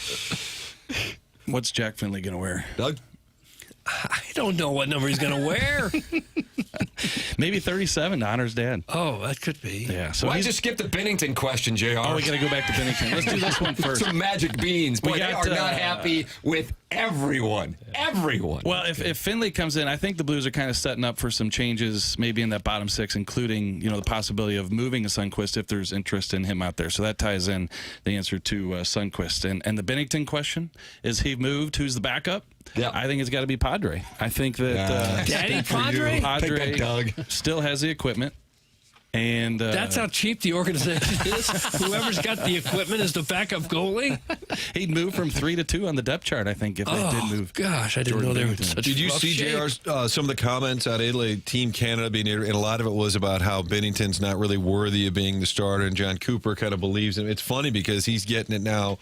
What's Jack Finley going to wear? Doug? I don't know what number he's going to wear. Maybe 37 to honor his dad. Oh, that could be. Yeah. So Why'd you skip the Bennington question, JR? Oh, we got to go back to Bennington. Let's do this one first. Some magic beans. Boy, We they got, are not happy with everyone. Everyone. Well, if Finley comes in, I think the Blues are kind of setting up for some changes, maybe in that bottom six, including the possibility of moving a Sundquist if there's interest in him out there. So that ties in the answer to Sundquist. And the Bennington question is: he moved? Who's the backup? Yeah, I think it's got to be Padre. I think that Daddy Padre? Padre Doug. still has the equipment. And that's how cheap the organization is. Whoever's got the equipment is the backup goalie. He'd move from 3 to 2 on the depth chart, I think, if they did move. Gosh, I didn't know they were in such Did you rough see, shape. JR, some of the comments out of Italy, Team Canada being, and a lot of it was about how Bennington's not really worthy of being the starter, and John Cooper kind of believes him. It's funny because he's getting it now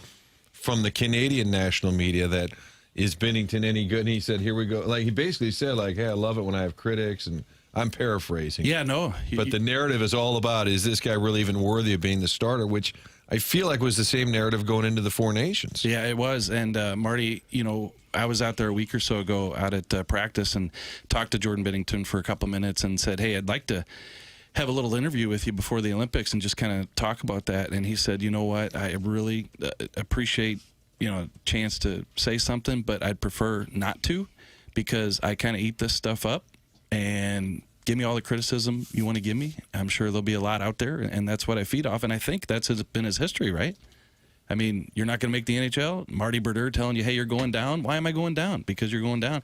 from the Canadian national media that, is Bennington any good? And he said, here we go. Like, he basically said, like, hey, I love it when I have critics, and I'm paraphrasing. Yeah, no. But the narrative is all about, is this guy really even worthy of being the starter, which I feel like was the same narrative going into the Four Nations. Yeah, it was. And Marty, I was out there a week or so ago out at practice and talked to Jordan Bennington for a couple minutes and said, hey, I'd like to have a little interview with you before the Olympics and just kind of talk about that. And he said, you know what, I really appreciate, a chance to say something, but I'd prefer not to because I kind of eat this stuff up. And give me all the criticism you want to give me. I'm sure there'll be a lot out there, and that's what I feed off. And I think that's been his history, right? I mean, you're not going to make the NHL. Marty Brodeur telling you, hey, you're going down. Why am I going down? Because you're going down.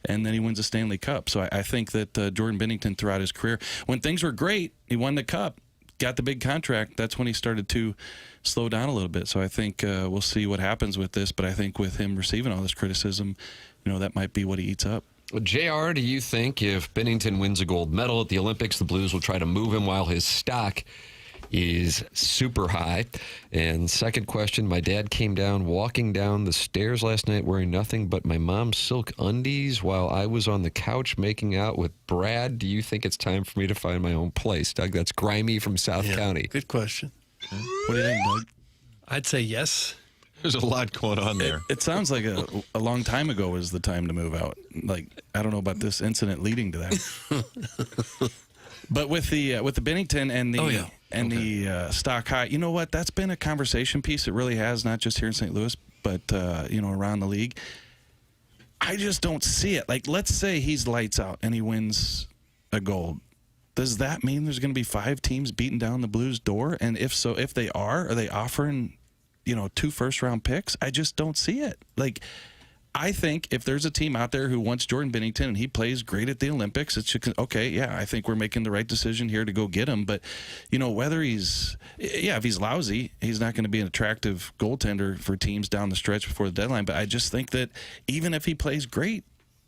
And then he wins a Stanley Cup. So I think that Jordan Bennington throughout his career, when things were great, he won the Cup, got the big contract. That's when he started to slow down a little bit. So I think we'll see what happens with this. But I think with him receiving all this criticism, that might be what he eats up. Well, JR, do you think if Bennington wins a gold medal at the Olympics, the Blues will try to move him while his stock is super high. And second question, my dad came down walking down the stairs last night wearing nothing but my mom's silk undies while I was on the couch making out with Brad. Do you think it's time for me to find my own place? Doug, that's Grimy from South County. Good question. What do you think, Doug? I'd say yes. There's a lot going on there. It sounds like a long time ago was the time to move out. Like, I don't know about this incident leading to that. But with the Bennington and the the stock high, you know what? That's been a conversation piece. It really has, not just here in St. Louis, but around the league. I just don't see it. Like, let's say he's lights out and he wins a gold. Does that mean there's going to be 5 teams beating down the Blues' door? And if so, if they are they offering 2 first-round picks? I just don't see it. Like, I think if there's a team out there who wants Jordan Bennington and he plays great at the Olympics, it's okay. Yeah, I think we're making the right decision here to go get him. But whether if he's lousy, he's not going to be an attractive goaltender for teams down the stretch before the deadline. But I just think that even if he plays great,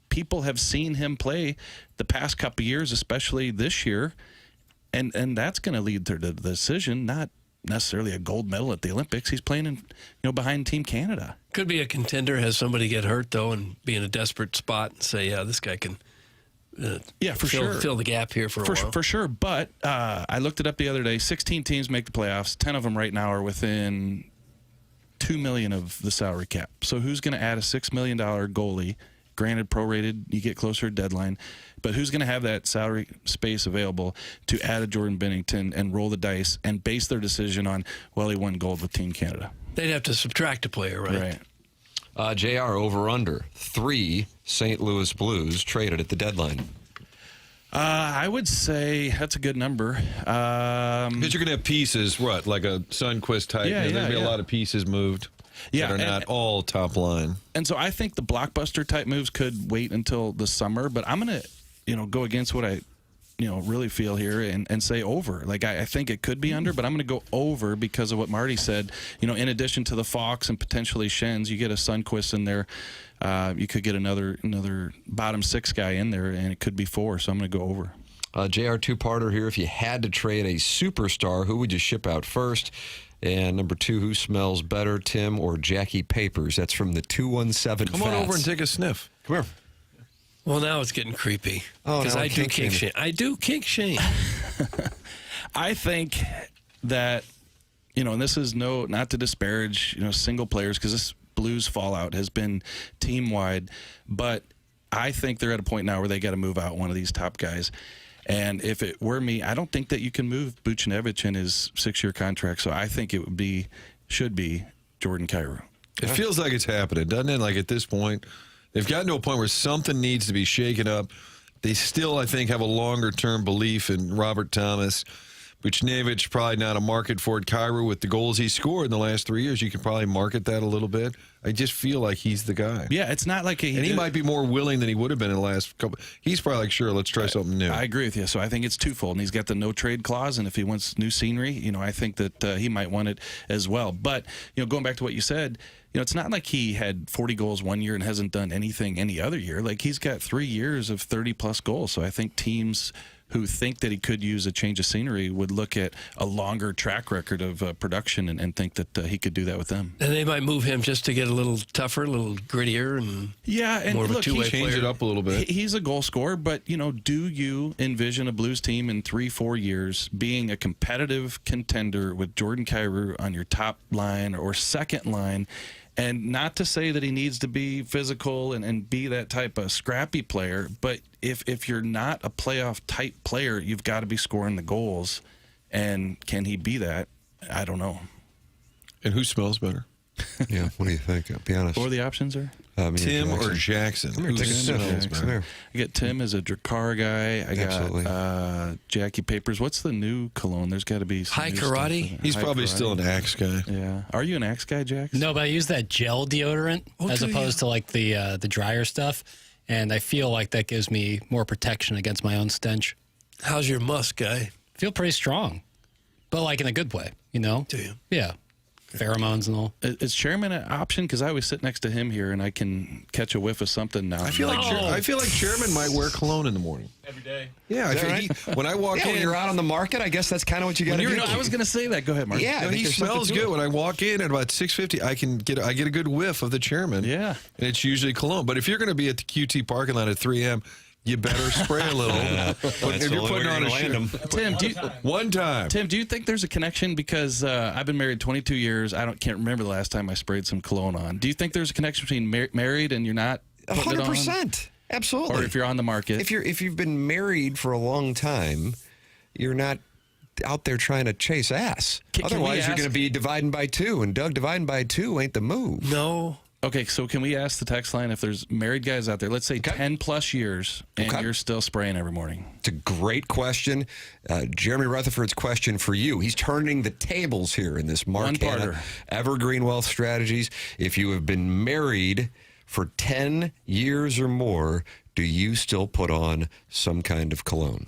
people have seen him play the past couple of years, especially this year, and that's going to lead to the decision, not necessarily a gold medal at the Olympics. He's playing in, behind Team Canada. Could be a contender, has somebody get hurt, though, and be in a desperate spot and say, yeah, this guy can fill the gap here for a while. For sure. But I looked it up the other day. 16 teams make the playoffs. 10 of them right now are within $2 million of the salary cap. So who's going to add a $6 million goalie? Granted, prorated, you get closer to deadline. But who's going to have that salary space available to add a Jordan Bennington and roll the dice and base their decision on, well, he won gold with Team Canada? They'd have to subtract a player, right? JR, over-under, 3 St. Louis Blues traded at the deadline. I would say that's a good number. Because you're going to have pieces, like a Sundquist type. There's going to be a lot of pieces moved. That are not all top line. And so I think the blockbuster type moves could wait until the summer, but I'm going to, go against what I, really feel here and say over. Like, I think it could be under, but I'm going to go over because of what Marty said. In addition to the Fox and potentially Schenz, you get a Sundquist in there. You could get another bottom 6 guy in there, and it could be 4, so I'm going to go over. JR, two-parter here. If you had to trade a superstar, who would you ship out first? And number 2, who smells better, Tim or Jackie Papers? That's from the 217 Come on over and take a sniff. Come here. Well, now it's getting creepy. Because I do kink shame. I do kink shame. I think that, and this is not to disparage, single players, because this Blues fallout has been team-wide, but I think they're at a point now where they got to move out one of these top guys. And if it were me, I don't think that you can move Buchnevich in his 6-year contract. So I think it should be Jordan Kyrou. It feels like it's happening, doesn't it? Like at this point, they've gotten to a point where something needs to be shaken up. They still, I think, have a longer-term belief in Robert Thomas. Buchnevich, probably not a market for it. Kyrou, with the goals he scored in the last 3 years, you can probably market that a little bit. I just feel like he's the guy. Yeah, it's not like he might be more willing than he would have been in the last couple. He's probably like, sure, let's try something new. I agree with you. So I think it's twofold, and he's got the no-trade clause, and if he wants new scenery, I think that he might want it as well. But, going back to what you said, it's not like he had 40 goals one year and hasn't done anything any other year. Like, he's got 3 years of 30-plus goals. So I think teams who think that he could use a change of scenery would look at a longer track record of production and think that he could do that with them. And they might move him just to get a little tougher, a little grittier, and more of a two-way player. Change it up a little bit. He's a goal scorer, but, do you envision a Blues team in 3-4 years being a competitive contender with Jordan Kyrou on your top line or second line? And not to say that he needs to be physical and be that type of scrappy player, but if you're not a playoff-type player, you've got to be scoring the goals. And can he be that? I don't know. And who smells better? Yeah, what do you think? Be honest. What are the options there? Tim or Jackson? Come here, take a sniff. Come here. I get Tim as a Drakkar guy. I got Jackie Papers. What's the new cologne? There's got to be some High Karate. He's probably still an Axe guy. Yeah. Are you an Axe guy, Jackson? No, but I use that gel deodorant as opposed to like the drier stuff, and I feel like that gives me more protection against my own stench. How's your musk, guy? Feel pretty strong, but like in a good way, Do you? Yeah. pheromones and all. Is Chairman an option? Because I always sit next to him here, and I can catch a whiff of something now. I feel like Chairman might wear cologne in the morning. Every day. Yeah, when I walk in, when you're out on the market, I guess that's kind of what you got to do. I was going to say that. Go ahead, Mark. Yeah, he smells good. When I walk in at about 6:50, I get a good whiff of the Chairman. Yeah, and it's usually cologne. But if you're going to be at the QT parking lot at 3 a.m., you better spray a little. But if you're putting on a shirt, Tim, one time. Tim, do you think there's a connection? Because I've been married 22 years. Can't remember the last time I sprayed some cologne on. Do you think there's a connection between married and you're not? 100%. Absolutely. Or if you're on the market. If you've been married for a long time, you're not out there trying to chase ass. Otherwise, you're going to be dividing by 2, and Doug, dividing by 2 ain't the move. No. Okay, so can we ask the text line if there's married guys out there, let's say 10 plus years, and you're still spraying every morning? It's a great question. Jeremy Rutherford's question for you. He's turning the tables here in this Mark Evergreen Wealth Strategies. If you have been married for 10 years or more, do you still put on some kind of cologne?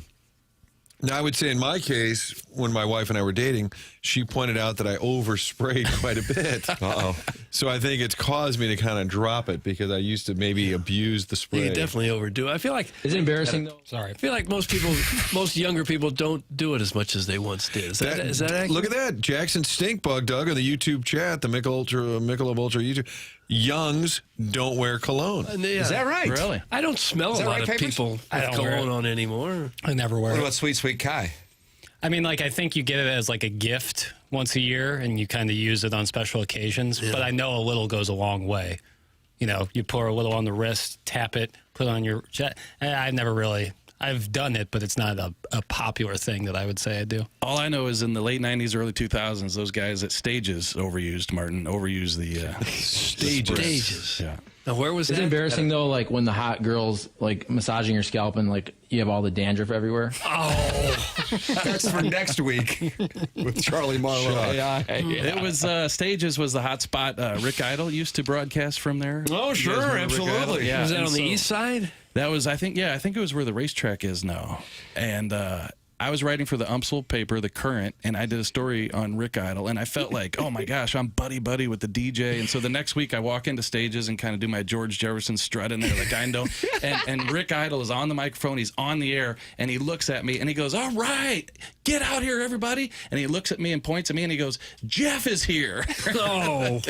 Now, I would say in my case, when my wife and I were dating, she pointed out that I oversprayed quite a bit. Uh-oh. So I think it's caused me to kind of drop it because I used to maybe abuse the spray. You definitely overdo it. I feel like... Is it embarrassing, though? Sorry. I feel like most younger people don't do it as much as they once did. Is that accurate? Look at that. Jackson Stinkbug, Doug, on the YouTube chat, the Michelob Ultra YouTube. Youngs don't wear cologne. Is that right? Really? I don't smell a lot of people with cologne on anymore. I never wear it. What about Sweet Kai? I mean, I think you get it as a gift once a year, and you kind of use it on special occasions. Yeah. But I know a little goes a long way. You pour a little on the wrist, tap it, put it on your chest. I've done it, but it's not a popular thing that I would say I do. All I know is in the late 90s, early 2000s, those guys at Stages overused the Stages. Yeah. Now, where was that? Is it embarrassing, though, when the hot girls, massaging your scalp and, you have all the dandruff everywhere? Oh, that's for next week with Charlie Marlowe. Yeah. It was, Stages was the hot spot. Rick Idle used to broadcast from there. Oh, sure, absolutely. Yeah. Was that on the east side? That was, I think it was where the racetrack is now. And I was writing for the UMSL paper, The Current, and I did a story on Rick Idle, and I felt like, oh my gosh, I'm buddy-buddy with the DJ. And so the next week I walk into Stages and kind of do my George Jefferson strut in there like I know. And Rick Idle is on the microphone, he's on the air, and he looks at me and he goes, all right, get out here, everybody. And he looks at me and points at me and he goes, Jeff is here. Oh.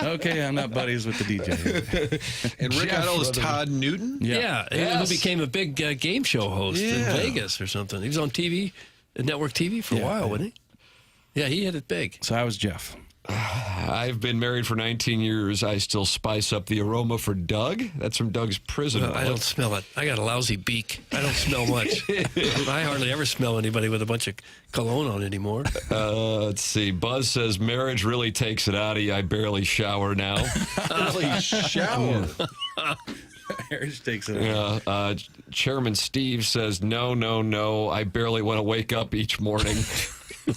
Okay, I'm not buddies with the DJ. And Rick Idle is Todd Newton? Yeah. He became a big game show host in Vegas or something. He was on TV, network TV for a while, wasn't he? Yeah, he hit it big. So I was Jeff. I've been married for 19 years. I still spice up the aroma for Doug. That's from Doug's prison. I don't smell it. I got a lousy beak. I don't smell much. I hardly ever smell anybody with a bunch of cologne on anymore. Let's see. Buzz says, marriage really takes it out of you. I barely shower now. Barely shower? Marriage takes it out. Chairman Steve says, no. I barely want to wake up each morning.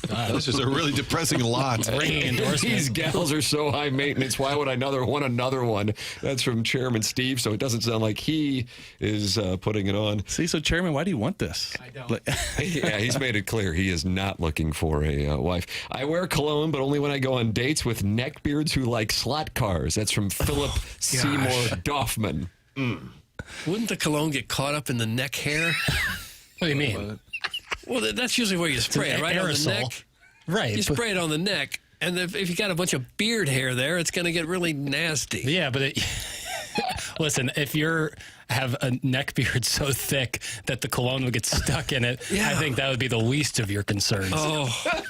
This is a really depressing lot. These gals are so high maintenance. Why would I want another one? That's from Chairman Steve, so it doesn't sound like he is putting it on. See, so Chairman, why do you want this? I don't. Yeah, he's made it clear he is not looking for a wife. I wear cologne, but only when I go on dates with neckbeards who like slot cars. That's from Philip Seymour Doffman. Wouldn't the cologne get caught up in the neck hair? What do you mean? Well, that's usually where you spray it, right aerosol. on the neck. Right. You spray it on the neck, and if you got a bunch of beard hair there, it's going to get really nasty. Yeah, but listen, if you have a neck beard so thick that the cologne would get stuck in it, I think that would be the least of your concerns. Oh.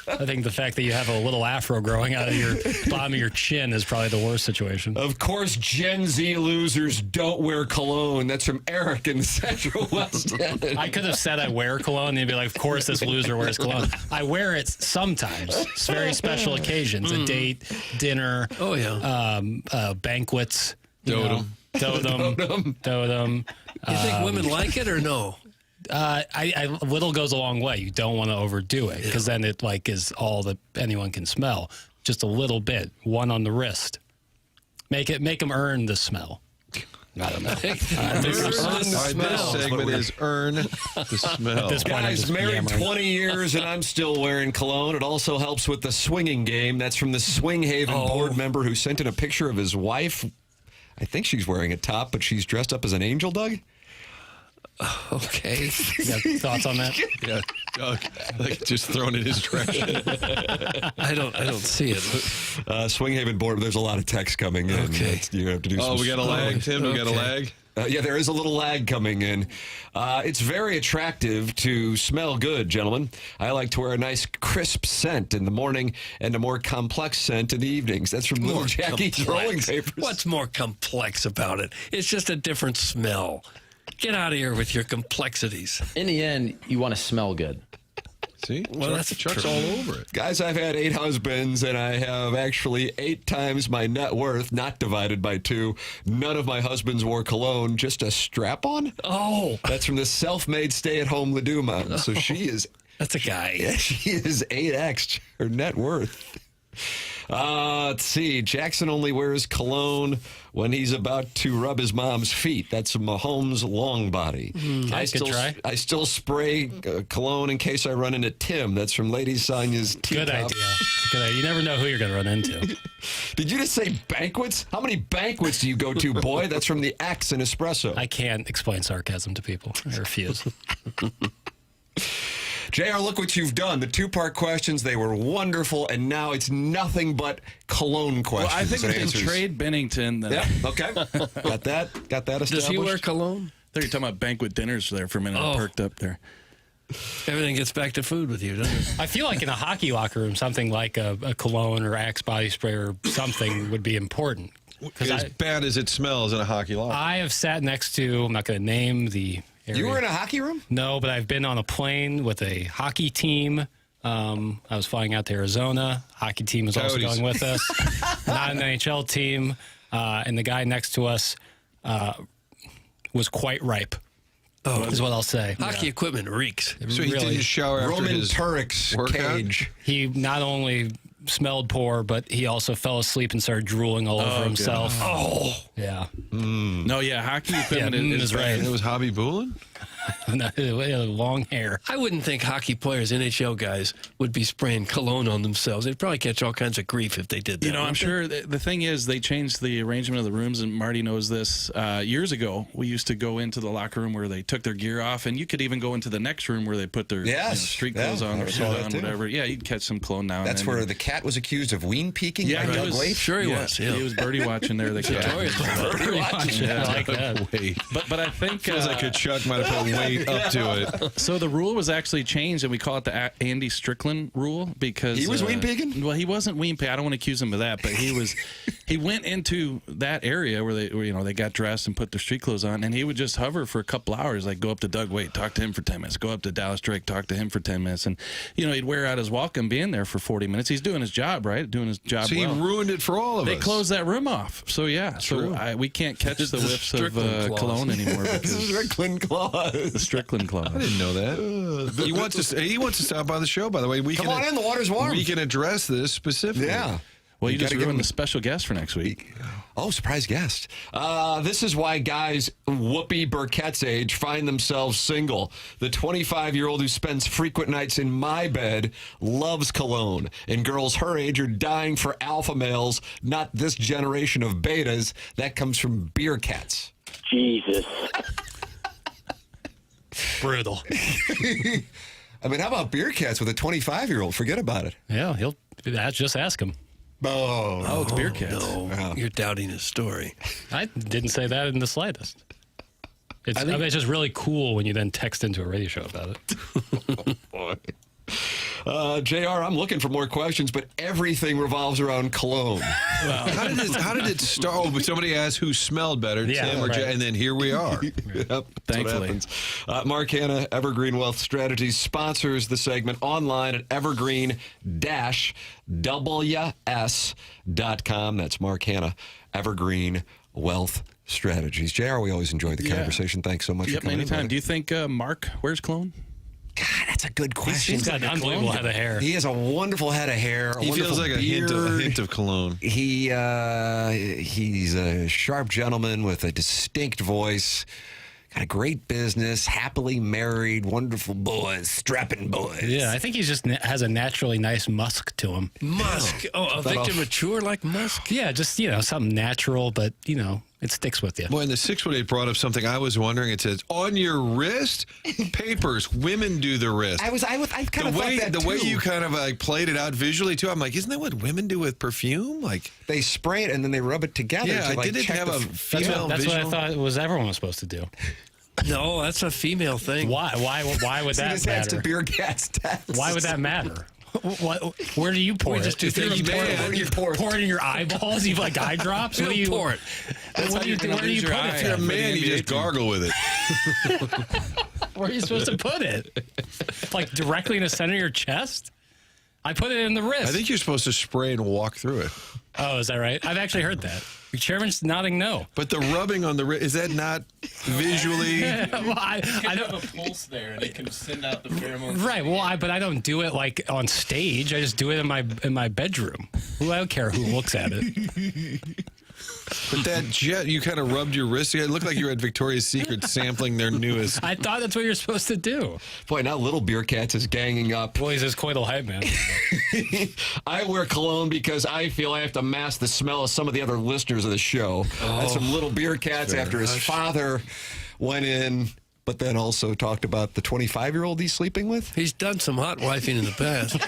I think the fact that you have a little afro growing out of your bottom of your chin is probably the worst situation. Of course, Gen Z losers don't wear cologne. That's from Eric in Central West End. I could have said I wear cologne, and you'd be like, of course this loser wears cologne. I wear it sometimes. It's very special occasions, a date, dinner, banquets. Dotem. You think women like it or no? Little goes a long way. You don't want to overdo it because then it is all that anyone can smell. Just a little bit, one on the wrist. Make them earn the smell. I don't know. This segment is earn the smell. At this point, I'm Guys, just married yammering. 20 years, and I'm still wearing cologne. It also helps with the swinging game. That's from the Swing Haven board member who sent in a picture of his wife. I think she's wearing a top, but she's dressed up as an angel, Doug. Okay. You got thoughts on that? Yeah, Doug, like just thrown in his direction. I don't see it. Swing Haven board. There's a lot of text coming in. Okay. You're gonna have to do. Oh, some we got a lag, Tim. We got a lag. Yeah, there is a little lag coming in. It's very attractive to smell good, gentlemen. I like to wear a nice crisp scent in the morning and a more complex scent in the evenings. That's from Little Jackie's Rolling Papers. What's more complex about it? It's just a different smell. Get out of here with your complexities. In the end, you want to smell good. See? Well, that's Chuck's true. all over it. Guys, I've had 8 husbands, and I have actually 8 times my net worth, not divided by 2. None of my husbands wore cologne, just a strap-on. Oh. That's from the self-made stay-at-home Laduma. So she is... That's a guy. Yeah, she is 8x her net worth. Let's see. Jackson only wears cologne when he's about to rub his mom's feet. That's Mahomes' long body. I still spray cologne in case I run into Tim. That's from Lady Sonia's teacup. Good idea. Good idea. You never know who you're going to run into. Did you just say banquets? How many banquets do you go to, boy? That's from the X in Espresso. I can't explain sarcasm to people. I refuse. JR, look what you've done. The 2-part questions, they were wonderful, and now it's nothing but cologne questions. Well, I think and we can answers. trade Bennington. Yeah, okay. Got that established. Does he wear cologne? I thought you were talking about banquet dinners there for a minute. I perked up there. Everything gets back to food with you, doesn't it? I feel like in a hockey locker room, something like a cologne or Axe body spray or something would be important. As bad as it smells in a hockey locker. I have sat next to, I'm not going to name the area. You were in a hockey room? No, but I've been on a plane with a hockey team. I was flying out to Arizona. Hockey team was also going with us. Not an NHL team. And the guy next to us was quite ripe. Oh, is what I'll say. Hockey equipment reeks. So he did his shower after Roman his Turek's workout? cage. He not only smelled poor, but he also fell asleep and started drooling all over himself. Oh. Yeah. No, yeah, hockey equipment is right. bad. It was Hobby Boolin? No, he had long hair. I wouldn't think hockey players, NHL guys, would be spraying cologne on themselves. They'd probably catch all kinds of grief if they did that. You know, I'm sure the thing is they changed the arrangement of the rooms, and Marty knows this. Years ago, we used to go into the locker room where they took their gear off, and you could even go into the next room where they put their street clothes on, their suit on, whatever. Yeah, you'd catch some cologne now That's and then. where the cat was accused of ween peeking by Doug Waite? Sure he was. Yeah. He was birdie watching there. The cat. Birdie watching. I like that. Wait. But I think Feels like a Chuck might have put weight up to it. So the rule was actually changed, and we call it the Andy Strickland rule because He was ween peeking? Well, he wasn't ween peeking. I don't want to accuse him of that, but he was. He went into that area where they got dressed and put their street clothes on, and he would just hover for a couple hours, like go up to Doug Waite, talk to him for 10 minutes, go up to Dallas Drake, talk to him for 10 minutes, and he'd wear out his welcome being there for 40 minutes. He's doing his job, right? Doing his job. So he ruined it for all of us. They closed that room off. So yeah, True. so we can't catch the whiffs of cologne anymore because Strickland clause. the Strickland clause. I didn't know that. He wants to stop by the show, by the way. Come on in, the water's warm. We can address this specifically. Yeah. Well, you just gotta give ruined him the special guest for next week. Oh, surprise guest. This is why guys Whoopi Burkett's age find themselves single. The 25-year-old who spends frequent nights in my bed loves cologne. And girls her age are dying for alpha males, not this generation of betas. That comes from Beer Cats. Jesus. Brutal. I mean, how about Beer Cats with a 25-year-old? Forget about it. Yeah, just ask him. Oh, it's Beer Cats. No, you're doubting his story. I didn't say that in the slightest. It's just really cool when you then text into a radio show about it. Boy. JR, I'm looking for more questions, but everything revolves around cologne. How did it start? Oh, but somebody asked who smelled better, Tim or Jay, and then here we are. Yep, Thankfully. Mark Hanna, Evergreen Wealth Strategies, sponsors the segment online at evergreen-ws.com. That's Mark Hanna, Evergreen Wealth Strategies. JR, we always enjoy the conversation. Thanks so much for coming anytime. in. Do you think Mark wears cologne? God, that's a good question. He's got an unbelievable head of hair. He has a wonderful head of hair. He feels like a hint of cologne. He's a sharp gentleman with a distinct voice. Got a great business, happily married, wonderful boys, strapping boys. Yeah, I think he just has a naturally nice musk to him. Musk. Oh, a Victor Mature like musk? Yeah, just, something natural, but, it sticks with you. Boy, and the 618 brought up something I was wondering. It says, on your wrist, papers, women do the wrist. I kind of thought that the too. way you kind of played it out visually, too, I'm like, isn't that what women do with perfume? Like they spray it and then they rub it together. Yeah, to, did it have a female That's visual? what I thought everyone was supposed to do. No, that's a female thing. Why would See, that this adds to matter? Beer Cat's test. Why would that matter? Where do you pour it? just do things Where do you pour it in your eyeballs? You have like eye drops? Where do you pour it? Where do you put If you're a it? man, you just gargle with it. Where are you supposed to put it? Like directly in the center of your chest? I put it in the wrist. I think you're supposed to spray and walk through it. Oh, is that right? I've actually heard that. Your chairman's nodding no. But the rubbing on the wrist, is that not visually? Well, I don't have a pulse there, and it can send out the pheromones. Right. Well, but I don't do it like on stage. I just do it in my bedroom. I don't care who looks at it. But that jet, you kind of rubbed your wrist. It looked like you were at Victoria's Secret sampling their newest. I thought that's what you're supposed to do. Boy, now Little Beer Cats is ganging up. Well, he's his coital hype man. I wear cologne because I feel I have to mask the smell of some of the other listeners of the show. That's some Little Beer Cats after his father went in, but then also talked about the 25-year-old he's sleeping with. He's done some hot wifing in the past.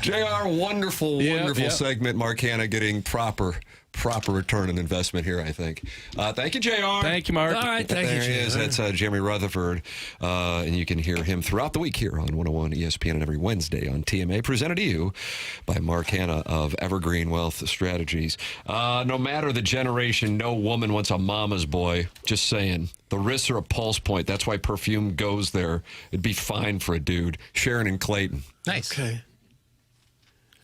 JR, wonderful segment. Mark Hanna getting proper return on investment here, I think. Thank you, JR. Thank you, Mark. All right, thank you, There he is. JR. That's Jeremy Rutherford. And you can hear him throughout the week here on 101 ESPN and every Wednesday on TMA, presented to you by Mark Hanna of Evergreen Wealth Strategies. No matter the generation, no woman wants a mama's boy. Just saying. The wrists are a pulse point. That's why perfume goes there. It'd be fine for a dude. Sharon and Clayton. Nice. Okay.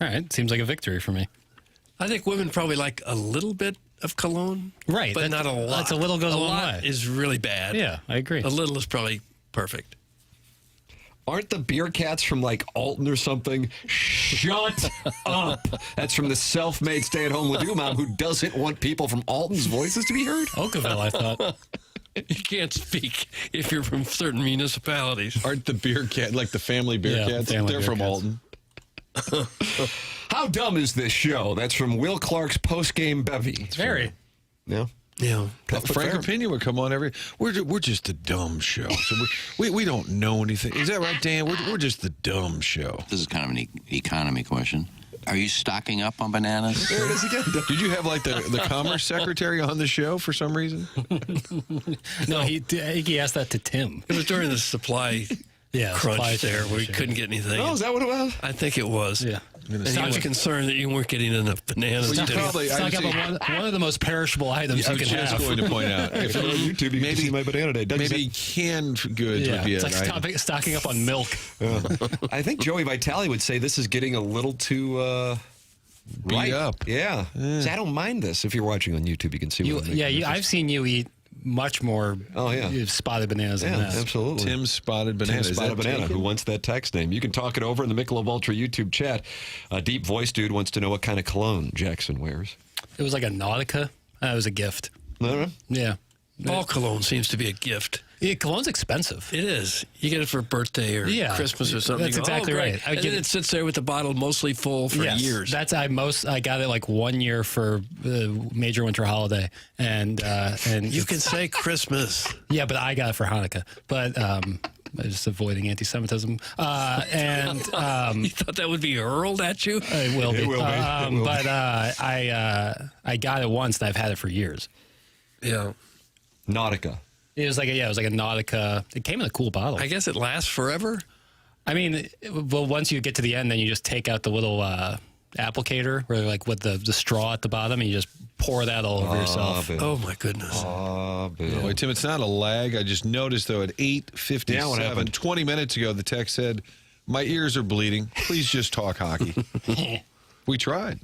All right. Seems like a victory for me. I think women probably like a little bit of cologne. Right. But not a lot. That's a little goes a long lot way. is really bad. Yeah, I agree. A little is probably perfect. Aren't the Beer Cats from like Alton or something? Shut up. That's from the self-made stay-at-home with you mom who doesn't want people from Alton's voices to be heard. Oakville, I thought. You can't speak if you're from certain municipalities. Aren't the Beer Cat, like the family Beer Cats? family They're Beer from Cats. Alton. How dumb is this show? That's from Will Clark's post-game bevy. Very. Yeah. Yeah. Frank Opinion would come on every. We're just a dumb show. So we don't know anything. Is that right, Dan? We're just the dumb show. This is kind of an economy question. Are you stocking up on bananas? There it is again. Did you have like the commerce secretary on the show for some reason? No, he asked that to Tim. It was during the supply crunch there where we couldn't get anything. Oh, is that what it was? I think it was. Yeah. And he was concerned that you weren't getting enough bananas. Well, you did he? probably- Stock up on one of the most perishable items I you was can just have. going to point out. If on YouTube, you can see my banana day. Doug, maybe canned goods would be it's an like item. stocking up on milk. I think Joey Vitale would say this is getting a little too Beat up. Yeah. See, I don't mind this. If you're watching on YouTube, you can see what I'm making. I've seen you eat much more spotted bananas than that. Absolutely. Tim's Spotted Banana. Tim Is Spotted that Banana, taken? who wants that text name. You can talk it over in the Michelob Ultra YouTube chat. A deep voice dude wants to know what kind of cologne Jackson wears. It was like a Nautica. It was a gift. No. Yeah. All cologne seems to be a gift. Yeah, cologne's expensive. It is. You get it for a birthday or Christmas or something. That's You go, exactly great. right. And then it sits there with the bottle mostly full for years. That's I got it like 1 year for the major winter holiday, and you can say Christmas. Yeah, but I got it for Hanukkah. But just avoiding anti-Semitism. You thought that would be hurled at you? It will be. But I got it once, and I've had it for years. Yeah. Nautica. It was like a Nautica. It came in a cool bottle. I guess it lasts forever. I mean, well, once you get to the end, then you just take out the little applicator, where like with the straw at the bottom, and you just pour that all over yourself. Bill. Oh my goodness. Bill. Wait, Tim, it's not a lag. I just noticed though at 8:57, Yeah, what happened? 20 minutes ago, the text said, "My ears are bleeding. Please just talk hockey." We tried.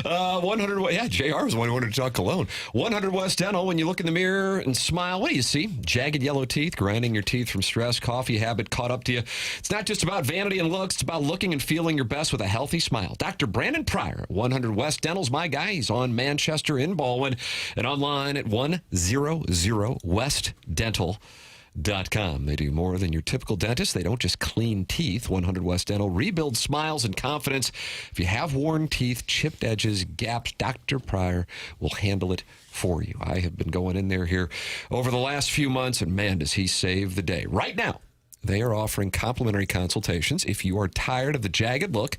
100, JR was the one who wanted to talk cologne. 100 West Dental, when you look in the mirror and smile, what do you see? Jagged yellow teeth, grinding your teeth from stress, coffee habit caught up to you. It's not just about vanity and looks, it's about looking and feeling your best with a healthy smile. Dr. Brandon Pryor, 100 West Dental's my guy. He's on Manchester in Baldwin and online at 100westdental.com. They do more than your typical dentist. They don't just clean teeth. 100 West Dental rebuilds smiles and confidence. If you have worn teeth, chipped edges, gaps, Dr. Pryor will handle it for you. I have been going in there here over the last few months, and man, does he save the day. Right now, they are offering complimentary consultations. If you are tired of the jagged look,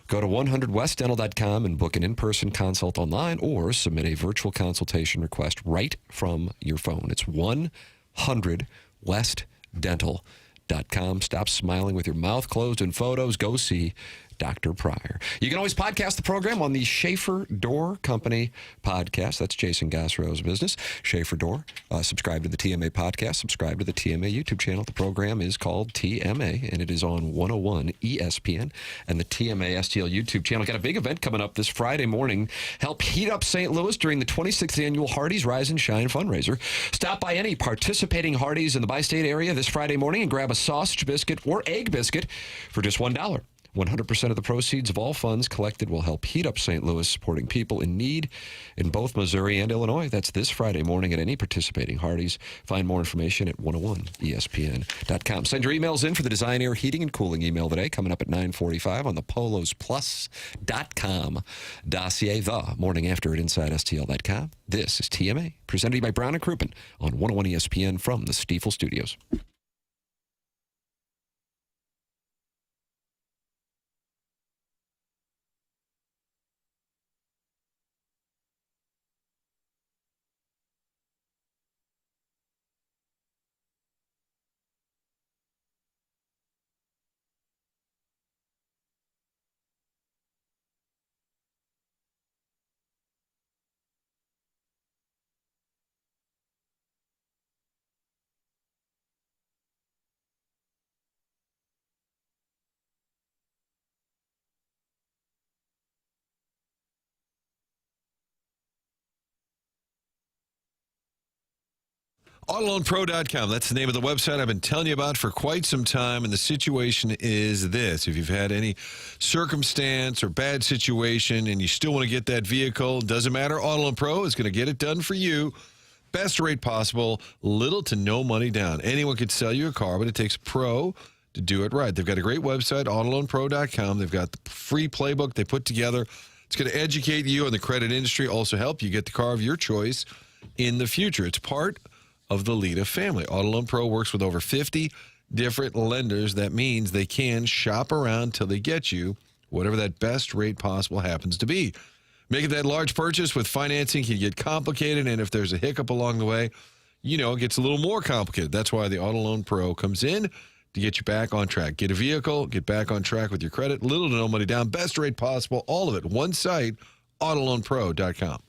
go to 100westdental.com and book an in-person consult online or submit a virtual consultation request right from your phone. It's 100westdental.com. Stop smiling with your mouth closed in photos. Go see Dr. Pryor. You can always podcast the program on the Schaefer Door Company podcast. That's Jason Gosro's business. Schaefer Door. Subscribe to the TMA podcast. Subscribe to the TMA YouTube channel. The program is called TMA, and it is on 101 ESPN and the TMA STL YouTube channel. Got a big event coming up this Friday morning. Help heat up St. Louis during the 26th annual Hardee's Rise and Shine fundraiser. Stop by any participating Hardee's in the bi-state area this Friday morning and grab a sausage biscuit or egg biscuit for just $1. 100% of the proceeds of all funds collected will help heat up St. Louis, supporting people in need in both Missouri and Illinois. That's this Friday morning at any participating Hardee's. Find more information at 101ESPN.com. Send your emails in for the Design, Air, Heating, and Cooling email today, coming up at 9:45 on the polosplus.com dossier. The Morning After at InsideSTL.com. This is TMA, presented by Brown & Crouppen on 101 ESPN from the Stiefel Studios. AutoLoanPro.com. That's the name of the website I've been telling you about for quite some time. And the situation is this. If you've had any circumstance or bad situation and you still want to get that vehicle, doesn't matter. AutoLoan Pro is going to get it done for you. Best rate possible, little to no money down. Anyone could sell you a car, but it takes a pro to do it right. They've got a great website, AutoLoanPro.com. They've got the free playbook they put together. It's going to educate you on the credit industry, also help you get the car of your choice in the future. It's part of the Lita family. Auto Loan Pro works with over 50 different lenders. That means they can shop around till they get you whatever that best rate possible happens to be. Making that large purchase with financing can get complicated, and if there's a hiccup along the way, you know, it gets a little more complicated. That's why the Auto Loan Pro comes in to get you back on track. Get a vehicle, get back on track with your credit, little to no money down, best rate possible, all of it. One site, AutoLoanPro.com.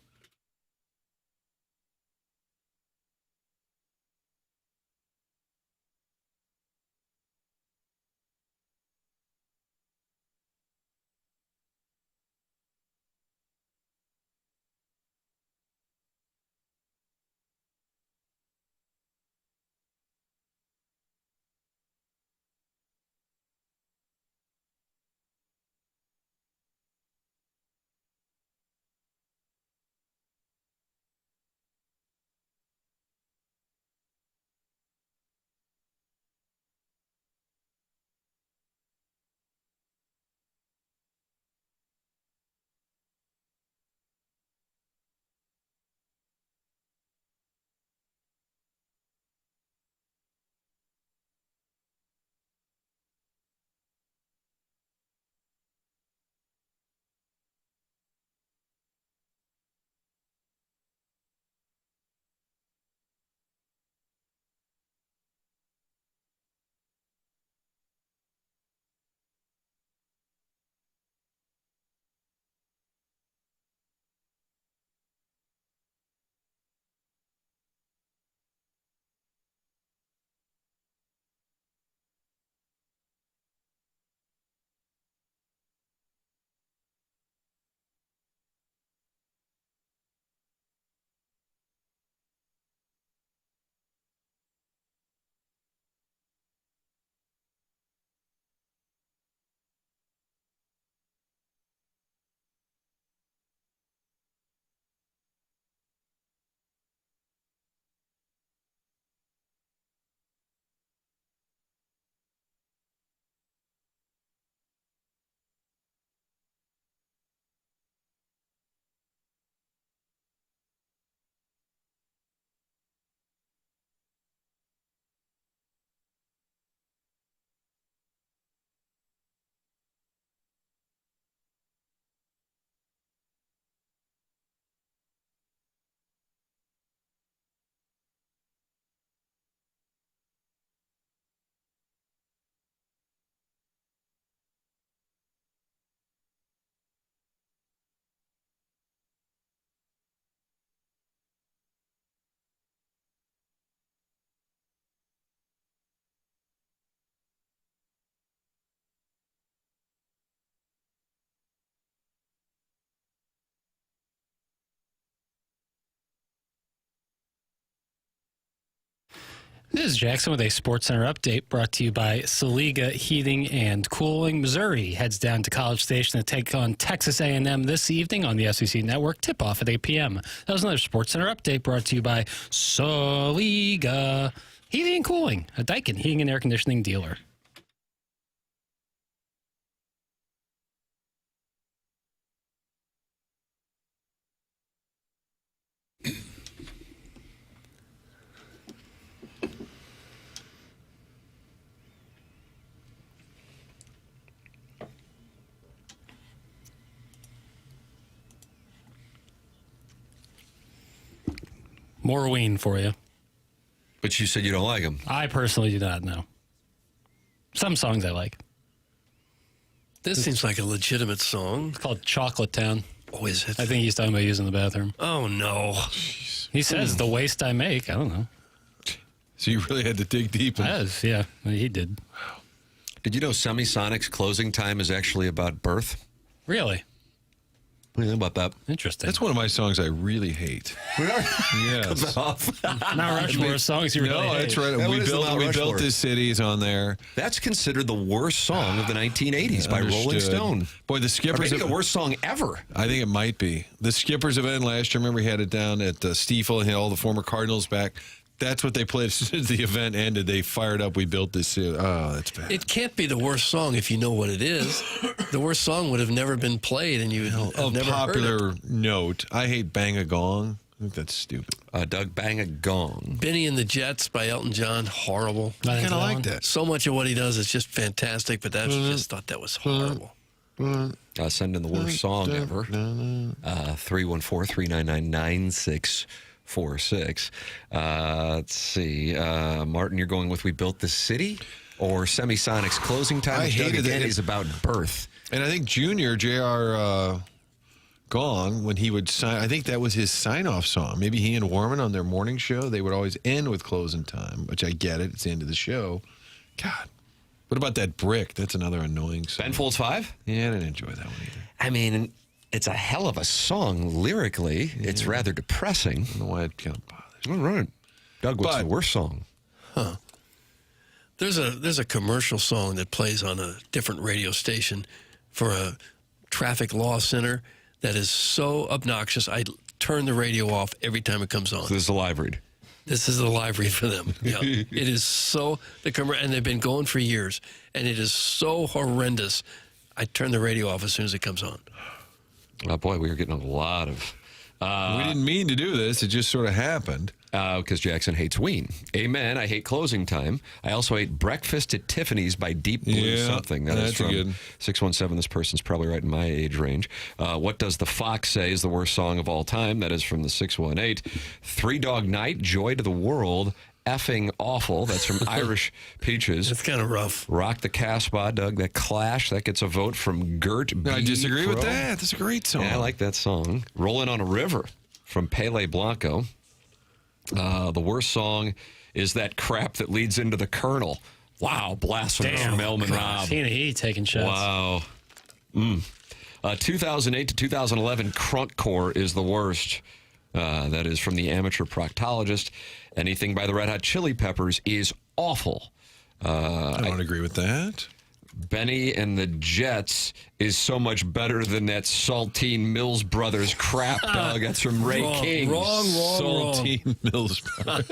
This is Jackson with a Sports Center update brought to you by Saliga Heating and Cooling. Missouri heads down to College Station to take on Texas A&M this evening on the SEC Network. Tip-off at 8 p.m. That was another Sports Center update brought to you by Saliga Heating and Cooling, a Daikin heating and air conditioning dealer. More Ween for you. But you said you don't like him. I personally do not know. Some songs I like. This seems like a legitimate song. It's called Chocolate Town. Oh, is it? I think he's talking about using the bathroom. Oh, no. He says the waste I make. I don't know. So you really had to dig deep. Yeah, he did. Did you know Semisonic's closing time is actually about birth? Really? What do you think about that? Interesting. That's one of my songs I really hate. Yes. Mount Rushmore songs you really hate. No, that's right. Yeah, we what is the Mount built Rushmore? this city is on there. That's considered the worst song of the 1980s by Rolling Stone. Boy, the Skippers. Or maybe the worst song ever. I think it might be. The Skippers event last year, remember, he had it down at Stiefel Hill, the former Cardinals back. That's what they played as soon as the event ended. They fired up, we built this city. Oh, that's bad. It can't be the worst song if you know what it is. The worst song would have never been played, and you would have never popular heard it. note, I hate Bang a Gong. I think that's stupid. Doug, Bang a Gong. Benny and the Jets by Elton John, horrible. I kind of like that. So much of what he does is just fantastic, but I just thought that was horrible. Send in the worst song ever. 314-399-9646. Let's see. Martin, you're going with We Built This City or Semisonic's closing time? I hated Doug, again, it. is about birth. And I think Junior, J.R. Gong, when he would sign, I think that was his sign-off song. Maybe he and Warman on their morning show, they would always end with closing time, which I get it. It's the end of the show. God. What about that brick? That's another annoying song. Ben Folds 5? Yeah, I didn't enjoy that one either. I mean, it's a hell of a song lyrically. Yeah. It's rather depressing. I don't know why it kind of bothers me. All right. Doug, what's the worst song? Huh. There's a commercial song that plays on a different radio station for a traffic law center that is so obnoxious. I turn the radio off every time it comes on. So this is a live read. This is the live read for them. Yeah. It is so, and they've been going for years, and it is so horrendous. I turn the radio off as soon as it comes on. Oh, boy, we were getting a lot of... we didn't mean to do this. It just sort of happened. Because Jackson hates Ween. Amen. I hate Closing Time. I also hate Breakfast at Tiffany's by Deep Blue Something. That's from good. 617. This person's probably right in my age range. What Does the Fox Say is the worst song of all time. That is from the 618. Three Dog Night, Joy to the World. Effing awful. That's from Irish Peaches. It's kind of rough. Rock the Casbah, Doug. That Clash. That gets a vote from Gert B. I disagree with Crow. that. That's a great song. Yeah, I like that song. Rolling on a River from Pele Blanco. The worst song is that crap that leads into the Colonel. Wow, blasphemous from Elman Robb. He taking shots. Wow. 2008 to 2011, Crunkcore is the worst. That is from the Amateur Proctologist. Anything by the Red Hot Chili Peppers is awful. I don't agree with that. Benny and the Jets is so much better than that Saltine Mills Brothers crap, Doug. That's from Ray King. Wrong. Saltine Mills Brothers.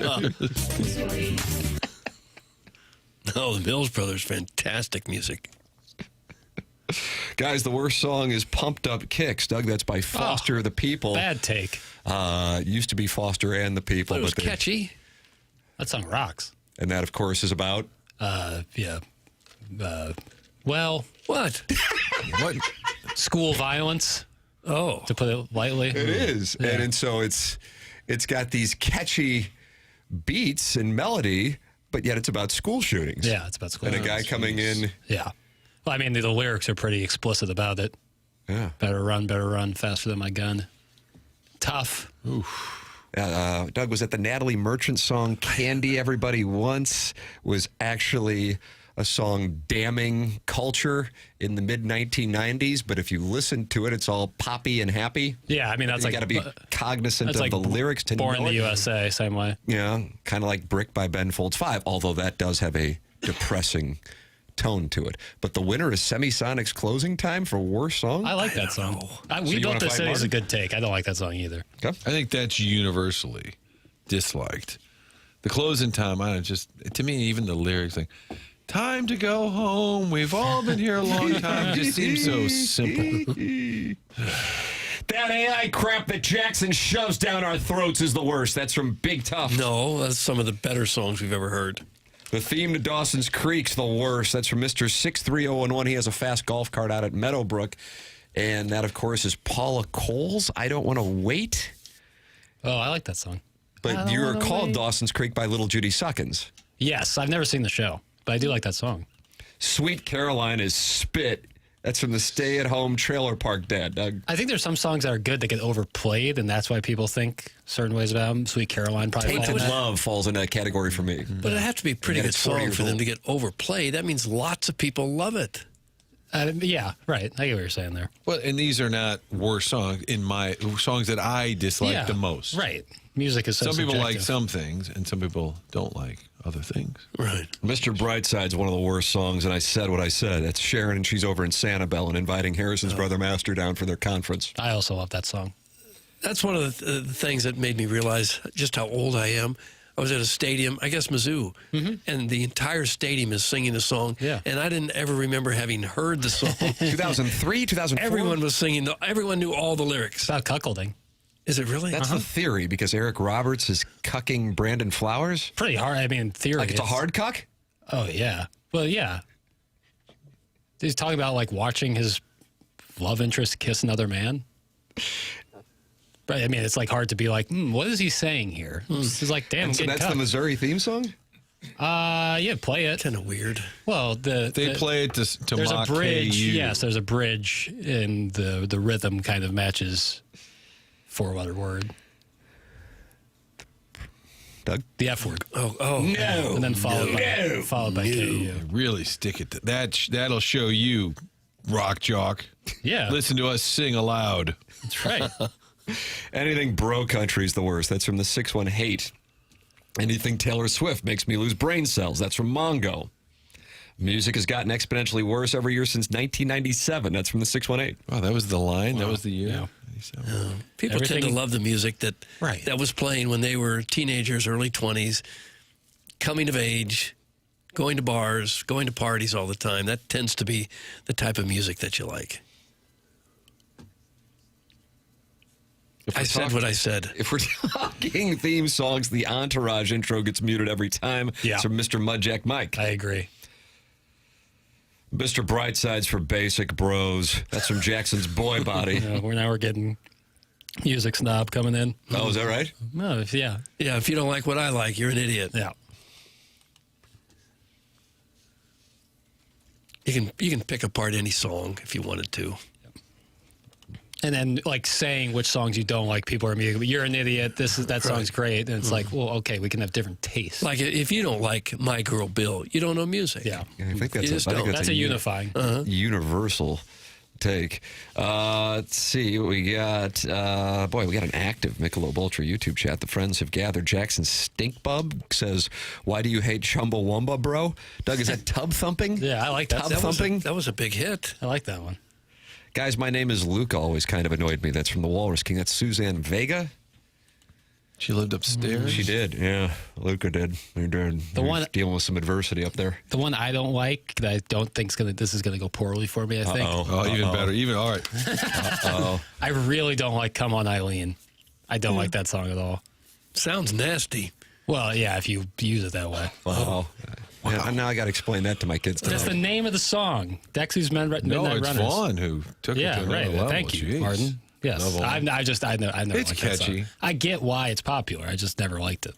No, the Mills Brothers, fantastic music. Guys, the worst song is Pumped Up Kicks. Doug, that's by Foster the People. Bad take. Used to be Foster and the People. But it was but catchy. That song rocks. And that, of course, is about... Well, what? What? School violence. Oh, to put it lightly. It is, Yeah. and so it's got these catchy beats and melody, but yet it's about school shootings. Yeah, it's about school and shootings. a guy coming in. Yeah. Well, I mean, the lyrics are pretty explicit about it. Yeah. Better run, faster than my gun. Tough. Oof. Doug, was that the Natalie Merchant song "Candy Everybody Wants" was actually a song damning culture in the mid-1990s, but if you listen to it, it's all poppy and happy. Yeah, I mean, that's you like... got to be cognizant that's of like the lyrics to Born know in the it. USA, same way. Yeah, kind of like Brick by Ben Folds 5, although that does have a depressing tone to it. But the winner is Semisonic's Closing Time for Worst Song. I like that song. We Built the City is a good take. I don't like that song either. Okay. I think that's universally disliked. The Closing Time, I don't just, to me, even the lyrics thing, time to go home, we've all been here a long time, just seems so simple. That AI crap that Jackson shoves down our throats is the worst. That's from Big Tough. No, that's some of the better songs we've ever heard. The theme to Dawson's Creek's the worst. That's from Mr. 63011. He has a fast golf cart out at Meadowbrook. And that, of course, is Paula Cole's I Don't Want to Wait. Oh, I like that song. But you were called Dawson's Creek by Little Judy Suckins. Yes, I've never seen the show, but I do like that song. Sweet Caroline is Spit. That's from the Stay at Home Trailer Park Dad, Doug. I think there's some songs that are good that get overplayed, and that's why people think certain ways about them. Sweet Caroline probably. Tainted Love falls in that category for me. But it have to be a pretty good song for them to get overplayed. That means lots of people love it. Yeah, right. I get what you're saying there. Well, and these are not worst songs in my songs that I dislike the most. Right. Music is so some people subjective. like some things, and some people don't like other things. Right. Mr. Brightside's one of the worst songs, and I said what I said. That's Sharon, and she's over in Sanibel and inviting Harrison's brother Master down for their conference. I also love that song. That's one of the things that made me realize just how old I am. I was at a stadium, I guess Mizzou, and the entire stadium is singing the song. Yeah. And I didn't ever remember having heard the song. 2003, 2004? Everyone was singing. Everyone knew all the lyrics. It's about cuckolding. Is it really? That's the theory, because Eric Roberts is cucking Brandon Flowers. Pretty hard. I mean, in theory. Like it's a hard cuck? Oh, yeah. Well, yeah. He's talking about, like, watching his love interest kiss another man. But, I mean, it's, like, hard to be like, what is he saying here? He's like, damn, And so that's cut. the Missouri theme song? Yeah, play it. Kind of weird. Well, they play it to there's mock a bridge. KU. Yes, there's a bridge, and the rhythm kind of matches four-letter word. Doug? The F word. Oh, no. And then followed by KU. Really stick it to that. That'll show you, rock jock. Yeah. Listen to us sing aloud. That's right. Anything bro country's the worst. That's from the 6-1 Hate. Anything Taylor Swift makes me lose brain cells. That's from Mongo. Music has gotten exponentially worse every year since 1997. That's from the 618. Wow, that was the line. Wow. That was the year. Yeah. People tend to love the music that was playing when they were teenagers, early 20s, coming of age, going to bars, going to parties all the time. That tends to be the type of music that you like. I said what I said. If we're talking theme songs, the Entourage intro gets muted every time. Yeah. It's from Mr. Mudjack Mike. I agree. Mr. Brightside's for Basic Bros. That's from Jackson's Boy Body. We're getting music snob coming in. Oh, is that right? No, yeah. Yeah, if you don't like what I like, you're an idiot. Yeah. You can pick apart any song if you wanted to. And then, like, saying which songs you don't like, people are immediately, you're an idiot, that song's great. And it's like, well, okay, we can have different tastes. Like, if you don't like My Girl Bill, you don't know music. Yeah. I think that's a unifying. Universal take. Let's see what we got. We got an active Michelob Ultra YouTube chat. The friends have gathered. Jackson Stinkbub says, why do you hate Chumbawamba, bro? Doug, is that tub thumping? Yeah, I like that. Tub thumping? That was a big hit. I like that one. Guys, my name is Luca always kind of annoyed me. That's from the Walrus King. That's Suzanne Vega. She lived upstairs? She did, yeah. Luca did. They're dealing with some adversity up there. The one I don't like, that I don't think this is going to go poorly for me, I think. Oh, even better. Even, all right. I really don't like Come On Eileen. I don't like that song at all. Sounds nasty. Well, yeah, if you use it that way. Wow. Yeah, now I got to explain that to my kids. That's the name of the song. Dexy's Midnight Runners. No, it's Vaughn who took it to another level. Thank you, Jeez. Martin. Yes, I never It's liked catchy. that song. I get why it's popular. I just never liked it.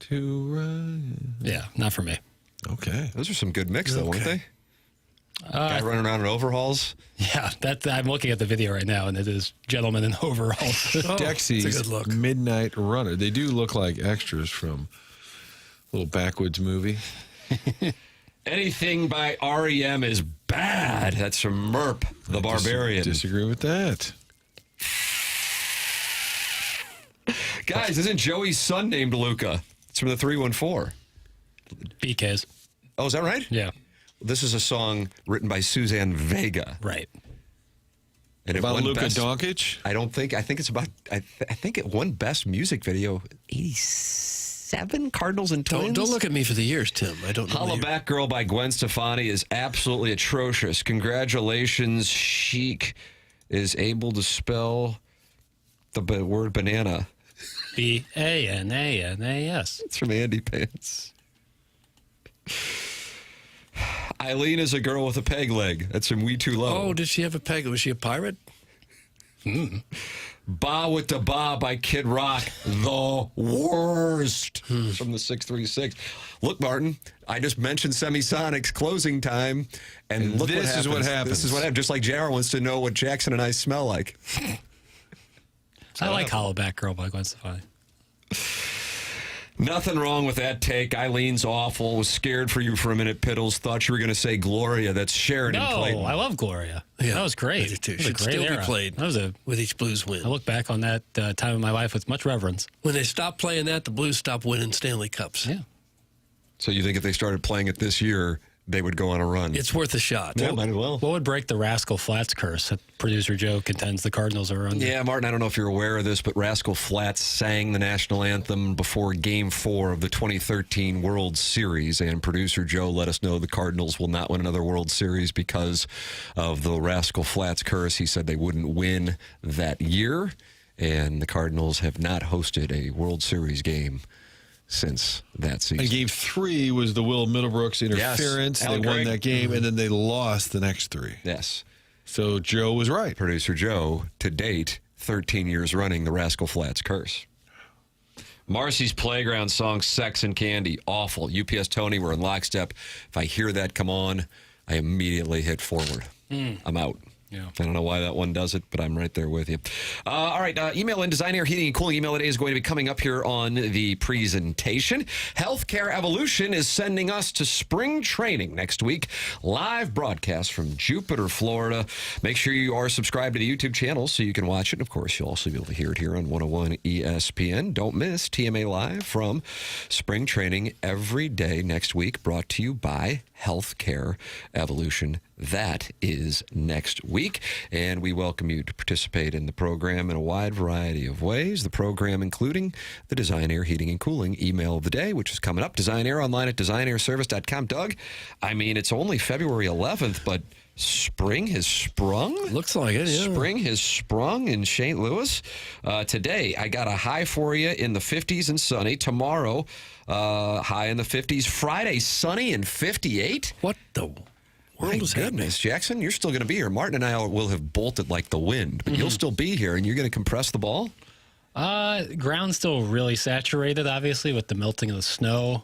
To run. Yeah, not for me. Okay. Those are some good mix, though, weren't they? Guy running around in overalls. Yeah, I'm looking at the video right now, and it is gentlemen in overalls. Dexy's Midnight Runner. They do look like extras from a little backwoods movie. Anything by REM is bad. That's from Merp, the Barbarian. Disagree with that. Guys, isn't Joey's son named Luca? It's from the 314. BK's. Oh, is that right? Yeah. This is a song written by Suzanne Vega. Right. And About won Luka best- Doncic? I think it's about, I think it won best music video, 87 Cardinals and Twins. Don't look at me for the years, Tim. I don't know. Holla Back Girl by Gwen Stefani is absolutely atrocious. Congratulations, Chic is able to spell the word banana. BANANAS. It's from Andy Pants. Eileen is a girl with a peg leg. That's from We Too Low. Oh, did she have a peg? Was she a pirate? Ba with the Ba by Kid Rock. The worst. From the 636. Look, Martin, I just mentioned Semisonics closing time. And look this is what happens. This is what happens. Just like JR wants to know what Jackson and I smell like. I like Hollaback Girl by Gwen Stefani. Nothing wrong with that take. Eileen's awful. Was scared for you for a minute, Piddles. Thought you were going to say Gloria. That's Sheridan No, Clayton. I love Gloria. Yeah, that was great. I do too. That was a Should great still era. be played That was with each Blues win. I look back on that time of my life with much reverence. When they stopped playing that, the Blues stopped winning Stanley Cups. Yeah. So you think if they started playing it this year, they would go on a run? It's worth a shot. Yeah, might as well. What would break the Rascal Flats curse that producer Joe contends the Cardinals are under? Yeah, Martin, I don't know if you're aware of this, but Rascal Flatts sang the national anthem before Game 4 of the 2013 World Series, and producer Joe let us know the Cardinals will not win another World Series because of the Rascal Flatts curse. He said they wouldn't win that year, and the Cardinals have not hosted a World Series game since that season. And Game 3 was the Will Middlebrooks interference. Yes. They Al won Greg. that game, and then they lost the next 3. Yes. So Joe was right. Producer Joe, to date, 13 years running the Rascal Flatts curse. Marcy's Playground song, Sex and Candy, awful. UPS Tony, we're in lockstep. If I hear that come on, I immediately hit forward. I'm out. Yeah. I don't know why that one does it, but I'm right there with you. All right, email in Design Air Heating and Cooling. Email today is going to be coming up here on the presentation. Healthcare Evolution is sending us to spring training next week. Live broadcast from Jupiter, Florida. Make sure you are subscribed to the YouTube channel so you can watch it. And of course, you'll also be able to hear it here on 101 ESPN. Don't miss TMA Live from spring training every day next week, brought to you by Healthcare Evolution. That is next week, and we welcome you to participate in the program in a wide variety of ways. The program including the Design Air Heating and Cooling email of the day, which is coming up. Design Air online at designairservice.com. Doug, I mean, it's only February 11th, but spring has sprung? Looks like it, yeah. Spring has sprung in St. Louis. Today, I got a high for you in the 50s and sunny. Tomorrow, high in the 50s. Friday, sunny and 58. What the world is happening? Goodness, Jackson, you're still going to be here. Martin and I will have bolted like the wind, but you'll still be here, and you're going to compress the ball? Ground's still really saturated, obviously, with the melting of the snow.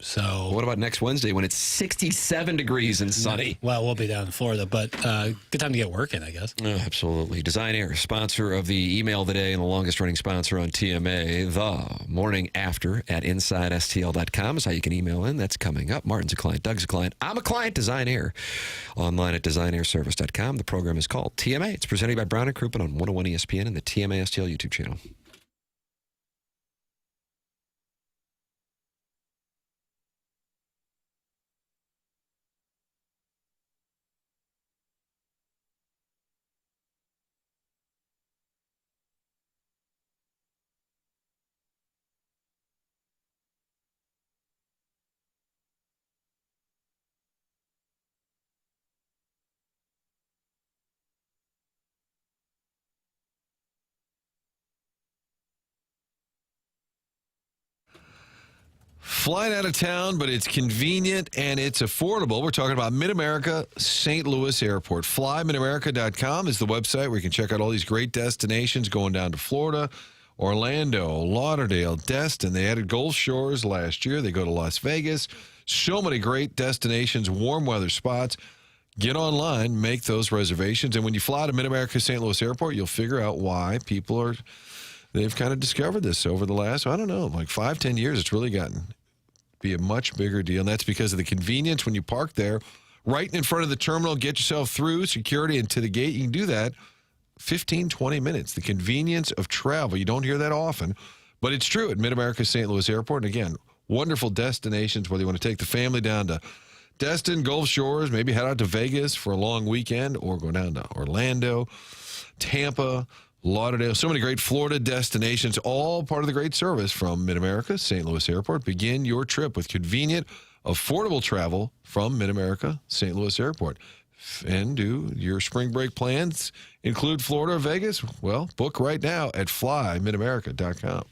So what about next Wednesday when it's 67 degrees and sunny? Well, we'll be down in Florida, but good time to get working, I guess. Absolutely. Design Air, sponsor of the email today and the longest running sponsor on TMA, the Morning After at InsideSTL.com is how you can email in. That's coming up. Martin's a client. Doug's a client. I'm a client. Design Air. Online at designairservice.com. The program is called TMA. It's presented by Brown & Crouppen on 101 ESPN and the TMA STL YouTube channel. Flying out of town, but it's convenient and it's affordable. We're talking about Mid-America St. Louis Airport. FlyMidAmerica.com is the website where you can check out all these great destinations going down to Florida, Orlando, Lauderdale, Destin. They added Gulf Shores last year. They go to Las Vegas. So many great destinations, warm weather spots. Get online, make those reservations. And when you fly to Mid-America St. Louis Airport, you'll figure out why they've kind of discovered this over the last, I don't know, like 5-10 years. It's really gotten be a much bigger deal. And that's because of the convenience when you park there, right in front of the terminal, get yourself through security and to the gate. You can do that 15, 20 minutes. The convenience of travel. You don't hear that often, but it's true at Mid-America St. Louis Airport. And again, wonderful destinations, whether you want to take the family down to Destin, Gulf Shores, maybe head out to Vegas for a long weekend, or go down to Orlando, Tampa, Lauderdale. So many great Florida destinations, all part of the great service from Mid-America St. Louis Airport. Begin your trip with convenient, affordable travel from Mid-America St. Louis Airport. And do your spring break plans include Florida or Vegas? Well, book right now at flymidamerica.com.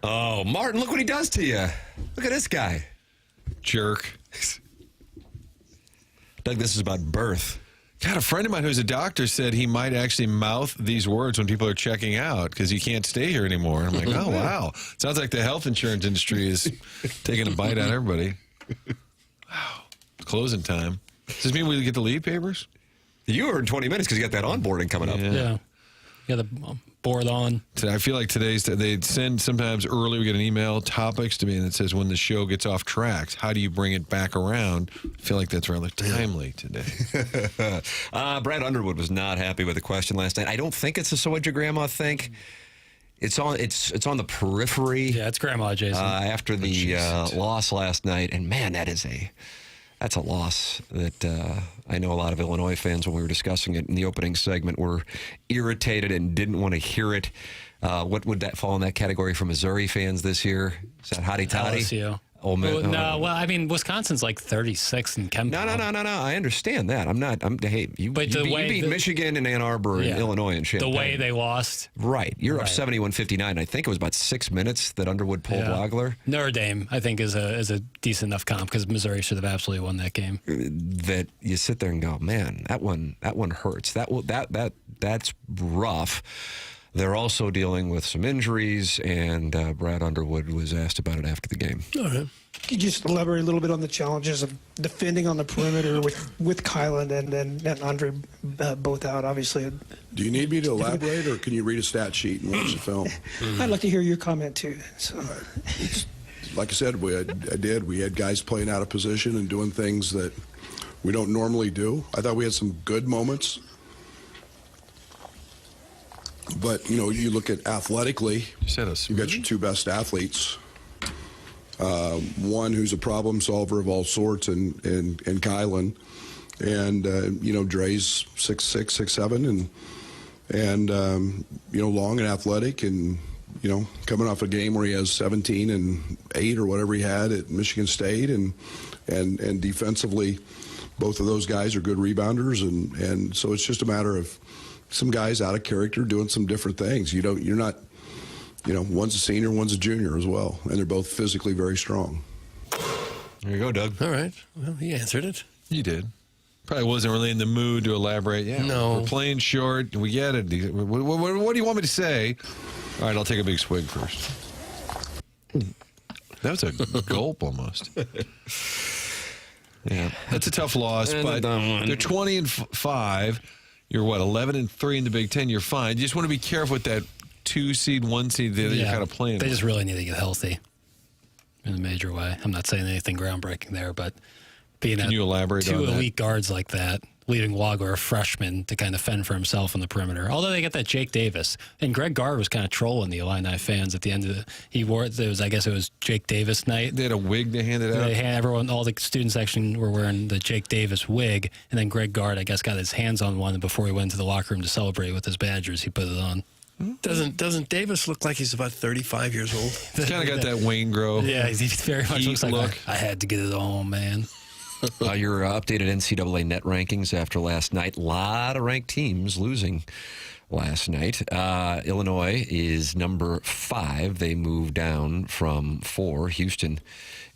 Oh, Martin, look what he does to you. Look at this guy. Jerk. Doug, this is about birth. God, a friend of mine who's a doctor said he might actually mouth these words when people are checking out because you can't stay here anymore. I'm like, oh, wow. Sounds like the health insurance industry is taking a bite out of everybody. Wow. Closing time. Does this mean we get the lead papers? You were in 20 minutes because you got that onboarding coming up. Yeah. You got the board on. I feel like they send sometimes early, we get an email, topics to me, and it says when the show gets off tracks, how do you bring it back around? I feel like that's rather timely today. Brad Underwood was not happy with the question last night. I don't think it's a what your grandma think. It's on the periphery. Yeah, it's Grandma Jason. After the loss last night, and man, that's a loss that I know a lot of Illinois fans, when we were discussing it in the opening segment, were irritated and didn't want to hear it. What would that fall in that category for Missouri fans this year? Is that Hotty Toddy? LSU. No, well, I mean, Wisconsin's like 36 in Kemptown. No. I understand that. You beat Michigan and Ann Arbor and Illinois and Champaign. The way they lost. Right. You're up 71-59. I think it was about 6 minutes that Underwood pulled Wagler. Notre Dame, I think, is a decent enough comp because Missouri should have absolutely won that game. That you sit there and go, man, that one hurts. That's rough. They're also dealing with some injuries, and Brad Underwood was asked about it after the game. All right. Could you just elaborate a little bit on the challenges of defending on the perimeter with Kylan and Andre both out, obviously? Do you need me to elaborate, or can you read a stat sheet and watch the film? I'd like to hear your comment, too. So. Like I said, we had guys playing out of position and doing things that we don't normally do. I thought we had some good moments. But, you look at athletically, you got your two best athletes. One who's a problem solver of all sorts, and Kylan. And, Dre's 6'6", 6'7", and long and athletic, and, coming off a game where he has 17 and 8 or whatever he had at Michigan State. And defensively, both of those guys are good rebounders. And so it's just a matter of some guys out of character doing some different things. You're not, one's a senior, one's a junior as well, and they're both physically very strong. There you go, Doug. All right. Well, he answered it. You did. Probably wasn't really in the mood to elaborate. Yeah, no. We're playing short. We get it. What do you want me to say? All right, I'll take a big swig first. That was a gulp almost. Yeah, that's a tough loss, but they're 20-5. You're 11-3 in the Big Ten. You're fine. You just want to be careful with that 2 seed, 1 seed that you're kind of playing. They just really need to get healthy in a major way. I'm not saying anything groundbreaking there, but being Can you elaborate two on that? elite guards like that, leaving Wagler, a freshman, to kind of fend for himself on the perimeter. Although they get that Jake Davis, and Greg Gard was kind of trolling the Illini fans at the end of the. I guess it was Jake Davis night. They had a wig to hand it out. All the student section were wearing the Jake Davis wig, and then Greg Gard, I guess, got his hands on one, and before he went to the locker room to celebrate with his Badgers, he put it on. Doesn't Davis look like he's about 35 years old? He's kind of got that Wayne Grove. Yeah, he very much looks like I had to get it on, man. Your updated NCAA net rankings after last night. A lot of ranked teams losing last night. Illinois is number 5. They moved down from 4. Houston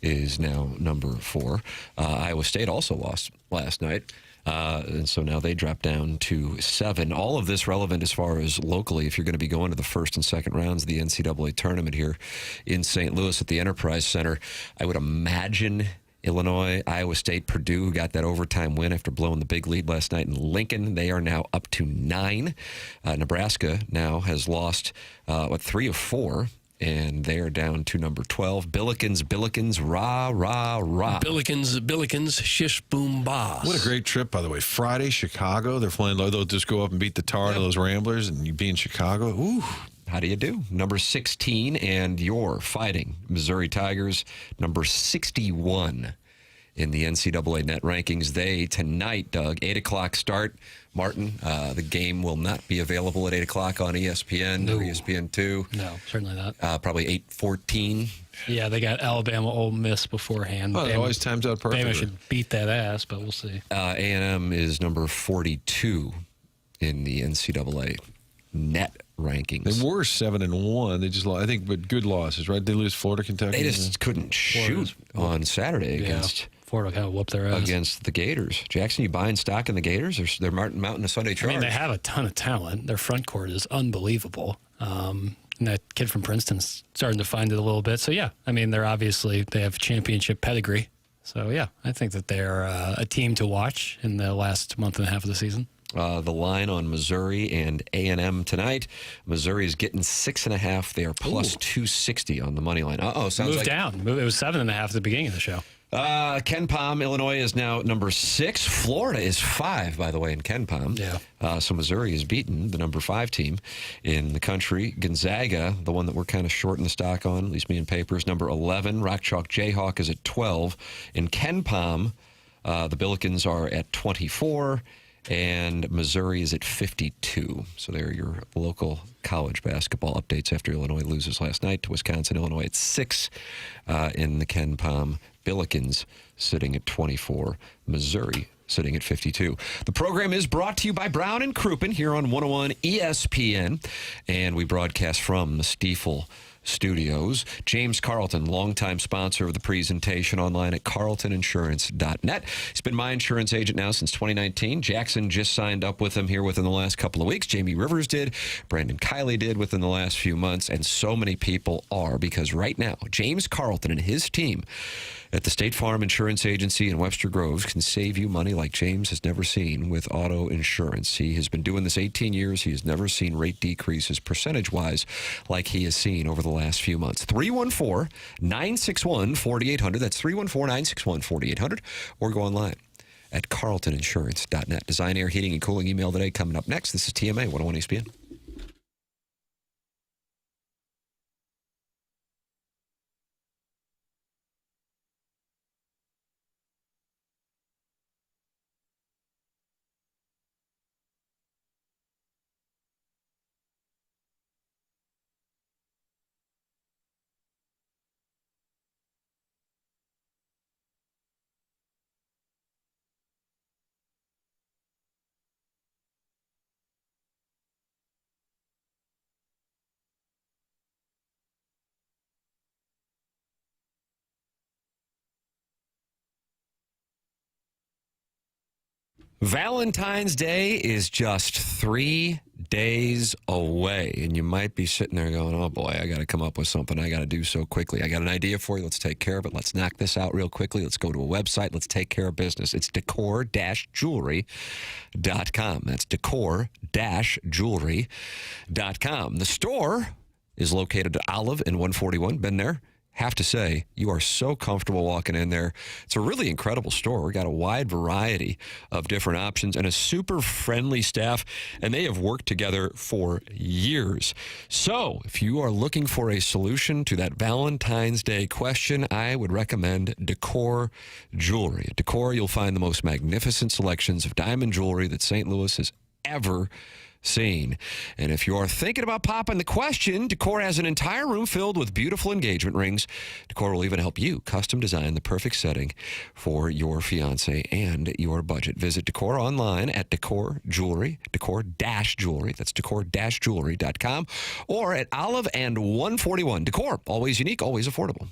is now number 4. Iowa State also lost last night. And so now they drop down to 7. All of this relevant as far as locally, if you're going to be going to the first and second rounds of the NCAA tournament here in St. Louis at the Enterprise Center. I would imagine Illinois, Iowa State, Purdue, who got that overtime win after blowing the big lead last night in Lincoln. They are now up to 9. Nebraska now has lost 3 of 4. And they are down to number 12. Billikens, rah, rah, rah. Billikens, shish, boom, bah. What a great trip, by the way. Friday, Chicago. They're flying low. They'll just go up and beat the tar out of those Ramblers, and you be in Chicago. Ooh. How do you do? Number 16, and you're fighting Missouri Tigers, number 61 in the NCAA net rankings. They, tonight, Doug, 8 o'clock start. Martin, the game will not be available at 8 o'clock on ESPN or ESPN2. No, certainly not. Probably 8:14. Yeah, they got Alabama Ole Miss beforehand. Well, it always times out perfectly. Bama should beat that ass, but we'll see. A&M is number 42 in the NCAA net rankings. They were 7-1. They just lost, I think, but good losses, right? They lose Florida, Kentucky. They just couldn't shoot on Saturday against Florida kind of whooped their ass. Against the Gators. Jackson, you buying stock in the Gators? They're mounting a Sunday charge. I mean, they have a ton of talent. Their front court is unbelievable. And that kid from Princeton's starting to find it a little bit. So, yeah, I mean, they have championship pedigree. So, yeah, I think that they're a team to watch in the last month and a half of the season. The line on Missouri and A&M tonight. Missouri is getting 6.5. They are plus 260 on the money line. Sounds moved down. It was 7.5 at the beginning of the show. Ken Palm, Illinois is now number 6. Florida is 5, by the way, in Ken Palm. Yeah. So Missouri has beaten the number 5 team in the country. Gonzaga, the one that we're kind of short in the stock on, at least me and papers, number 11. Rock Chalk Jayhawk is at 12. In Ken Palm, the Billikens are at 24. And Missouri is at 52. So there are your local college basketball updates after Illinois loses last night to Wisconsin. Illinois at 6 in the Ken Palm. Billikens sitting at 24. Missouri sitting at 52. The program is brought to you by Brown and Crouppen here on 101 ESPN. And we broadcast from the Stiefel Studios. James Carlton, longtime sponsor of the presentation, online at carltoninsurance.net. He's been my insurance agent now since 2019. Jackson just signed up with him here within the last couple of weeks. Jamie Rivers did. Brandon Kiley did within the last few months. And so many people are, because right now, James Carlton and his team at the State Farm Insurance Agency in Webster Groves can save you money like James has never seen with auto insurance. He has been doing this 18 years. He has never seen rate decreases percentage-wise like he has seen over the last few months. 314-961-4800. That's 314-961-4800. Or go online at carltoninsurance.net. Design, Air, Heating, and Cooling email today coming up next. This is TMA 101 ESPN. Valentine's Day is just 3 days away, and you might be sitting there going, oh boy, I got to come up with something I got to do so quickly. I got an idea for you. Let's take care of it. Let's knock this out real quickly. Let's go to a website. Let's take care of business. It's decor-jewelry.com. That's decor-jewelry.com. The store is located at Olive and 141. Been there. Have to say, you are so comfortable walking in there. It's a really incredible store. We got a wide variety of different options and a super friendly staff, and they have worked together for years. So if you are looking for a solution to that Valentine's Day question, I would recommend Decor Jewelry. At Decor, you'll find the most magnificent selections of diamond jewelry that St. Louis has ever seen. And if you are thinking about popping the question, Decor has an entire room filled with beautiful engagement rings. Decor will even help you custom design the perfect setting for your fiance and your budget. Visit Decor online at Decor Jewelry, Decor-Jewelry. That's Decor-Jewelry.com, or at Olive and 141. Decor, always unique, always affordable.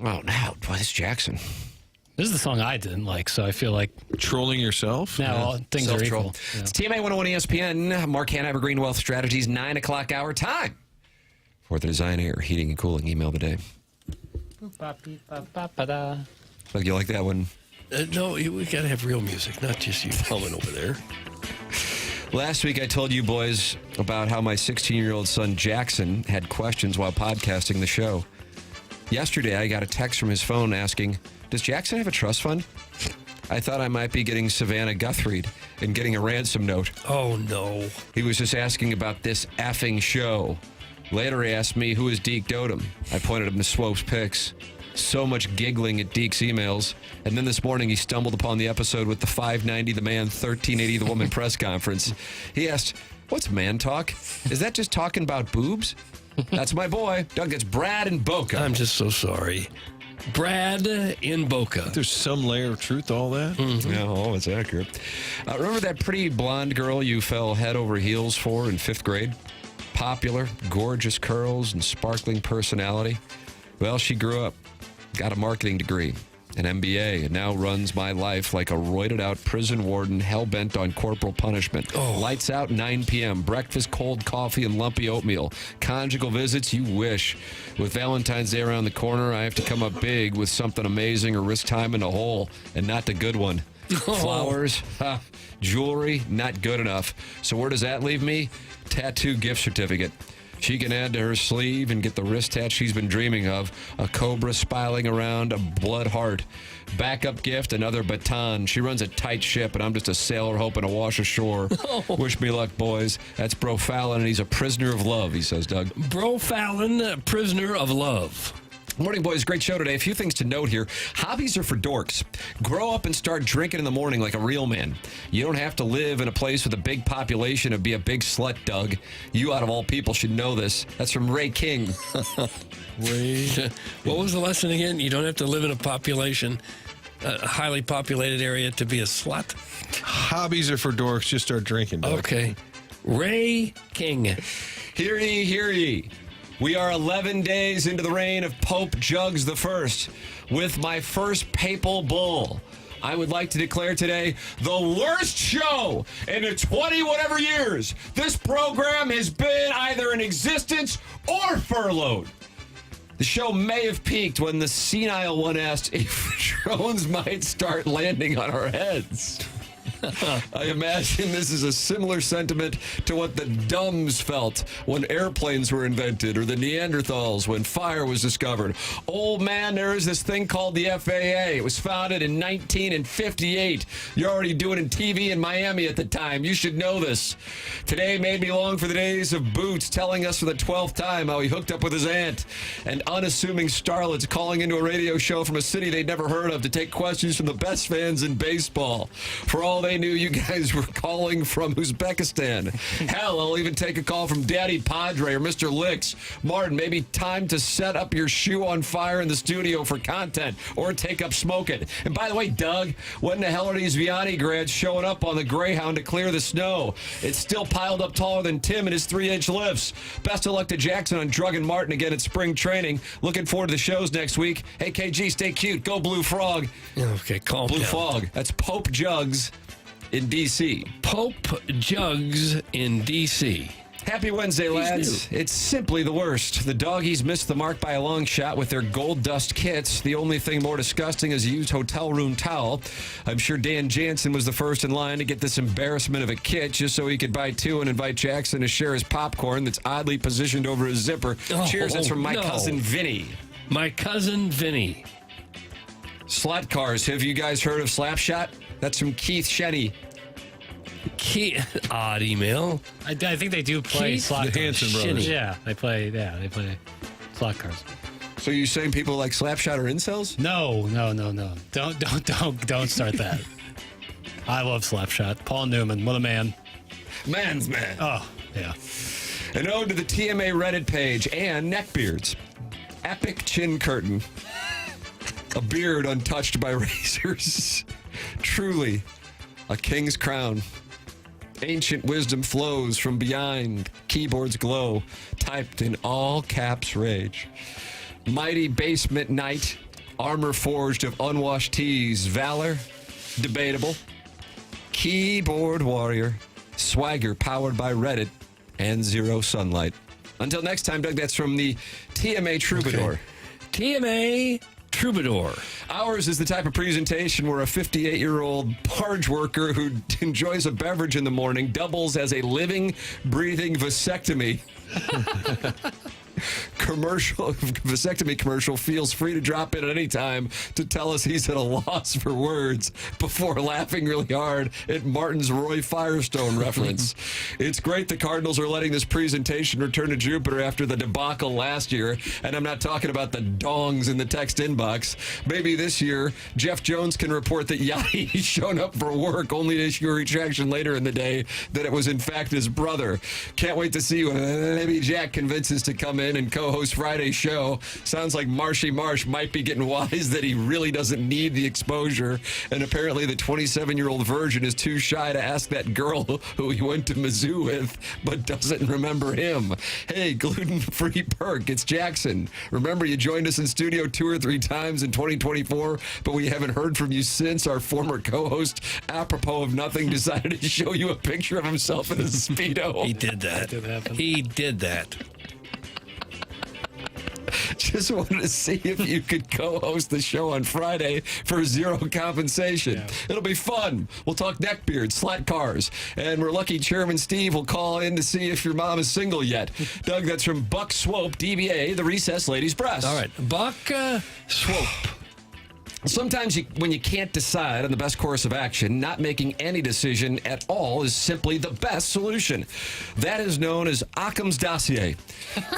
Oh, no. Boy, this Jackson. This is the song I didn't like, so I feel like trolling yourself. Now all things are Self-troll. equal. Yeah. It's TMA 101 ESPN. Mark Hanna, Evergreen Wealth Strategies, 9 o'clock hour time for the Design Air Heating and Cooling email of the day. Like, you like that one? No, we got to have real music, not just you humming over there. Last week, I told you boys about how my 16-year-old son, Jackson, had questions while podcasting the show. Yesterday, I got a text from his phone asking, does Jackson have a trust fund? I thought I might be getting Savannah Guthried and getting a ransom note. Oh, no. He was just asking about this effing show. Later, he asked me, who is Deke Dotem? I pointed him to Swope's pics. So much giggling at Deke's emails. And then this morning, he stumbled upon the episode with the 590 the man, 1380 the woman press conference. He asked, what's man talk? Is that just talking about boobs? That's my boy. Doug, it's Brad in Boca. I'm just so sorry. Brad in Boca. There's some layer of truth to all that. Mm-hmm. Yeah, oh, it's accurate. Remember that pretty blonde girl you fell head over heels for in 5th grade? Popular, gorgeous curls, and sparkling personality. Well, she grew up, got a marketing degree, an MBA, and now runs my life like a roided-out prison warden hell-bent on corporal punishment. Oh. Lights out, 9 p.m., breakfast, cold coffee, and lumpy oatmeal. Conjugal visits, you wish. With Valentine's Day around the corner, I have to come up big with something amazing or risk time in a hole, and not the good one. Oh. Flowers, jewelry, not good enough. So where does that leave me? Tattoo gift certificate. She can add to her sleeve and get the wrist tat she's been dreaming of. A cobra spiraling around, a blood heart. Backup gift, another baton. She runs a tight ship, and I'm just a sailor hoping to wash ashore. Oh. Wish me luck, boys. That's Bro Fallon, and he's a prisoner of love, he says, Doug. Bro Fallon, prisoner of love. Morning, boys. Great show today. A few things to note here. Hobbies are for dorks. Grow up and start drinking in the morning like a real man. You don't have to live in a place with a big population and be a big slut, Doug. You, out of all people, should know this. That's from Ray King. Ray. What was the lesson again? You don't have to live in a highly populated area to be a slut? Hobbies are for dorks. Just start drinking, Doug. Okay. Ray King. Hear ye, hear ye. We are 11 days into the reign of Pope Jugs I. With my first papal bull, I would like to declare today the worst show in the 20-whatever years this program has been either in existence or furloughed. The show may have peaked when the senile one asked if drones might start landing on our heads. I imagine this is a similar sentiment to what the Dumbs felt when airplanes were invented, or the Neanderthals when fire was discovered. Old man, there is this thing called the FAA. It was founded in 1958. You're already doing it in TV in Miami at the time. You should know this. Today made me long for the days of Boots telling us for the 12th time how he hooked up with his aunt, and unassuming starlets calling into a radio show from a city they'd never heard of to take questions from the best fans in baseball. For all they knew, you guys were calling from Uzbekistan. Hell, I'll even take a call from Daddy Padre or Mr. Licks. Martin, maybe time to set up your shoe on fire in the studio for content, or take up smoking. And by the way, Doug, when the hell are these Vianney grads showing up on the Greyhound to clear the snow? It's still piled up taller than Tim and his 3-inch lifts. Best of luck to Jackson on Drug and Martin again at spring training. Looking forward to the shows next week. Hey, KG, stay cute. Go Blue Frog. Okay, calm Blue down. Fog. That's Pope Jugs in D.C. Pope Jugs in D.C. Happy Wednesday, lads. It's simply the worst. The doggies missed the mark by a long shot with their gold dust kits. The only thing more disgusting is a used hotel room towel. I'm sure Dan Jansen was the first in line to get this embarrassment of a kit just so he could buy two and invite Jackson to share his popcorn that's oddly positioned over his zipper. Cheers, that's from my cousin Vinny. My cousin Vinny. Slut cars. Have you guys heard of Slapshot? That's from Keith Shenny. Odd email. I think they do play slot the cars. Hanson brothers. Yeah, they play slot cars. So you're saying people like Slapshot are incels? No. Don't start that. I love Slapshot. Paul Newman, what a man. Man's man. Oh, yeah. An ode to the TMA Reddit page and neckbeards. Epic chin curtain. A beard untouched by razors. Truly a king's crown. Ancient wisdom flows from behind. Keyboards glow. Typed in all caps rage. Mighty basement knight, armor forged of unwashed teas, valor, debatable. Keyboard warrior, swagger powered by Reddit, and zero sunlight. Until next time, Doug, that's from the TMA Troubadour. Okay. TMA Troubadour. Ours is the type of presentation where a 58-year-old barge worker who enjoys a beverage in the morning doubles as a living, breathing vasectomy. Vasectomy commercial feels free to drop in at any time to tell us he's at a loss for words before laughing really hard at Martin's Roy Firestone reference. It's great the Cardinals are letting this presentation return to Jupiter after the debacle last year, and I'm not talking about the dongs in the text inbox. Maybe this year Jeff Jones can report that Yachty's shown up for work only to issue a retraction later in the day that it was in fact his brother. Can't wait to see when maybe Jack convinces to come in and co-host Friday's show. Sounds like Marshy Marsh might be getting wise that he really doesn't need the exposure, and apparently the 27-year-old virgin is too shy to ask that girl who he went to Mizzou with but doesn't remember him. Hey, gluten-free perk, it's Jackson. Remember, you joined us in studio 2 or 3 times in 2024, but we haven't heard from you since. Our former co-host, apropos of nothing, decided to show you a picture of himself in a Speedo. He did that. That did happen. He did that. Just wanted to see if you could co-host the show on Friday for zero compensation. Yeah. It'll be fun. We'll talk neckbeards, slat cars, and we're lucky Chairman Steve will call in to see if your mom is single yet. Doug, that's from Buck Swope, DBA, the Recess Ladies Breast. All right. Buck Swope. Sometimes when you can't decide on the best course of action, not making any decision at all is simply the best solution. That is known as Occam's dossier.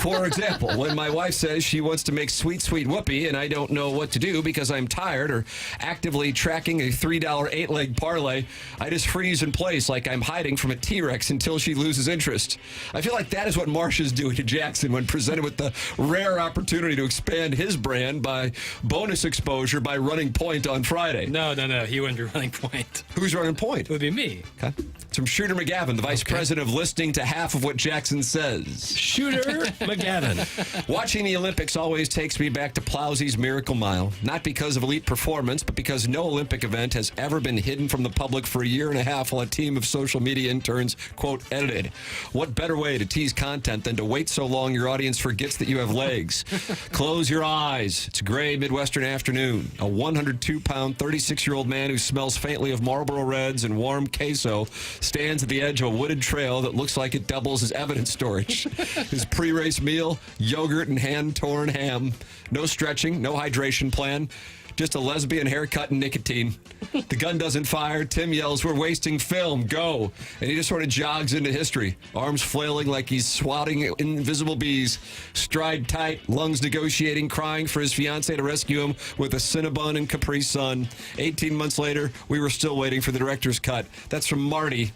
For example, when my wife says she wants to make sweet, sweet whoopee and I don't know what to do because I'm tired or actively tracking a $3 8-leg parlay, I just freeze in place like I'm hiding from a T-Rex until she loses interest. I feel like that is what Marsh is doing to Jackson when presented with the rare opportunity to expand his brand by bonus exposure by running point on Friday. No. He wouldn't be running point. Who's running point? It would be me. Okay. It's from Shooter McGavin, the vice president of listening to half of what Jackson says. Shooter McGavin. Watching the Olympics always takes me back to Plowsy's Miracle Mile. Not because of elite performance, but because no Olympic event has ever been hidden from the public for a year and a half while a team of social media interns, quote, edited. What better way to tease content than to wait so long your audience forgets that you have legs? Close your eyes. It's a gray Midwestern afternoon. A 102-pound, 36-year-old man who smells faintly of Marlboro Reds and warm queso stands at the edge of a wooded trail that looks like it doubles as evidence storage. His pre-race meal, yogurt and hand-torn ham. No stretching, no hydration plan. Just a lesbian haircut and nicotine. The gun doesn't fire. Tim yells, "We're wasting film. Go." And he just sort of jogs into history, arms flailing like he's swatting invisible bees, stride tight, lungs negotiating, crying for his fiancée to rescue him with a Cinnabon and Capri Sun. 18 months later, we were still waiting for the director's cut. That's from Marty.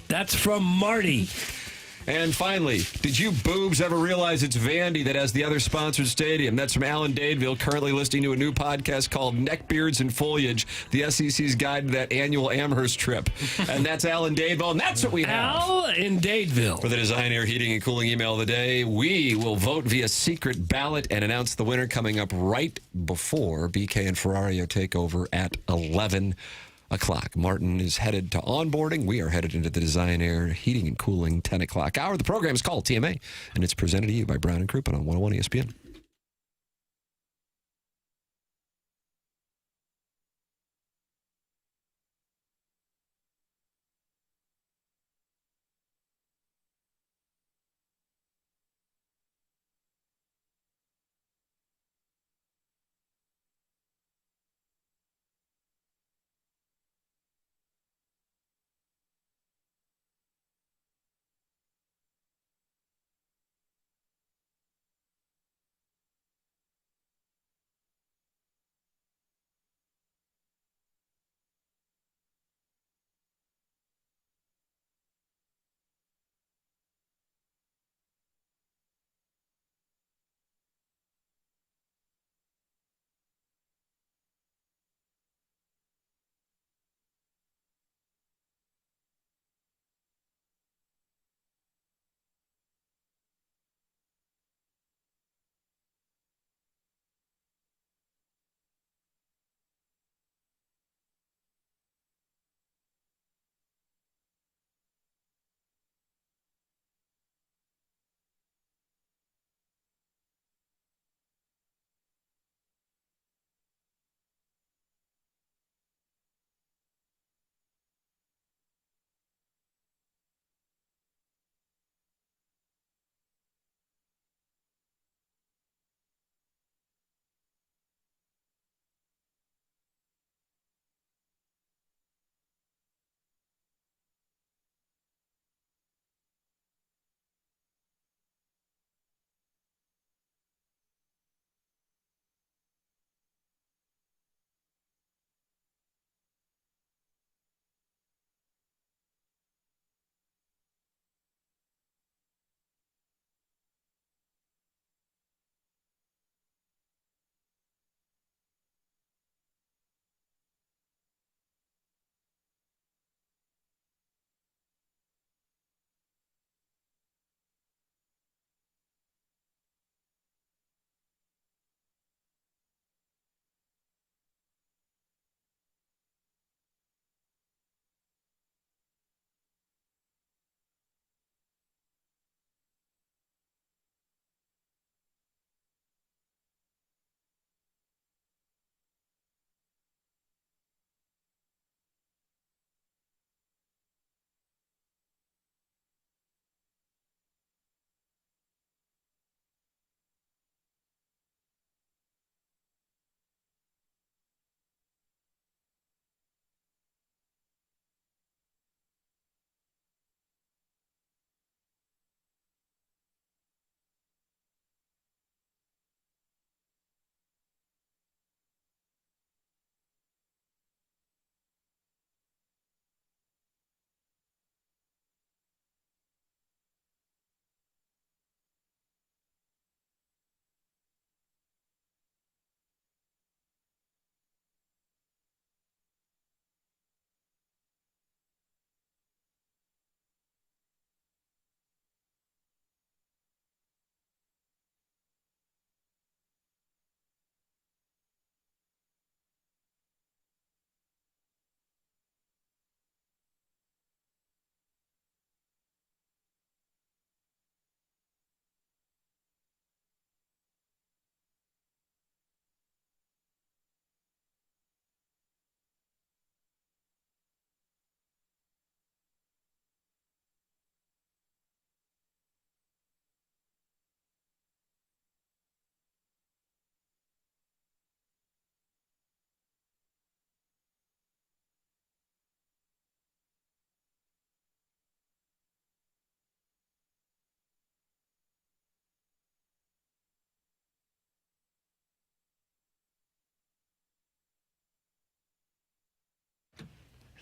That's from Marty. And finally, did you boobs ever realize it's Vandy that has the other sponsored stadium? That's from Alan Dadeville, currently listening to a new podcast called Neckbeards and Foliage, the SEC's guide to that annual Amherst trip. And that's Alan Dadeville, and that's what we have. Al in Dadeville. For the Design Air Heating and Cooling email of the day, we will vote via secret ballot and announce the winner coming up right before BK and Ferrario take over at 11 o'clock. Martin is headed to onboarding. We are headed into the Design Air Heating and Cooling 10 o'clock hour. The program is called TMA, and it's presented to you by Brown and Crouppen on 101 ESPN.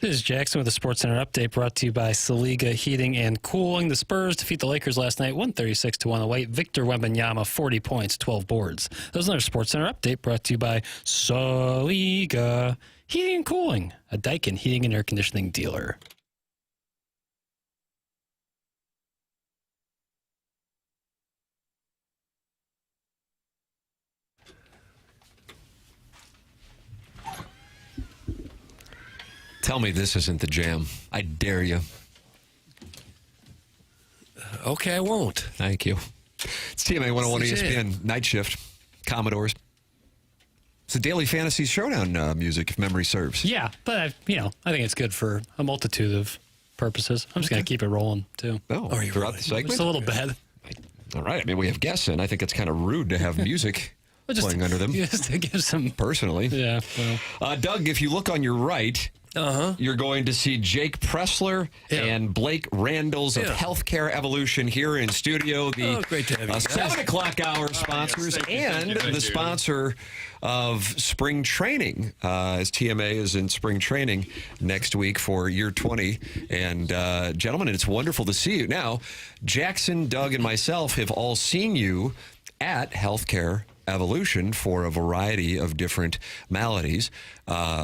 This is Jackson with the SportsCenter update brought to you by Saliga Heating and Cooling. The Spurs defeat the Lakers last night, 136-108. Victor Wembanyama, 40 points, 12 boards. That was another SportsCenter update brought to you by Saliga Heating and Cooling, a Daikin heating and air conditioning dealer. Tell me this isn't the jam. I dare you. Okay, I won't. Thank you. It's TMA 101 It's the jam. ESPN Night Shift. Commodores. It's the Daily Fantasy Showdown music, if memory serves. Yeah, but I think it's good for a multitude of purposes. I'm just going to keep it rolling, too. Oh, Are you throughout really? the segment? Just a little bad. All right. I mean, we have guests in. I think it's kind of rude to have music playing under them. Just to give some... Personally. Yeah, well. Doug, if you look on your right... You're going to see Jake Pressler and Blake Randalls of Healthcare Evolution here in studio. The great to have you guys. 7 o'clock hour sponsors and the sponsor of spring training, as TMA is in spring training next week for year 20. And gentlemen, it's wonderful to see you. Now, Jackson, Doug, and myself have all seen you at Healthcare Evolution for a variety of different maladies.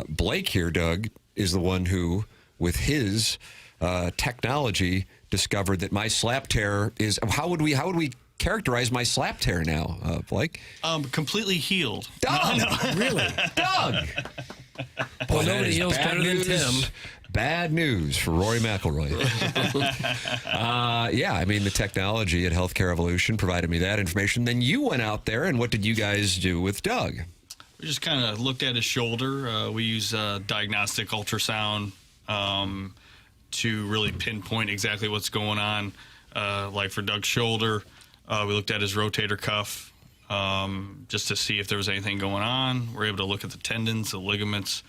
Blake here, Doug, is the one who, with his technology, discovered that my slap tear is... How would we characterize my slap tear now, Blake? Completely healed. Doug! Really? Doug! Well, that nobody is heals bad better than news. Tim. Bad news for Rory McIlroy. Yeah, I mean, the technology at Healthcare Evolution provided me that information. Then you went out there, and what did you guys do with Doug? We just kind of looked at his shoulder. We use diagnostic ultrasound to really pinpoint exactly what's going on. Like for Doug's shoulder, we looked at his rotator cuff just to see if there was anything going on. We're able to look at the tendons, the ligaments,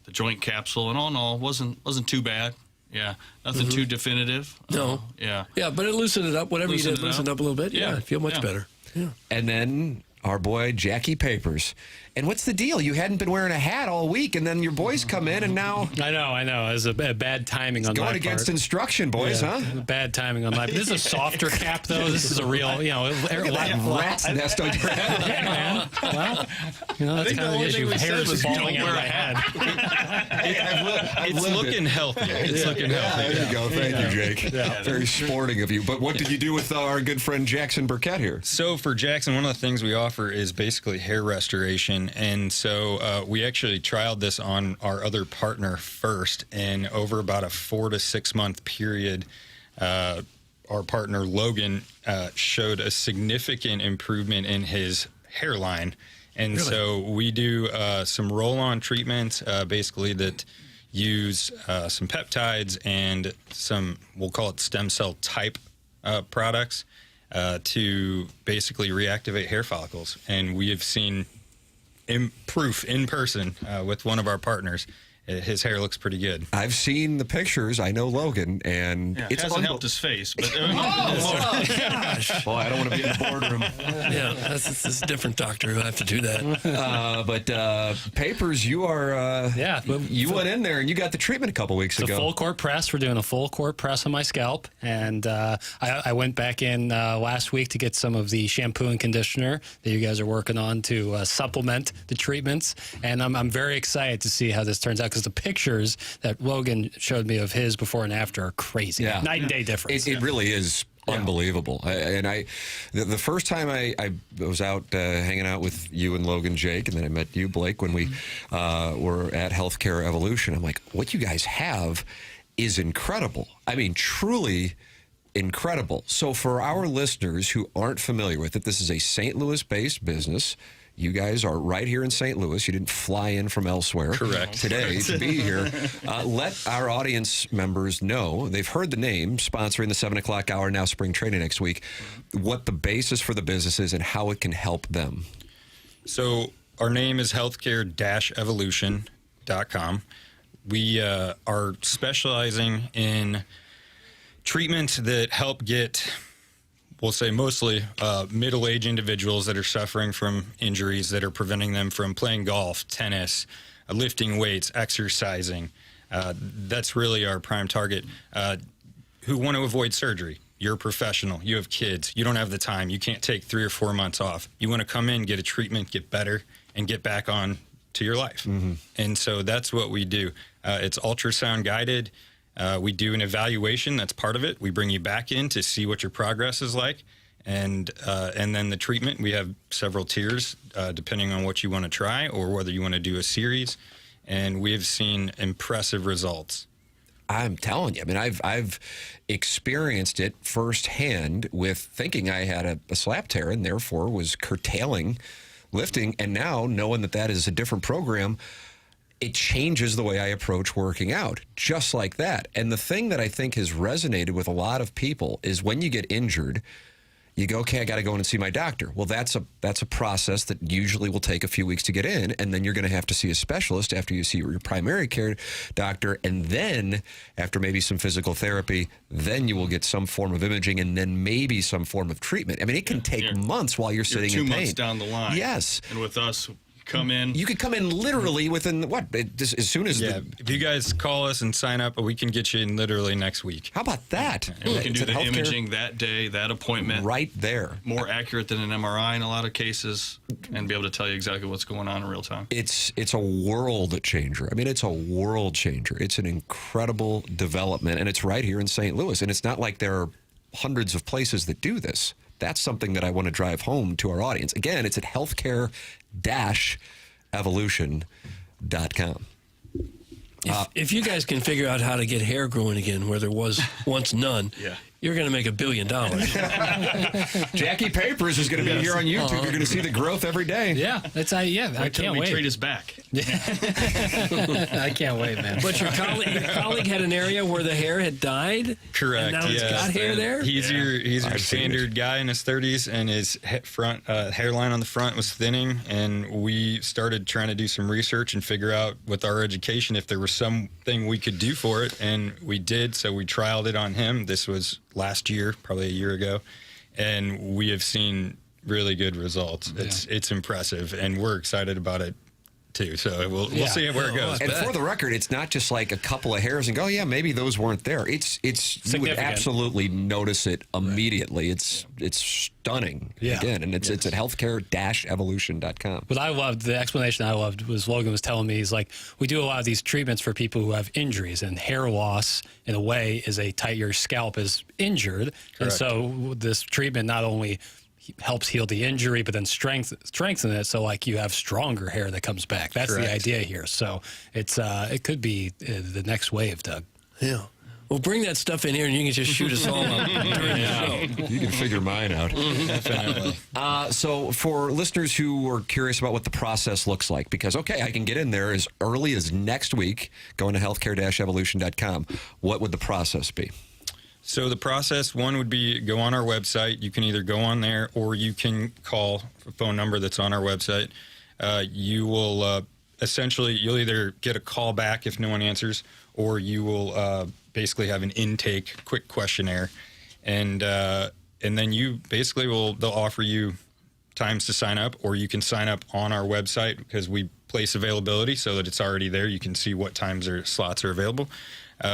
the joint capsule, and all in all, wasn't too bad. Yeah, nothing too definitive. No. Yeah. Yeah, but it loosened it up. Whatever you did, loosened up a little bit. Yeah, I feel much better. Yeah. And then our boy Jackie Papers. And what's the deal? You hadn't been wearing a hat all week, and then your boys come in, and now... I know. It was a bad timing on my part. Going against instruction, boys, huh? Bad timing on my part. This is a softer cap, though. This is a real, rat's nest on your head. Yeah, man. Well, that's kind of the issue. Hair is falling out of my head. It's looking healthy. It's looking healthy. There you go. Thank you, Jake. Yeah. Very sporting of you. But what did you do with our good friend Jackson Burkett here? So for Jackson, one of the things we offer is basically hair restoration. And so we actually trialed this on our other partner first. And over about a 4 to 6 month period, our partner Logan showed a significant improvement in his hairline. And so we do some roll-on treatments, basically that use some peptides and some, we'll call it stem cell type products to basically reactivate hair follicles. And we have seen proof in person with one of our partners. His hair looks pretty good. I've seen the pictures. I know Logan, and It hasn't helped his face, but gosh. Boy, I don't want to be in the boardroom. Yeah, that's a different doctor who have to do that. But Papers, you are you went in there and you got the treatment a couple weeks It's ago. a full court press. We're doing a full court press on my scalp, and I went back in last week to get some of the shampoo and conditioner that you guys are working on to supplement the treatments, and I'm very excited to see how this turns out, because the pictures that Logan showed me of his before and after are crazy. Yeah. Night and day difference. It really is unbelievable. The first time I was out hanging out with you and Logan, Jake, and then I met you, Blake, when we were at Healthcare Evolution. I'm like, what you guys have is incredible. I mean, truly incredible. So for our listeners who aren't familiar with it, this is a St. Louis-based business. You guys are right here in St. Louis. You didn't fly in from elsewhere today to be here. Let our audience members know, they've heard the name, sponsoring the 7 o'clock hour, now spring training next week, what the basis for the business is and how it can help them. So our name is healthcare-evolution.com. We are specializing in treatments that help get, we'll say mostly middle-aged individuals that are suffering from injuries that are preventing them from playing golf, tennis, lifting weights, exercising, That's really our prime target, who want to avoid surgery. You're a professional. You have kids. You don't have the time. You can't take 3 or 4 months off. You want to come in, get a treatment, get better, and get back on to your life. And so that's what we do. It's ultrasound guided. We do an evaluation. That's part of it. We bring you back in to see what your progress is like. And then the treatment, we have several tiers depending on what you want to try or whether you want to do a series. And we've seen impressive results. I'm telling you, I mean, I've experienced it firsthand with thinking I had a slap tear and therefore was curtailing lifting. And now knowing that that is a different program, it changes the way I approach working out, just like that. And the thing that I think has resonated with a lot of people is when you get injured, you go, okay, I got to go in and see my doctor. Well, that's a process that usually will take a few weeks to get in, and then you're going to have to see a specialist after you see your primary care doctor, and then after maybe some physical therapy, then you will get some form of imaging and then maybe some form of treatment. I mean, it can take months while you're sitting in pain. 2 months down the line. Yes. And with us, come in. You could come in literally within, what, as soon as if you guys call us and sign up, we can get you in literally next week. How about that? And we can do the imaging that day, that appointment. Right there. More accurate than an MRI in a lot of cases, and be able to tell you exactly what's going on in real time. It's a world changer. I mean, it's a world changer. It's an incredible development, and it's right here in St. Louis. And it's not like there are hundreds of places that do this. That's something that I want to drive home to our audience. Again, it's at healthcare-evolution.com. If you guys can figure out how to get hair growing again where there was once none, you're going to make $1 billion. Jackie Papers is going to be here on YouTube. You're going to see the growth every day. Yeah, I can't wait. Trade us back. I can't wait, man. But your colleague had an area where the hair had died? Correct. And now it's got hair there? He's your standard guy in his 30s, and his front hairline on the front was thinning, and we started trying to do some research and figure out with our education if there was something we could do for it, and we did. So we trialed it on him. This was last year, probably a year ago, and we have seen really good results. It's impressive, and we're excited about it too. So we'll see where it goes. And for the record, it's not just like a couple of hairs and go, yeah, maybe those weren't there. It's you would absolutely notice it immediately. It's stunning. Again, and it's at healthcare-evolution.com. What I loved, the explanation I loved was Logan was telling me, he's like, we do a lot of these treatments for people who have injuries, and hair loss in a way is your scalp is injured. Correct. And so this treatment not only helps heal the injury, but then strengthen it so like you have stronger hair that comes back. That's the idea here. So it's it could be the next wave, Doug. Yeah. Well, bring that stuff in here and you can just shoot us all up during the show. You can figure mine out. Definitely. So for listeners who are curious about what the process looks like, because, okay, I can get in there as early as next week, going to healthcare-evolution.com. What would the process be? So the process, one would be go on our website. You can either go on there or you can call a phone number that's on our website. You will essentially, you'll either get a call back if no one answers, or you will basically have an intake quick questionnaire. And then you basically they'll offer you times to sign up, or you can sign up on our website because we place availability so that it's already there. You can see what times or slots are available.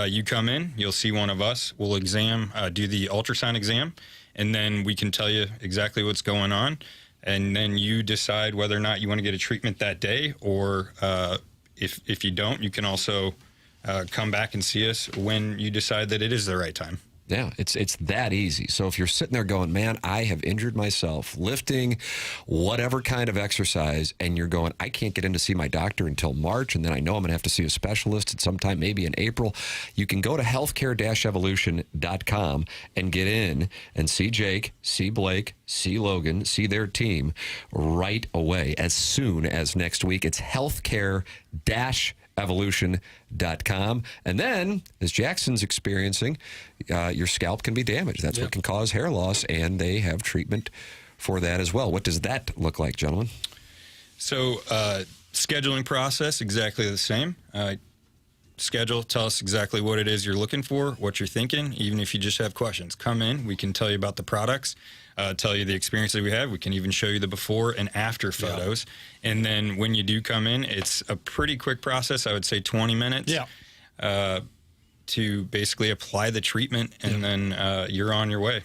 You come in, you'll see one of us. We'll do the ultrasound exam, and then we can tell you exactly what's going on. And then you decide whether or not you want to get a treatment that day, or if you don't, you can also come back and see us when you decide that it is the right time. Yeah, it's that easy. So if you're sitting there going, man, I have injured myself lifting whatever kind of exercise, and you're going, I can't get in to see my doctor until March, and then I know I'm going to have to see a specialist at sometime maybe in April, you can go to healthcare-evolution.com and get in and see Jake, see Blake, see Logan, see their team right away as soon as next week. It's healthcare-evolution.com. And then, as Jackson's experiencing, your scalp can be damaged. That's what can cause hair loss, and they have treatment for that as well. What does that look like, gentlemen? So, scheduling process, exactly the same. Schedule, tell us exactly what it is you're looking for, what you're thinking, even if you just have questions. Come in, we can tell you about the products, tell you the experience that we have. We can even show you the before and after photos. And then when you do come in, it's a pretty quick process. I would say 20 minutes. Yeah. to basically apply the treatment, and then you're on your way.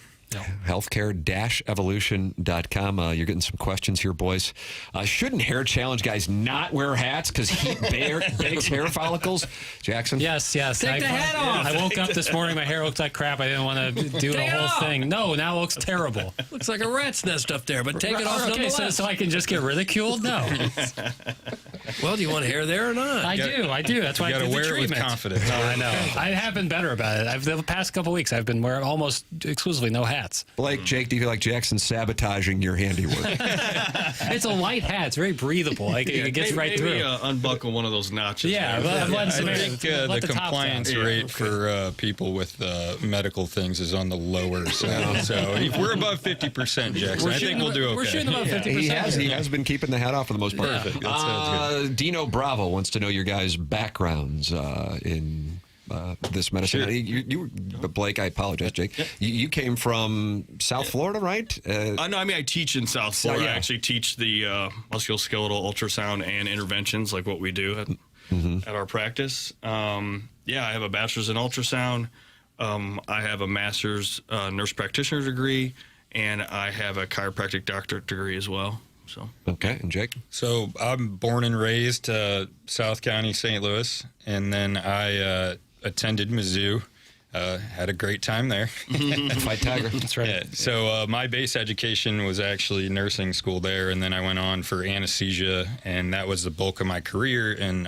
Healthcare-evolution.com. You're getting some questions here, boys. Shouldn't hair challenge guys not wear hats because heat bakes hair follicles? Jackson? Yes. Take the hat off. I woke up this morning, my hair looked like crap. I didn't want to do the whole thing. No, now it looks terrible. Looks like a rat's nest up there, but take it off Okay, nonetheless. so I can just get ridiculed? No. Well, do you want hair there or not? I do. That's why I You got did to the wear it with treatment. confidence. No, I know. I have been better about it. The past couple weeks, I've been wearing almost exclusively no hats. Blake, Jake, do you feel like Jackson sabotaging your handiwork? It's a light hat. It's very breathable. Like, it gets right through. Maybe unbuckle one of those notches. Yeah, there. I've let some I air- think let the the top compliance down. rate for people with medical things is on the lower side. So if we're above 50%, Jackson, I think we'll do okay. We're shooting about 50%. He has been keeping the hat off for the most part. Perfect. That sounds good. Dino Bravo wants to know your guys' backgrounds in this medicine. Sure. You, Blake, I apologize, Jake. You came from South Florida, right? No, I mean, I teach in South Florida. yeah. I actually teach the musculoskeletal ultrasound and interventions, like what we do at our practice. I have a bachelor's in ultrasound. I have a master's nurse practitioner degree, and I have a chiropractic doctorate degree as well. So okay, and Jake? So I'm born and raised South County, St. Louis, and then I attended Mizzou. Had a great time there. Fight Tiger. That's right. Yeah, so my base education was actually nursing school there, and then I went on for anesthesia, and that was the bulk of my career. And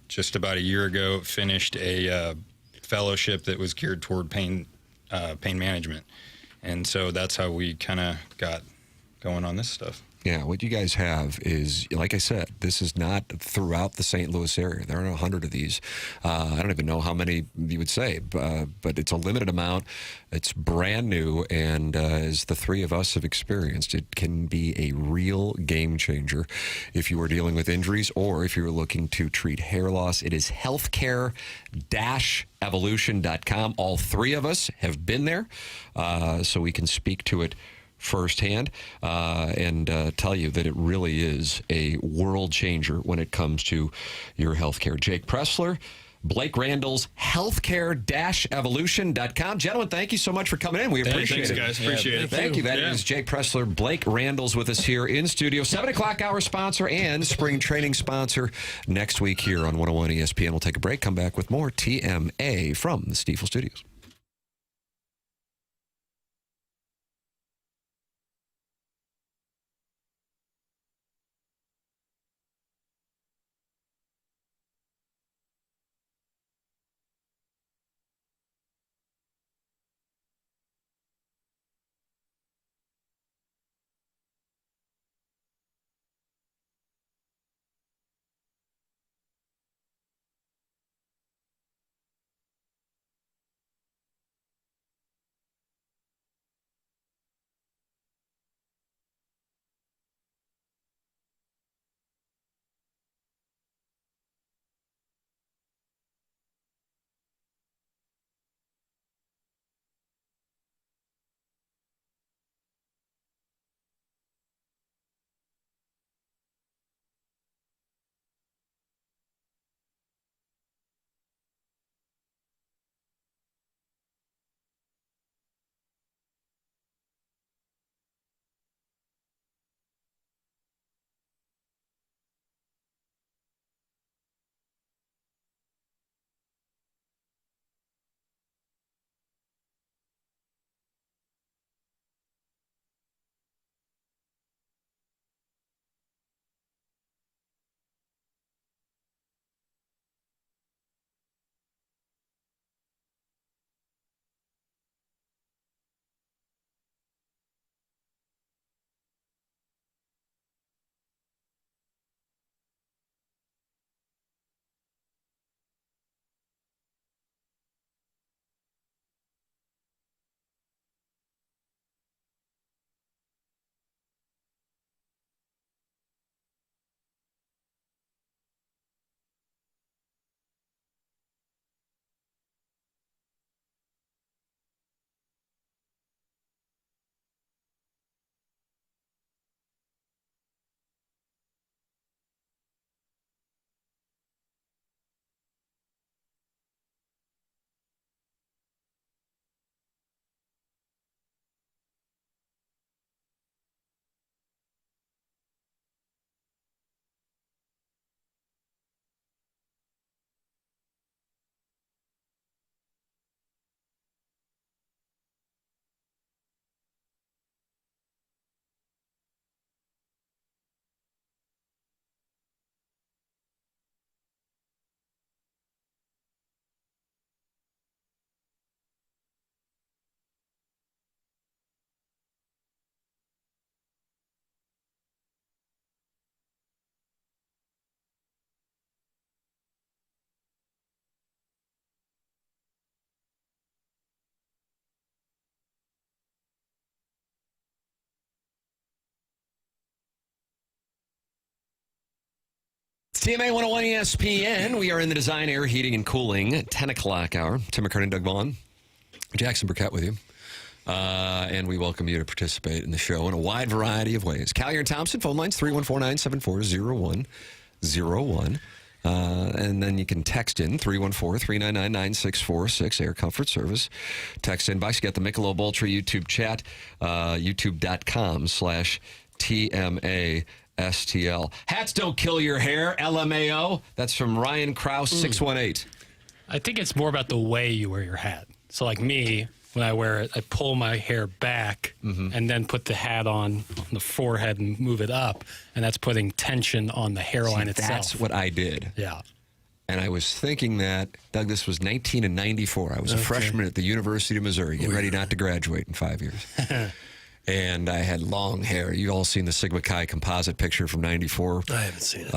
just about a year ago, finished a fellowship that was geared toward pain management, and so that's how we kind of got going on this stuff. Yeah, what you guys have is, like I said, this is not throughout the St. Louis area. There are 100 of these. I don't even know how many you would say, but it's a limited amount. It's brand new, and as the three of us have experienced, it can be a real game changer if you are dealing with injuries or if you're looking to treat hair loss. It is healthcare-evolution.com. All three of us have been there, so we can speak to it firsthand and tell you that it really is a world changer when it comes to your health care. Jake Pressler, Blake Randall's healthcare-evolution.com. Gentlemen, thank you so much for coming in. We appreciate it. Thanks, guys. Appreciate it. Thank you. That is Jake Pressler, Blake Randall's with us here in studio. 7 o'clock hour sponsor and spring training sponsor next week here on 101 ESPN. We'll take a break, come back with more TMA from the Stiefel Studios. CMA 101 ESPN. We are in the Design, Air, Heating, and Cooling 10 o'clock hour. Tim McKernan, Doug Vaughn, Jackson Burkett with you. And we welcome you to participate in the show in a wide variety of ways. Callier and Thompson, phone lines 314-974-0101. And then you can text in 314-399-9646, Air Comfort Service. Text inbox. You got the Michelob Ultra YouTube chat, youtube.com/TMA. STL. Hats don't kill your hair, LMAO. That's from Ryan Krause, 618. I think it's more about the way you wear your hat. So like me, when I wear it, I pull my hair back and then put the hat on the forehead and move it up. And that's putting tension on the hairline itself. That's what I did. Yeah. And I was thinking that, Doug, this was 1994. I was a freshman at the University of Missouri, getting ready not to graduate in 5 years. And I had long hair. You all seen the Sigma Chi composite picture from '94? I haven't seen it.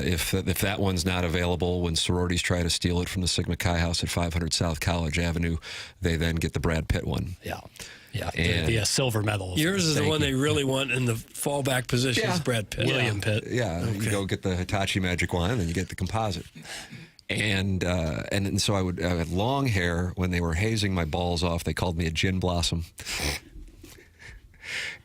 If that one's not available, when sororities try to steal it from the Sigma Chi house at 500 South College Avenue, they then get the Brad Pitt one. Yeah. Yeah, And the silver medal. Yours is the one they really want in the fallback position is Brad Pitt. William Pitt. Yeah, you go get the Hitachi Magic Wand, and then you get the composite. And so I had long hair. When they were hazing my balls off, they called me a gin blossom.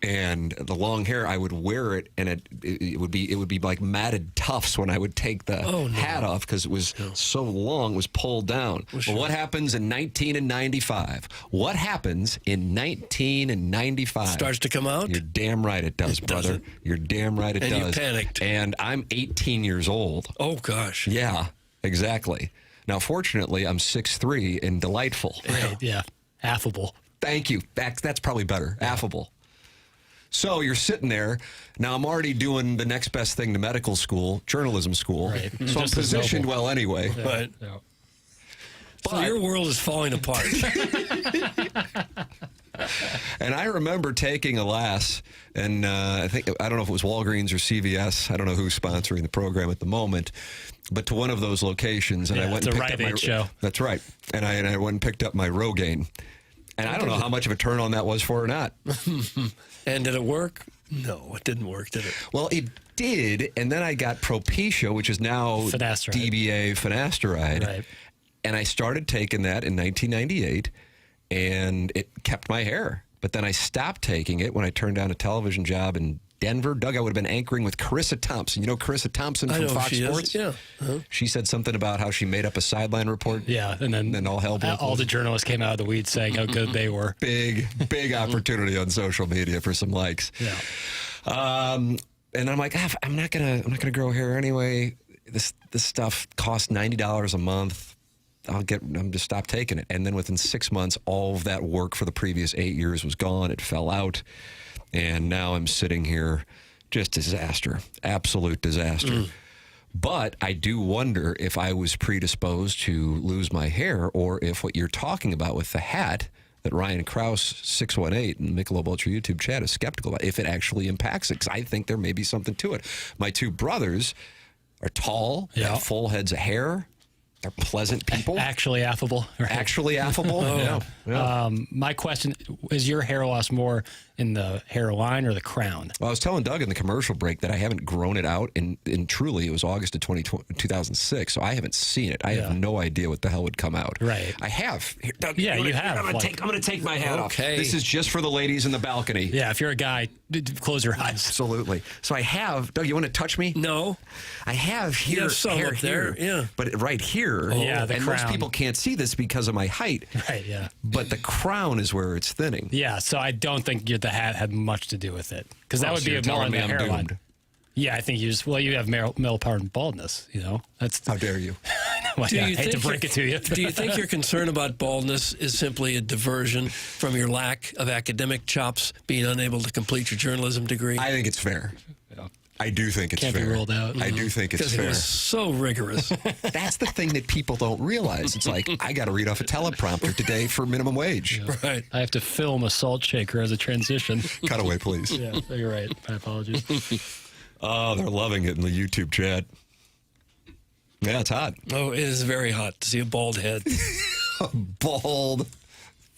And the long hair, I would wear it, and it would be like matted tufts when I would take the hat off because it was so long, it was pulled down. Well, what happens in 1995? What happens in 1995? Starts to come out? You're damn right it does, brother. You're damn right it does. And you panicked. And I'm 18 years old. Oh, gosh. Yeah, exactly. Now, fortunately, I'm 6'3" and delightful. Right, yeah. Affable. Thank you. That's probably better. Affable. So you're sitting there. Now I'm already doing the next best thing to medical school, journalism school. Right. So I'm positioned well anyway. Yeah. Right. Yeah. So your world is falling apart. And I remember taking a LAS, and I don't know if it was Walgreens or CVS. I don't know who's sponsoring the program at the moment, but to one of those locations, and I went and picked up my show. That's right. And I went and picked up my Rogaine. And I don't know how much of a turn on that was for or not. And did it work? No, it didn't work, did it? Well, it did, and then I got Propecia, which is now DBA finasteride. Right. And I started taking that in 1998, and it kept my hair. But then I stopped taking it when I turned down a television job in Denver. Doug, I would have been anchoring with Carissa Thompson. You know Carissa Thompson from Fox Sports? Yeah. She said something about how she made up a sideline report. Yeah, and then all hell broke all loose. the journalists came out of the weeds saying how good they were. Big opportunity on social media for some likes. Yeah. And I'm like, I'm not gonna grow hair anyway. This stuff costs $90 a month. I'm just stop taking it. And then within 6 months, all of that work for the previous 8 years was gone. It fell out. And now I'm sitting here, just disaster, absolute disaster. But I do wonder if I was predisposed to lose my hair, or if what you're talking about with the hat that Ryan Krause, 618, in the Michelob Ultra YouTube chat is skeptical about, if it actually impacts it, because I think there may be something to it. My two brothers are tall, have full heads of hair. They're pleasant people. Actually affable. Right? Actually affable. My question, is your hair loss more in the hairline or the crown? Well, I was telling Doug in the commercial break that I haven't grown it out, and truly it was August of 2006, so I haven't seen it. I have no idea what the hell would come out. Right. I have. Here, Doug, you have. I'm going to take my hat off. This is just for the ladies in the balcony. Yeah, if you're a guy, close your eyes. Absolutely. So I have, Doug, you want to touch me? No. I have here, have some hair up there, here, but right here, the and crown. most people can't see this because of my height. Right, yeah. But the crown is where it's thinning. Yeah, so I don't think the hat had much to do with it, because that would be more on the hairline. Doomed. Yeah, I think you have male pattern baldness. That's how dare you? I hate to break it to you. Do you think your concern about baldness is simply a diversion from your lack of academic chops, being unable to complete your journalism degree? I think it's fair. I do think it's fair. Can't be ruled out. I do think it's fair. Because it was so rigorous. That's the thing that people don't realize. It's like, I got to read off a teleprompter today for minimum wage. Right. I have to film a salt shaker as a transition. Cut away, please. Yeah, you're right. My apologies. Oh, they're loving it in the YouTube chat. Yeah, it's hot. Oh, it is very hot to see a bald head. A bald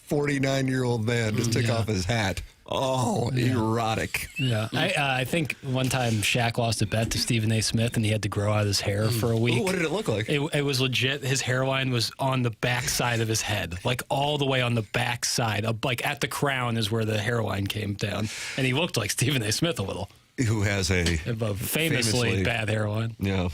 49-year-old man just took off his hat. Oh, erotic. Yeah. I think one time Shaq lost a bet to Stephen A. Smith, and he had to grow out his hair for a week. Ooh, what did it look like? It was legit. His hairline was on the back side of his head, like all the way on the back side. Like at the crown is where the hairline came down. And he looked like Stephen A. Smith a little. Who has a famously bad hairline. Yeah.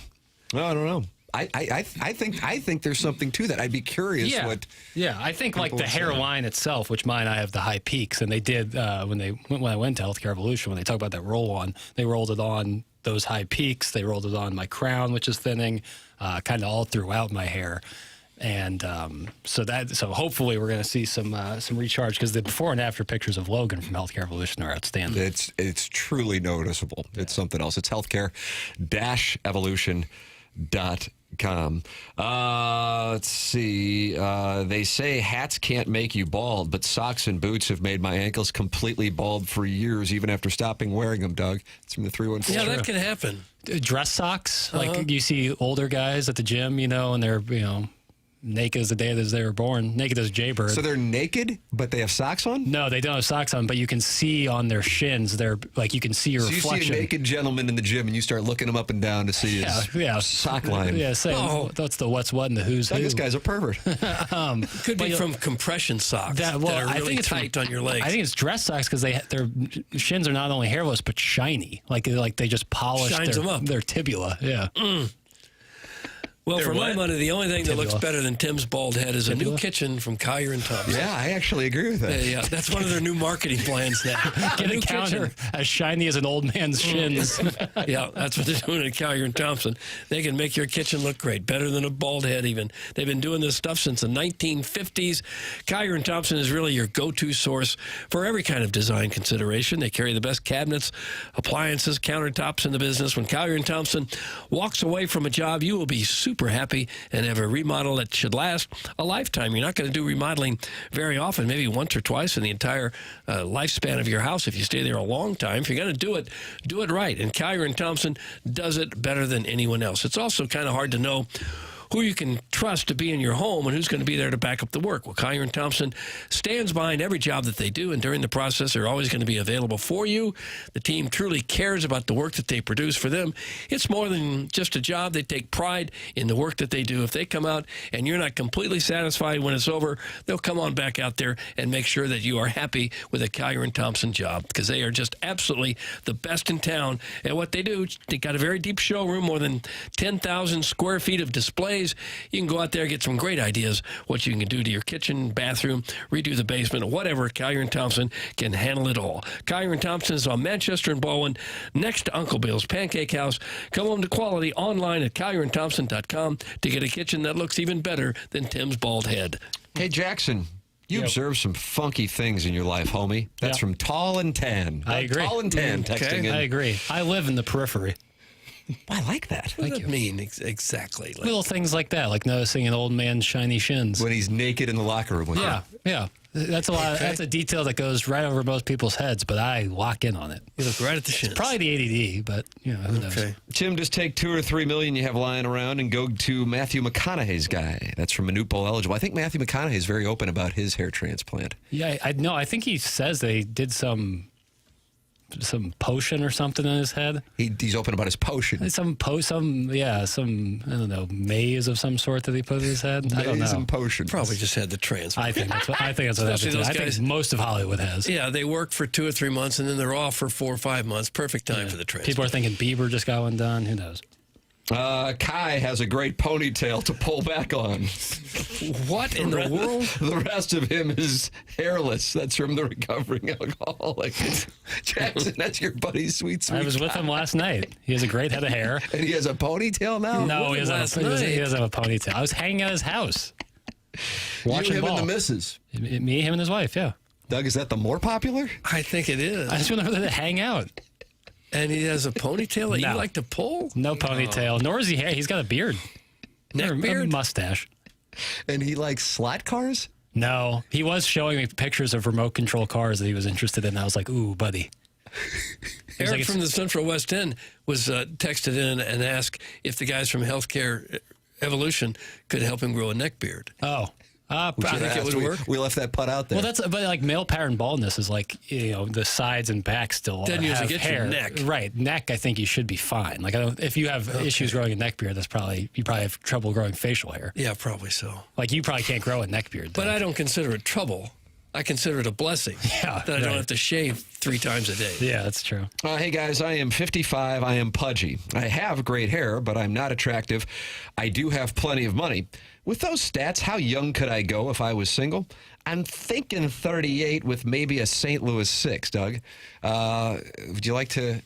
Well, I don't know. I think there's something to that. I'd be curious what. Yeah, I think like the hairline itself, which mine I have the high peaks, and they did when I went to Healthcare Evolution, when they talk about that roll-on, they rolled it on those high peaks. They rolled it on my crown, which is thinning, kind of all throughout my hair. And so hopefully we're going to see some recharge, because the before and after pictures of Logan from Healthcare Evolution are outstanding. It's truly noticeable. Yeah. It's something else. It's healthcare-evolution.com. Let's see. They say hats can't make you bald, but socks and boots have made my ankles completely bald for years, even after stopping wearing them, Doug. It's from the 314. Yeah, that can happen. Dress socks, like you see older guys at the gym, and they're, naked as the day that they were born, naked as Jaybird. So they're naked, but they have socks on? No, they don't have socks on, but you can see on their shins, they're like, you can see your reflection. You see a naked gentleman in the gym, and you start looking him up and down to see his sock line. Yeah, that's the what's what and the who's who. This guy's a pervert. Could be from compression socks that are really I think it's tight on your legs. I think it's dress socks, because their shins are not only hairless but shiny, like they just polish their tibula. Yeah. Well, for my money, the only thing that looks better than Tim's bald head is a new kitchen from Collier and Thompson. Yeah, I actually agree with that. Yeah, that's one of their new marketing plans now. Get a counter as shiny as an old man's shins. Yeah, that's what they're doing at Collier and Thompson. They can make your kitchen look great, better than a bald head even. They've been doing this stuff since the 1950s. Collier and Thompson is really your go-to source for every kind of design consideration. They carry the best cabinets, appliances, countertops in the business. When Collier and Thompson walks away from a job, you will be super happy and have a remodel that should last a lifetime. You're not going to do remodeling very often, maybe once or twice in the entire lifespan of your house if you stay there a long time. If you're going to do it right. And Collier & Thompson does it better than anyone else. It's also kind of hard to know who you can trust to be in your home and who's going to be there to back up the work. Well, Collier & Thompson stands behind every job that they do, and during the process, they're always going to be available for you. The team truly cares about the work that they produce. For them, it's more than just a job. They take pride in the work that they do. If they come out and you're not completely satisfied when it's over, they'll come on back out there and make sure that you are happy with a Collier & Thompson job, because they are just absolutely the best in town at what they do. They got a very deep showroom, more than 10,000 square feet of displays. You can go out there and get some great ideas what you can do to your kitchen, bathroom, redo the basement, or whatever. Collier & Thompson can handle it all. Collier & Thompson is on Manchester and Baldwin, next to Uncle Bill's Pancake House. Come home to quality online at collierandthompson.com to get a kitchen that looks even better than Tim's bald head. Hey, Jackson. You observe some funky things in your life, homie. That's from Tall and Tan. I agree. Tall and Tan texting in. I agree. I live in the periphery. I like that. What does that mean exactly? Little things like that, like noticing an old man's shiny shins. When he's naked in the locker room with you. Yeah. That's a lot. That's a detail that goes right over most people's heads, but I lock in on it. You look right at the shins. It's probably the ADD, but who knows? Tim, just take $2 or $3 million you have lying around and go to Matthew McConaughey's guy. That's from Manute Bowl eligible. I think Matthew McConaughey is very open about his hair transplant. Yeah, I think he says they did some potion or something in his head. He's open about his potion. Some I don't know, maze of some sort that he put in his head. I don't know. Maze and potion. Probably just had the transplant. I think that's what happened. I think most of Hollywood has. Yeah, they work for 2 or 3 months and then they're off for 4 or 5 months. Perfect time for the transplant. People are thinking Bieber just got one done. Who knows? Kai has a great ponytail to pull back on. What in the world? The rest of him is hairless. That's from the recovering alcoholic. Jackson, that's your buddy, sweet. I was with him last night. He has a great head of hair. And he has a ponytail now? No, he doesn't have a ponytail. I was hanging at his house. Watching him ball. and the missus. Me, him, and his wife, yeah. Doug, is that the more popular? I think it is. I just went over there to hang out. And he has a ponytail that you like to pull? No ponytail. Nor is he hair. He's got a beard. Neck beard? A mustache. And he likes slot cars? No. He was showing me pictures of remote control cars that he was interested in. I was like, ooh, buddy. Eric from the Central West End was texted in and asked if the guys from Healthcare Evolution could help him grow a neck beard. Oh. I think it would work. We left that putt out there. Well, but like male pattern baldness is like, the sides and back still Then you have get hair. your neck. Right. Neck, I think you should be fine. Like, if you have issues growing a neck beard, you probably have trouble growing facial hair. Yeah, probably so. Like, you probably can't grow a neck beard. But I don't consider it trouble. I consider it a blessing that I don't have to shave 3 times a day. Yeah, that's true. Hey, guys, I am 55. I am pudgy. I have great hair, but I'm not attractive. I do have plenty of money. With those stats, how young could I go if I was single? I'm thinking 38 with maybe a St. Louis 6, Doug. Would you like to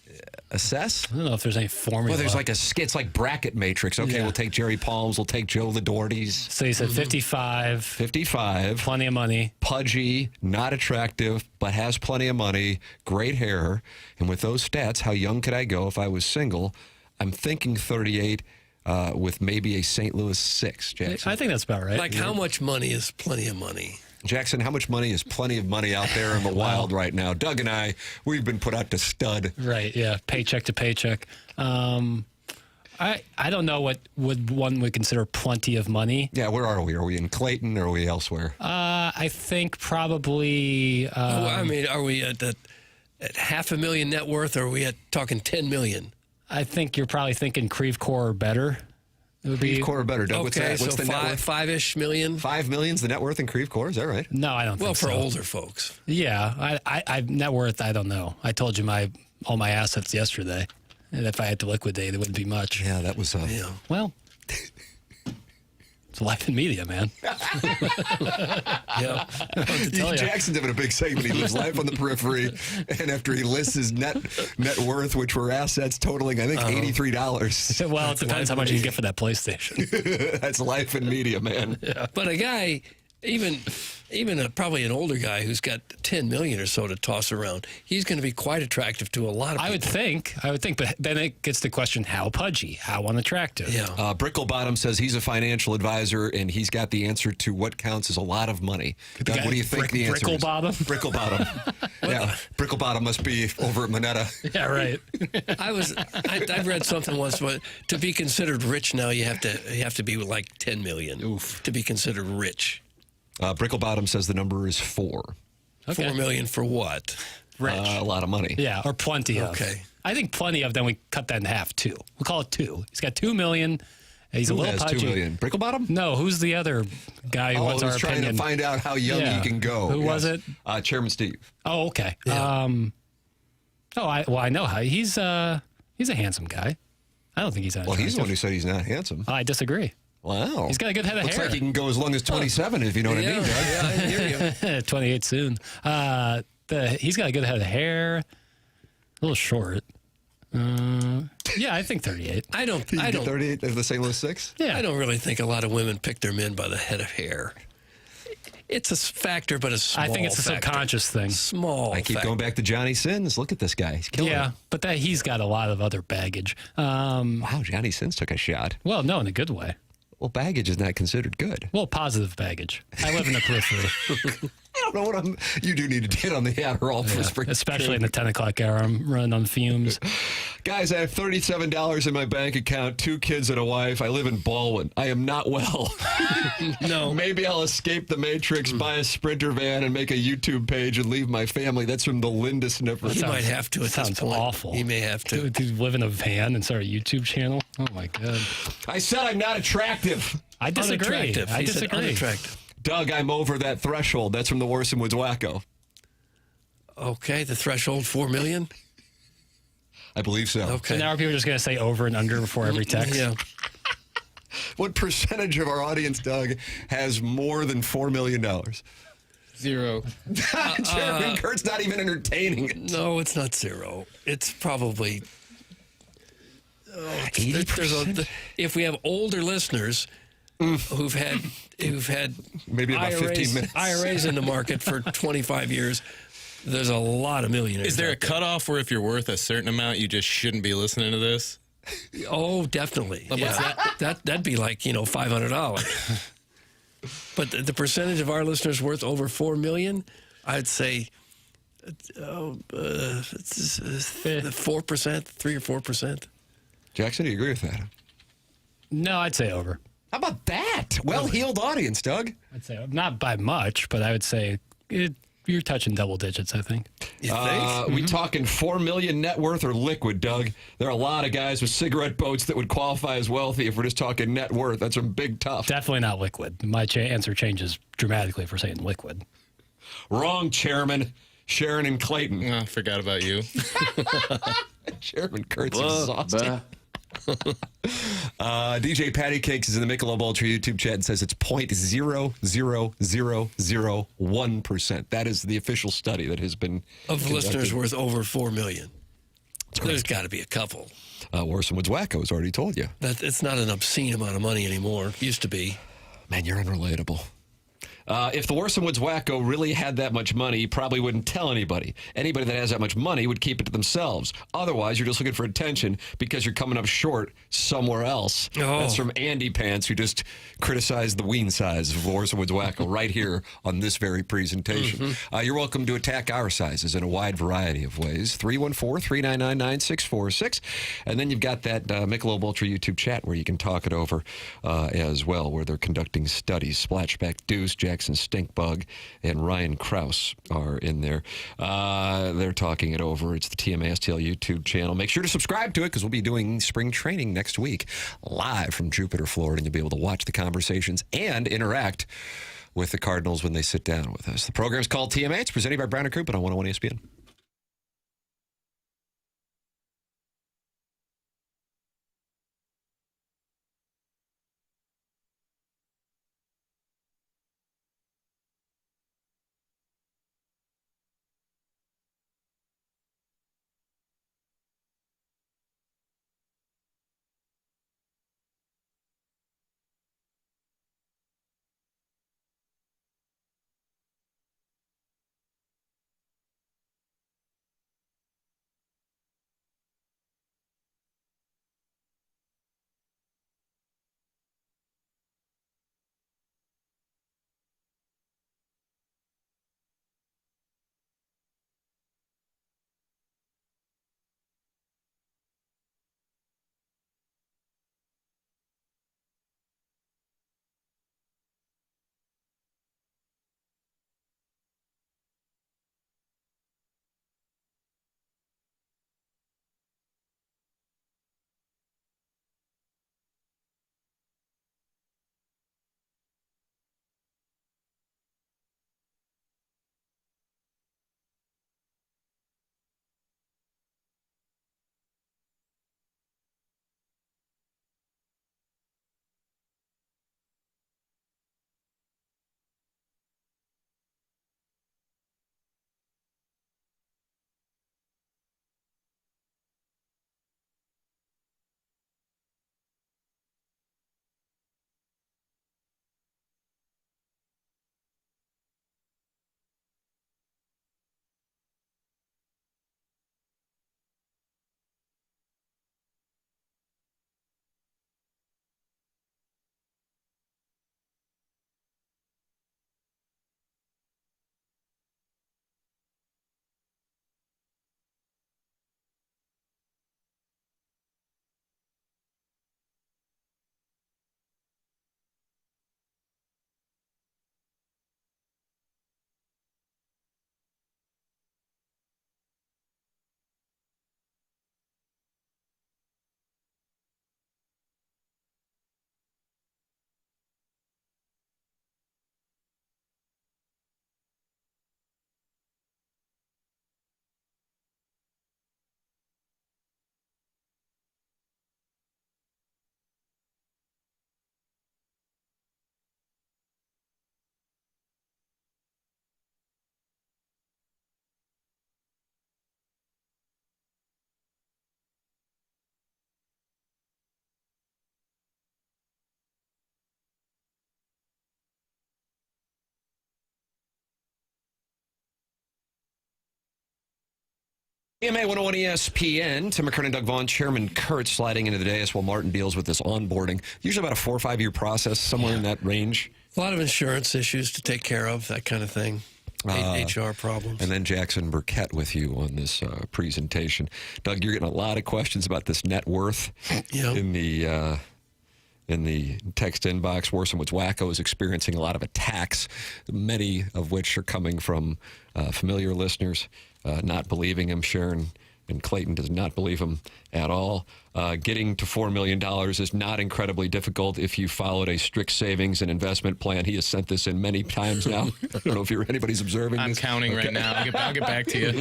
assess? I don't know if there's any formula. Well, there's like it's like bracket matrix. Okay, we'll take Jerry Palms. We'll take Joe Ladortes. So you said 55. 55. Plenty of money. Pudgy, not attractive, but has plenty of money, great hair. And with those stats, how young could I go if I was single? I'm thinking 38 with maybe a St. Louis 6, Jackson. I think that's about right. Like, how much money is plenty of money? Jackson, how much money is plenty of money out there in the wild right now? Doug and I, we've been put out to stud. Right, yeah, paycheck to paycheck. I don't know what one would consider plenty of money. Yeah, where are we? Are we in Clayton or are we elsewhere? I think probably... are we at $500,000 net worth, or are we talking $10 million? I think you're probably thinking Creve Core or better. It would be Creve Core or better, Doug. Okay, what's the net worth? $5-ish million? $5 million's the net worth in Creve Core, is that right? No, I don't think so. Well, for older folks. Yeah, I net worth, I don't know. I told you all my assets yesterday. And if I had to liquidate, it wouldn't be much. Yeah, that was... Well... It's life in media, man. Yeah. Jackson's having a big segment. He lives life on the periphery, and after he lists his net worth, which were assets totaling, I think, $83. Well, it depends how much you can get for that PlayStation. That's life in media, man. Yeah. But a guy, even probably an older guy who's got $10 million or so to toss around, he's going to be quite attractive to a lot of people. I would think, but then it gets the question, how pudgy, how unattractive? Yeah. Bricklebottom says he's a financial advisor, and he's got the answer to what counts as a lot of money. Doug, what do you think the answer is? Bricklebottom? Yeah, Bricklebottom must be over at Moneta. Yeah, right. I read something once, but to be considered rich now, you have to be like $10 million to be considered rich. Bricklebottom says the number is 4. Okay. $4 million for what? Rich. A lot of money. Yeah, or plenty of. Okay. I think plenty of, then we cut that in half, 2. We'll call it 2. He's got $2 million. He's Who a little has pudgy. $2 million? Bricklebottom? No, who's the other guy who wants our trying opinion? to find out how young he can go. Who was it? Chairman Steve. Oh, okay. Yeah. I know how he's a handsome guy. I don't think he's Well, he's the one who said he's not handsome. I disagree. Wow. He's got a good head of Looks hair. like he can go as long as 27, if you know what I mean, Doug. Yeah, I hear you. 28 soon. He's got a good head of hair. A little short. Yeah, I think 38. I don't. 38 of the St. Louis 6? Yeah. I don't really think a lot of women pick their men by the head of hair. It's a factor, but a small I think it's a factor. subconscious thing. Small. I keep going back to Johnny Sins. Look at this guy. He's killing it. But he's got a lot of other baggage. Wow, Johnny Sins took a shot. Well, no, in a good way. Well, baggage is not considered good. Well, positive baggage. I live in the periphery. I don't know what you do need to get on the Adderall for spring. Especially in the 10 o'clock hour. I'm running on fumes. Guys, I have $37 in my bank account, 2 kids and a wife. I live in Baldwin. I am not well. No. Maybe I'll escape the Matrix, buy a Sprinter van, and make a YouTube page and leave my family. That's from the Linda Sniffer. He might have to at this Sounds point. awful. He may have to. To live in a van and start a YouTube channel? Oh, my God. I said I'm not attractive. I disagree. Unattractive. I He said disagree. unattractive. Doug, I'm over that threshold. That's from the Warson Woods Wacko. Okay, the threshold, $4 million? I believe so. Okay. So now are people just going to say over and under before every text? Yeah. What percentage of our audience, Doug, has more than $4 million? 0. Chairman Kurt's not even entertaining it. No, it's not 0. It's probably 80%? If we have older listeners who've had maybe about 15 minutes IRAs in the market for 25 years, there's a lot of millionaires. Is there a cutoff where if you're worth a certain amount, you just shouldn't be listening to this? Oh, definitely. Yeah. That'd be like, $500. But the percentage of our listeners worth over $4 million, I'd say 4%, 3 or 4%. Jackson, do you agree with that? No, I'd say over. How about that? Well-heeled audience, Doug. I'd say not by much, but I would say you're touching double digits, I think. You think? We talking 4 million net worth or liquid, Doug? There are a lot of guys with cigarette boats that would qualify as wealthy if we're just talking net worth. That's some big tough. Definitely not liquid. My answer changes dramatically if we're saying liquid. Wrong, Chairman. Sharon and Clayton. Oh, forgot about you. Chairman Kurt's exhausted. DJ Patty Cakes is in the Michelob Ultra YouTube chat and says it's 0.00001%. That is the official study that has been Of conducted. listeners worth over 4 million. There's got to be a couple. Orson Woods Wacko has already told you. That it's not an obscene amount of money anymore. Used to be. Man, you're unrelatable. If the Orson Woods Wacko really had that much money, he probably wouldn't tell anybody. Anybody that has that much money would keep it to themselves. Otherwise, you're just looking for attention because you're coming up short somewhere else. Oh. That's from Andy Pants, who just criticized the ween size of Orson Woods Wacko right here on this very presentation. You're welcome to attack our sizes in a wide variety of ways. 314-399-9646. And then you've got that Michelob Ultra YouTube chat where you can talk it over as well, where they're conducting studies. Splashback Deuce, Jackson Stinkbug, and Ryan Krause are in there. They're talking it over. It's the TMA STL YouTube channel. Make sure to subscribe to it because we'll be doing spring training next week live from Jupiter, Florida, and you'll be able to watch the conversations and interact with the Cardinals when they sit down with us. The program is called TMA. It's presented by Brown & Crouppen on 101 ESPN. TMA 101 ESPN. Tim McKernan, Doug Vaughn, Chairman Kurt sliding into the dais while Martin deals with this onboarding. Usually about a 4 or 5 year process, somewhere in that range. A lot of insurance issues to take care of, that kind of thing. HR problems. And then Jackson Burkett with you on this presentation. Doug, you're getting a lot of questions about this net worth in the in the text inbox. Worsonwood's Wacko is experiencing a lot of attacks, many of which are coming from familiar listeners not believing him. Sharon and Clayton does not believe him at all. Getting to $4 million is not incredibly difficult if you followed a strict savings and investment plan. He has sent this in many times now. I don't know if anybody's observing I'm this. counting right now. I'll get back to you.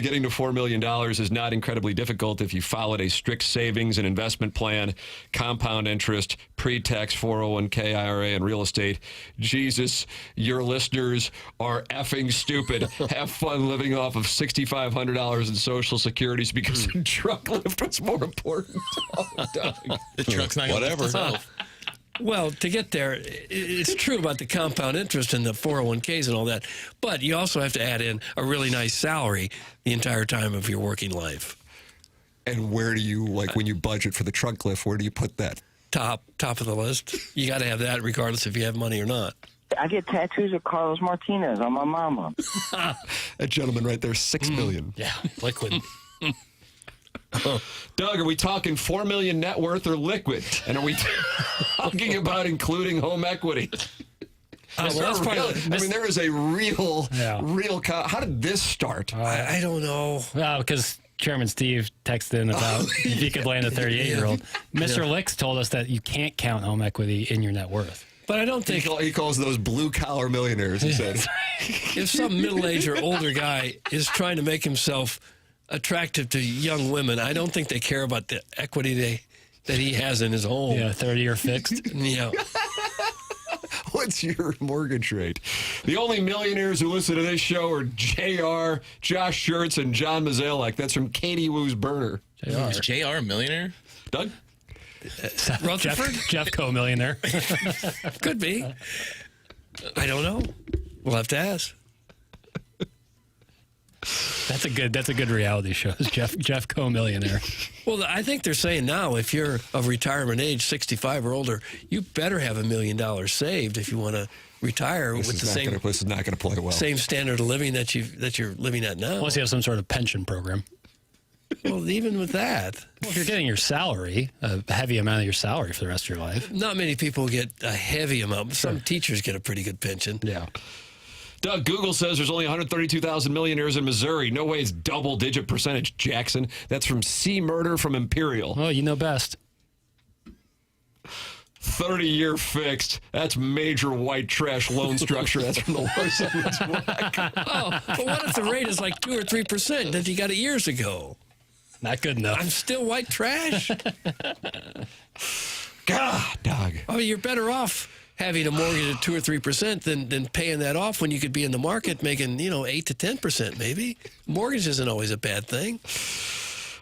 Getting to $4 million is not incredibly difficult if you followed a strict savings and investment plan, compound interest, pre-tax 401k, IRA, and real estate. Jesus, your listeners are effing stupid. Have fun living off of $6,500 in Social Securities because the truck lift was more important. Oh, Doug. The truck's not going to lift itself. Well, to get there, it's true about the compound interest and the 401ks and all that, but you also have to add in a really nice salary the entire time of your working life. And where do you, like when you budget for the trunk lift, where do you put that? Top of the list. You got to have that regardless if you have money or not. I get tattoos of Carlos Martinez on my mama. That gentleman right there, $6 million. Yeah, liquid. Doug, are we talking $4 million net worth or liquid? And are we talking about including home equity? There is a real. How did this start? I don't know. Well, because Chairman Steve texted in about if he could land a 38-year-old. Mr. Licks told us that you can't count home equity in your net worth. But I don't think he calls those blue-collar millionaires, he said. If some middle-aged or older guy is trying to make himself attractive to young women, I don't think they care about the equity that he has in his home. Yeah, 30-year fixed. Yeah. What's your mortgage rate? The only millionaires who listen to this show are JR, Josh Schertz, and John Mazalek. That's from Katie Woo's burner. Is JR a millionaire? Doug? Rutherford? Jeff co-millionaire. Could be. I don't know. We'll have to ask. That's a good reality show. Jeff co-millionaire. Well, I think they're saying now if you're of retirement age, 65 or older, you better have $1 million saved if you want to retire This is not going to play well. Same standard of living that you're living at now. Unless you have some sort of pension program. Well, even with that. Well, if you're getting your salary, a heavy amount of your salary for the rest of your life. Not many people get a heavy amount. Some teachers get a pretty good pension. Yeah. Doug, Google says there's only 132,000 millionaires in Missouri. No way it's double-digit percentage, Jackson. That's from C. Murder from Imperial. Oh, you know best. 30-year fixed. That's major white trash loan structure. That's from the Worsonwood's Wacko. Oh, but what if the rate is like 2 or 3% that you got it years ago? Not good enough. I'm still white trash. God, Doug. I mean, you're better off having a mortgage at 2 or 3% than paying that off when you could be in the market making 8 to 10% maybe. Mortgage isn't always a bad thing.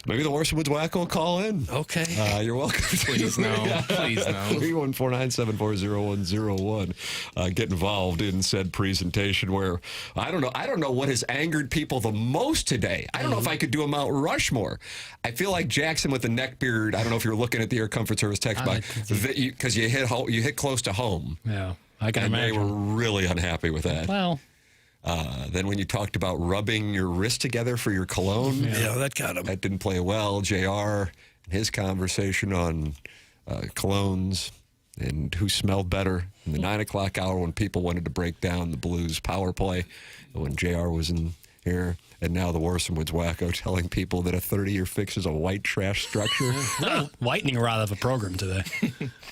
Maybe the Worsonwood's Wacko will call in. Okay. You're welcome. Please no. Please no. 314-974-0101. Get involved in said presentation where I don't know what has angered people the most today. I don't know if I could do a Mount Rushmore. I feel like Jackson with the neck beard. I don't know if you're looking at the Air Comfort Service text box because you hit close to home. Yeah, I can imagine. They were really unhappy with that. Well. Then when you talked about rubbing your wrist together for your cologne, yeah, that got him. That didn't play well. JR and his conversation on colognes and who smelled better in the 9 o'clock hour when people wanted to break down the Blues power play, and when JR was in here, and now the Worsonwood's Wacko telling people that a 30-year fix is a white trash structure. Lightning rod of a program today.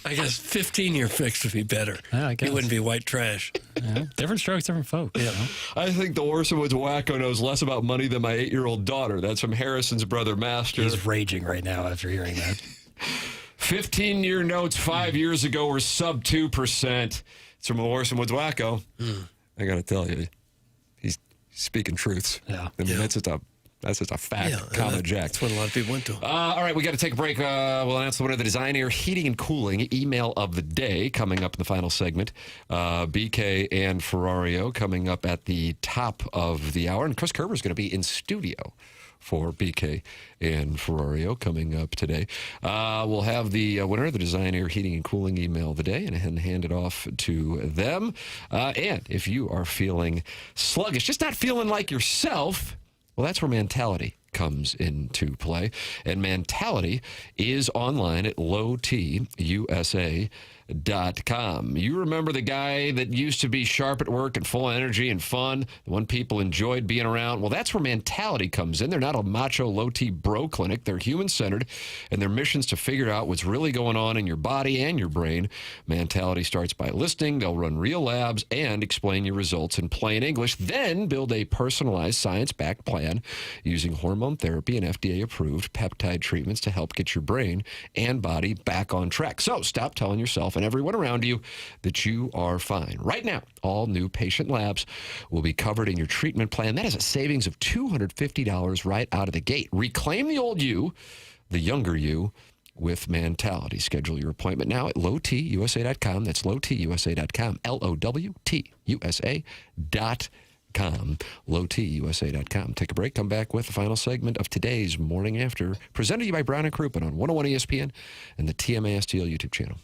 I guess 15-year fix would be better. Yeah, I guess. It wouldn't be white trash. Yeah. Different strokes, different folks. Yeah. I think the Worsonwood's Wacko knows less about money than my 8-year-old daughter. That's from Harrison's brother, Master. He's raging right now after hearing that. 15-year notes 5 years ago were sub 2%. It's from the Worsonwood's Wacko. I got to tell you, he's speaking truths. Yeah. I mean, that's just a fact, comma Jack. That's what a lot of people went to. All right, we got to take a break. We'll announce the winner of the Design Air Heating and Cooling email of the day coming up in the final segment. BK and Ferrario coming up at the top of the hour. And Chris Kerber's going to be in studio for BK and Ferrario coming up today. We'll have the winner of the Design Air Heating and Cooling email of the day and hand it off to them. And if you are feeling sluggish, just not feeling like yourself, well, that's where Mentality comes into play. And Mentality is online at lowtusa.com. You remember the guy that used to be sharp at work and full of energy and fun, the one people enjoyed being around? Well, that's where Mentality comes in. They're not a macho low-T bro clinic. They're human-centered, and their mission's to figure out what's really going on in your body and your brain. Mentality starts by listening. They'll run real labs and explain your results in plain English, then build a personalized science-backed plan using hormone therapy and FDA-approved peptide treatments to help get your brain and body back on track. So stop telling yourself and everyone around you that you are fine. Right now, all new patient labs will be covered in your treatment plan. That is a savings of $250 right out of the gate. Reclaim the old you, the younger you, with Mentality. Schedule your appointment now at lowtusa.com. That's lowtusa.com. lowtusa.com. lowtusa.com. Take a break. Come back with the final segment of today's Morning After, presented to you by Brown and Crouppen on 101 ESPN and the TMA STL YouTube channel.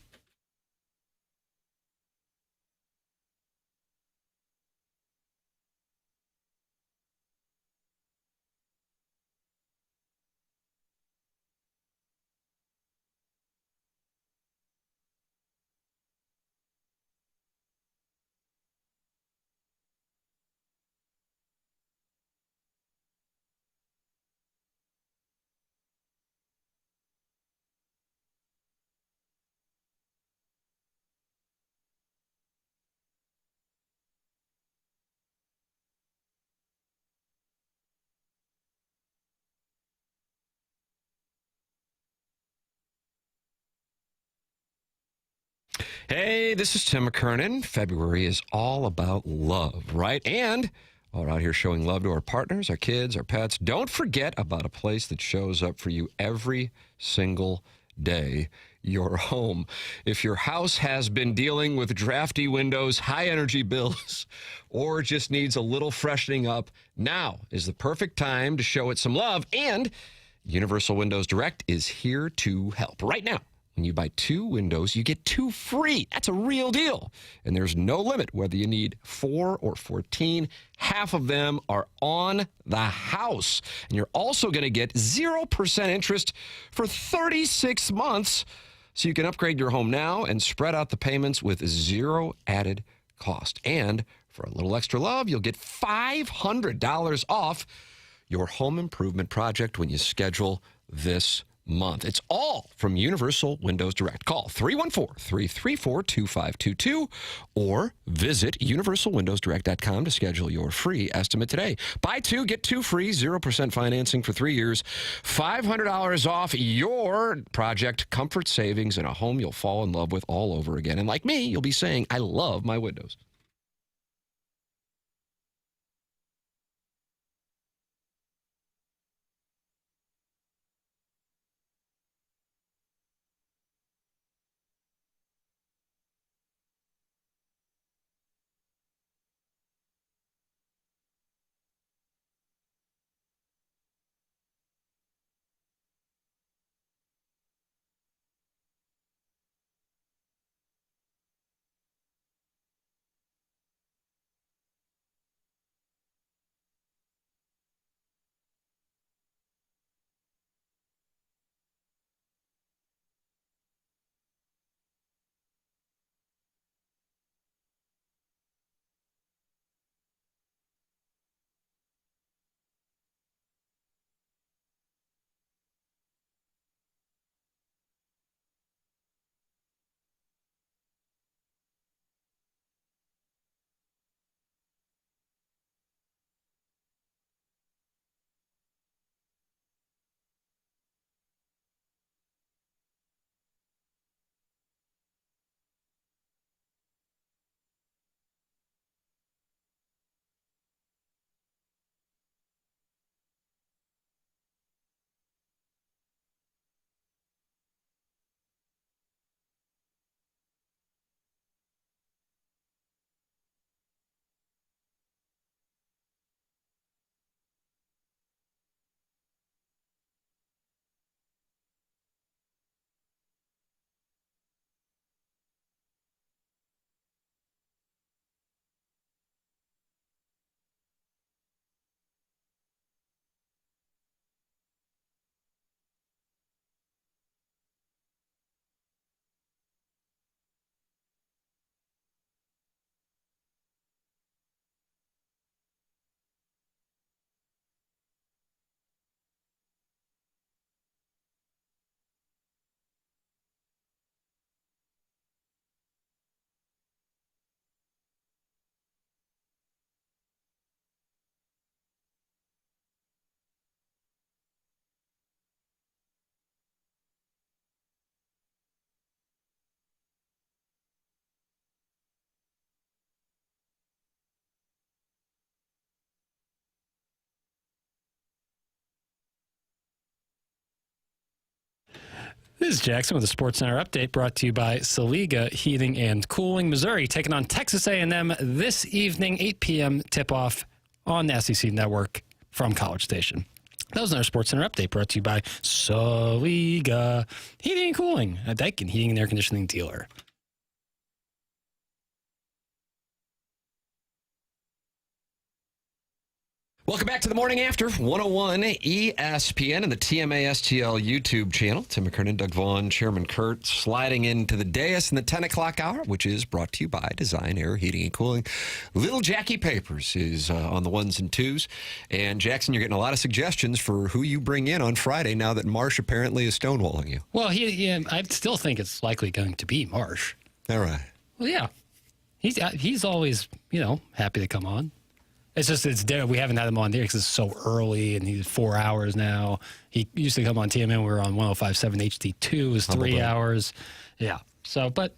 Hey, this is Tim McKernan. February is all about love, right? And while we're out here showing love to our partners, our kids, our pets, don't forget about a place that shows up for you every single day, your home. If your house has been dealing with drafty windows, high energy bills, or just needs a little freshening up, now is the perfect time to show it some love. And Universal Windows Direct is here to help. Right now, when you buy 2 windows, you get 2 free. That's a real deal. And there's no limit whether you need 4 or 14. Half of them are on the house. And you're also going to get 0% interest for 36 months. So you can upgrade your home now and spread out the payments with 0 added cost. And for a little extra love, you'll get $500 off your home improvement project when you schedule this month. It's all from Universal Windows Direct. Call 314-334-2522 or visit universalwindowsdirect.com to schedule your free estimate today. Buy 2, get 2 free, 0% financing for 3 years, $500 off your project, comfort savings, and a home you'll fall in love with all over again. And like me, you'll be saying, I love my windows. This is Jackson with the Sports Center update brought to you by Saliga Heating and Cooling. Missouri taking on Texas A&M this evening, 8 p.m. tip-off on the SEC Network from College Station. That was our Sports Center update brought to you by Saliga Heating and Cooling, a Daikin heating and air conditioning dealer. Welcome back to the Morning After, 101 ESPN and the TMA STL YouTube channel. Tim McKernan, Doug Vaughn, Chairman Kurt, sliding into the dais in the 10 o'clock hour, which is brought to you by Design Air Heating and Cooling. Little Jackie Papers is on the ones and twos. And Jackson, you're getting a lot of suggestions for who you bring in on Friday now that Marsh apparently is stonewalling you. Well, I still think it's likely going to be Marsh. All right. Well, yeah. He's always, happy to come on. It's just, we haven't had him on there because it's so early, and he's 4 hours now. He used to come on TMN. We were on 105.7 HD2. It was 3 hours. Yeah. So, but,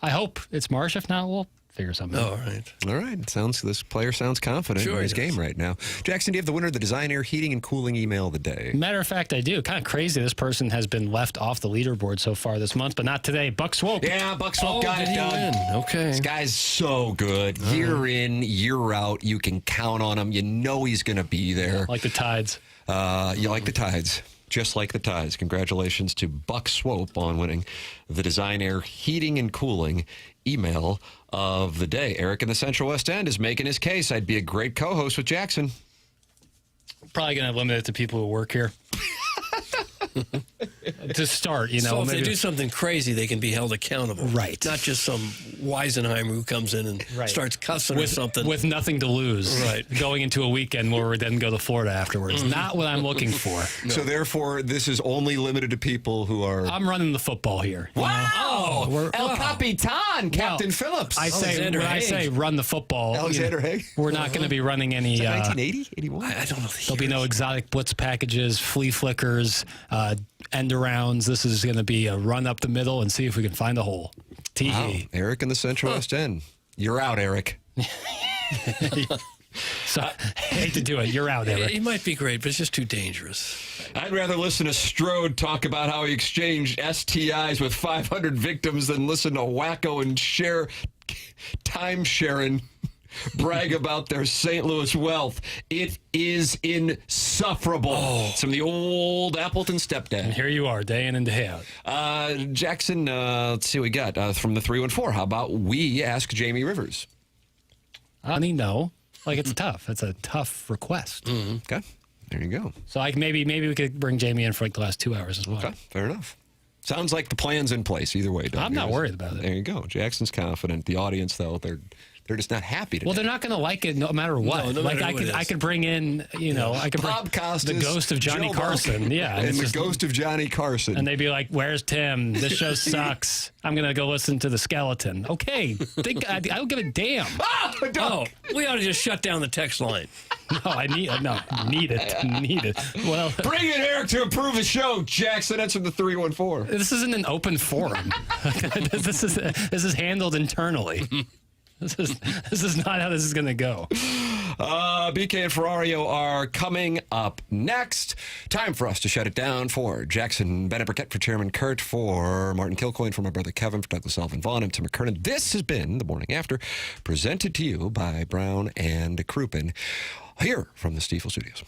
I hope it's Marsh. If not, we'll figure something out. All right. This player sounds confident in his game right now. Jackson, do you have the winner of the Design Air Heating and Cooling email of the day? Matter of fact, I do. Kind of crazy. This person has been left off the leaderboard so far this month, but not today. Buck Swope. Yeah, Buck Swope got it done. Okay. This guy's so good. Year in, year out. You can count on him. You know he's going to be there. Like the Tides. You like the Tides. Just like the Tides. Congratulations to Buck Swope on winning the Design Air Heating and Cooling email of the day. Eric in the Central West End is making his case. I'd be a great co-host with Jackson. Probably going to limit it to people who work here. To start, So if they do something crazy, they can be held accountable. Right. Not just some Weisenheimer who comes in and starts cussing or something. With nothing to lose. Right. Going into a weekend where we then go to Florida afterwards. Not what I'm looking for. No. So therefore, this is only limited to people who are... I'm running the football here. Wow! El Capitan, Captain Phillips. I say run the football. Alexander Haig. We're not going to be running any... 1980? 81? I don't know. There'll be no exotic blitz packages, flea flickers, end arounds. This is going to be a run up the middle and see if we can find a hole. Wow. Eric in the Central West End. You're out, Eric. So I hate to do it. You're out, Eric. He might be great, but it's just too dangerous. I'd rather listen to Strode talk about how he exchanged STIs with 500 victims than listen to Wacko and time sharing brag about their St. Louis wealth. It is insufferable. It's from the old Appleton stepdad. And here you are, day in and day out. Jackson, let's see what we got from the 314. How about we ask Jamie Rivers? No. It's tough. It's a tough request. Okay. There you go. So maybe we could bring Jamie in for the last 2 hours as well. Okay. Fair enough. Sounds like the plan's in place either way. I'm not worried about it. There you go. Jackson's confident. The audience, though, they're just not happy today. Well, they're not going to like it no matter what. No matter what I could bring in, I could Bob bring Costas, the ghost of Johnny Joe Carson. Buck, Yeah. And the ghost of Johnny Carson. And they'd be like, where's Tim? This show sucks. I'm going to go listen to the skeleton. Okay. I don't give a damn. We ought to just shut down the text line. Need it. Well, bring in Eric to improve the show, Jackson. That's from the 314. This isn't an open forum. This is handled internally. This is not how this is going to go. BK and Ferrario are coming up next. Time for us to shut it down for Jackson Burkett, for Chairman Kurt, for Martin Kilcoyne, for my brother Kevin, for Douglas Alvin Vaughn, and Tim McKernan. This has been The Morning After, presented to you by Brown and Crouppen, here from the Stiefel Studios.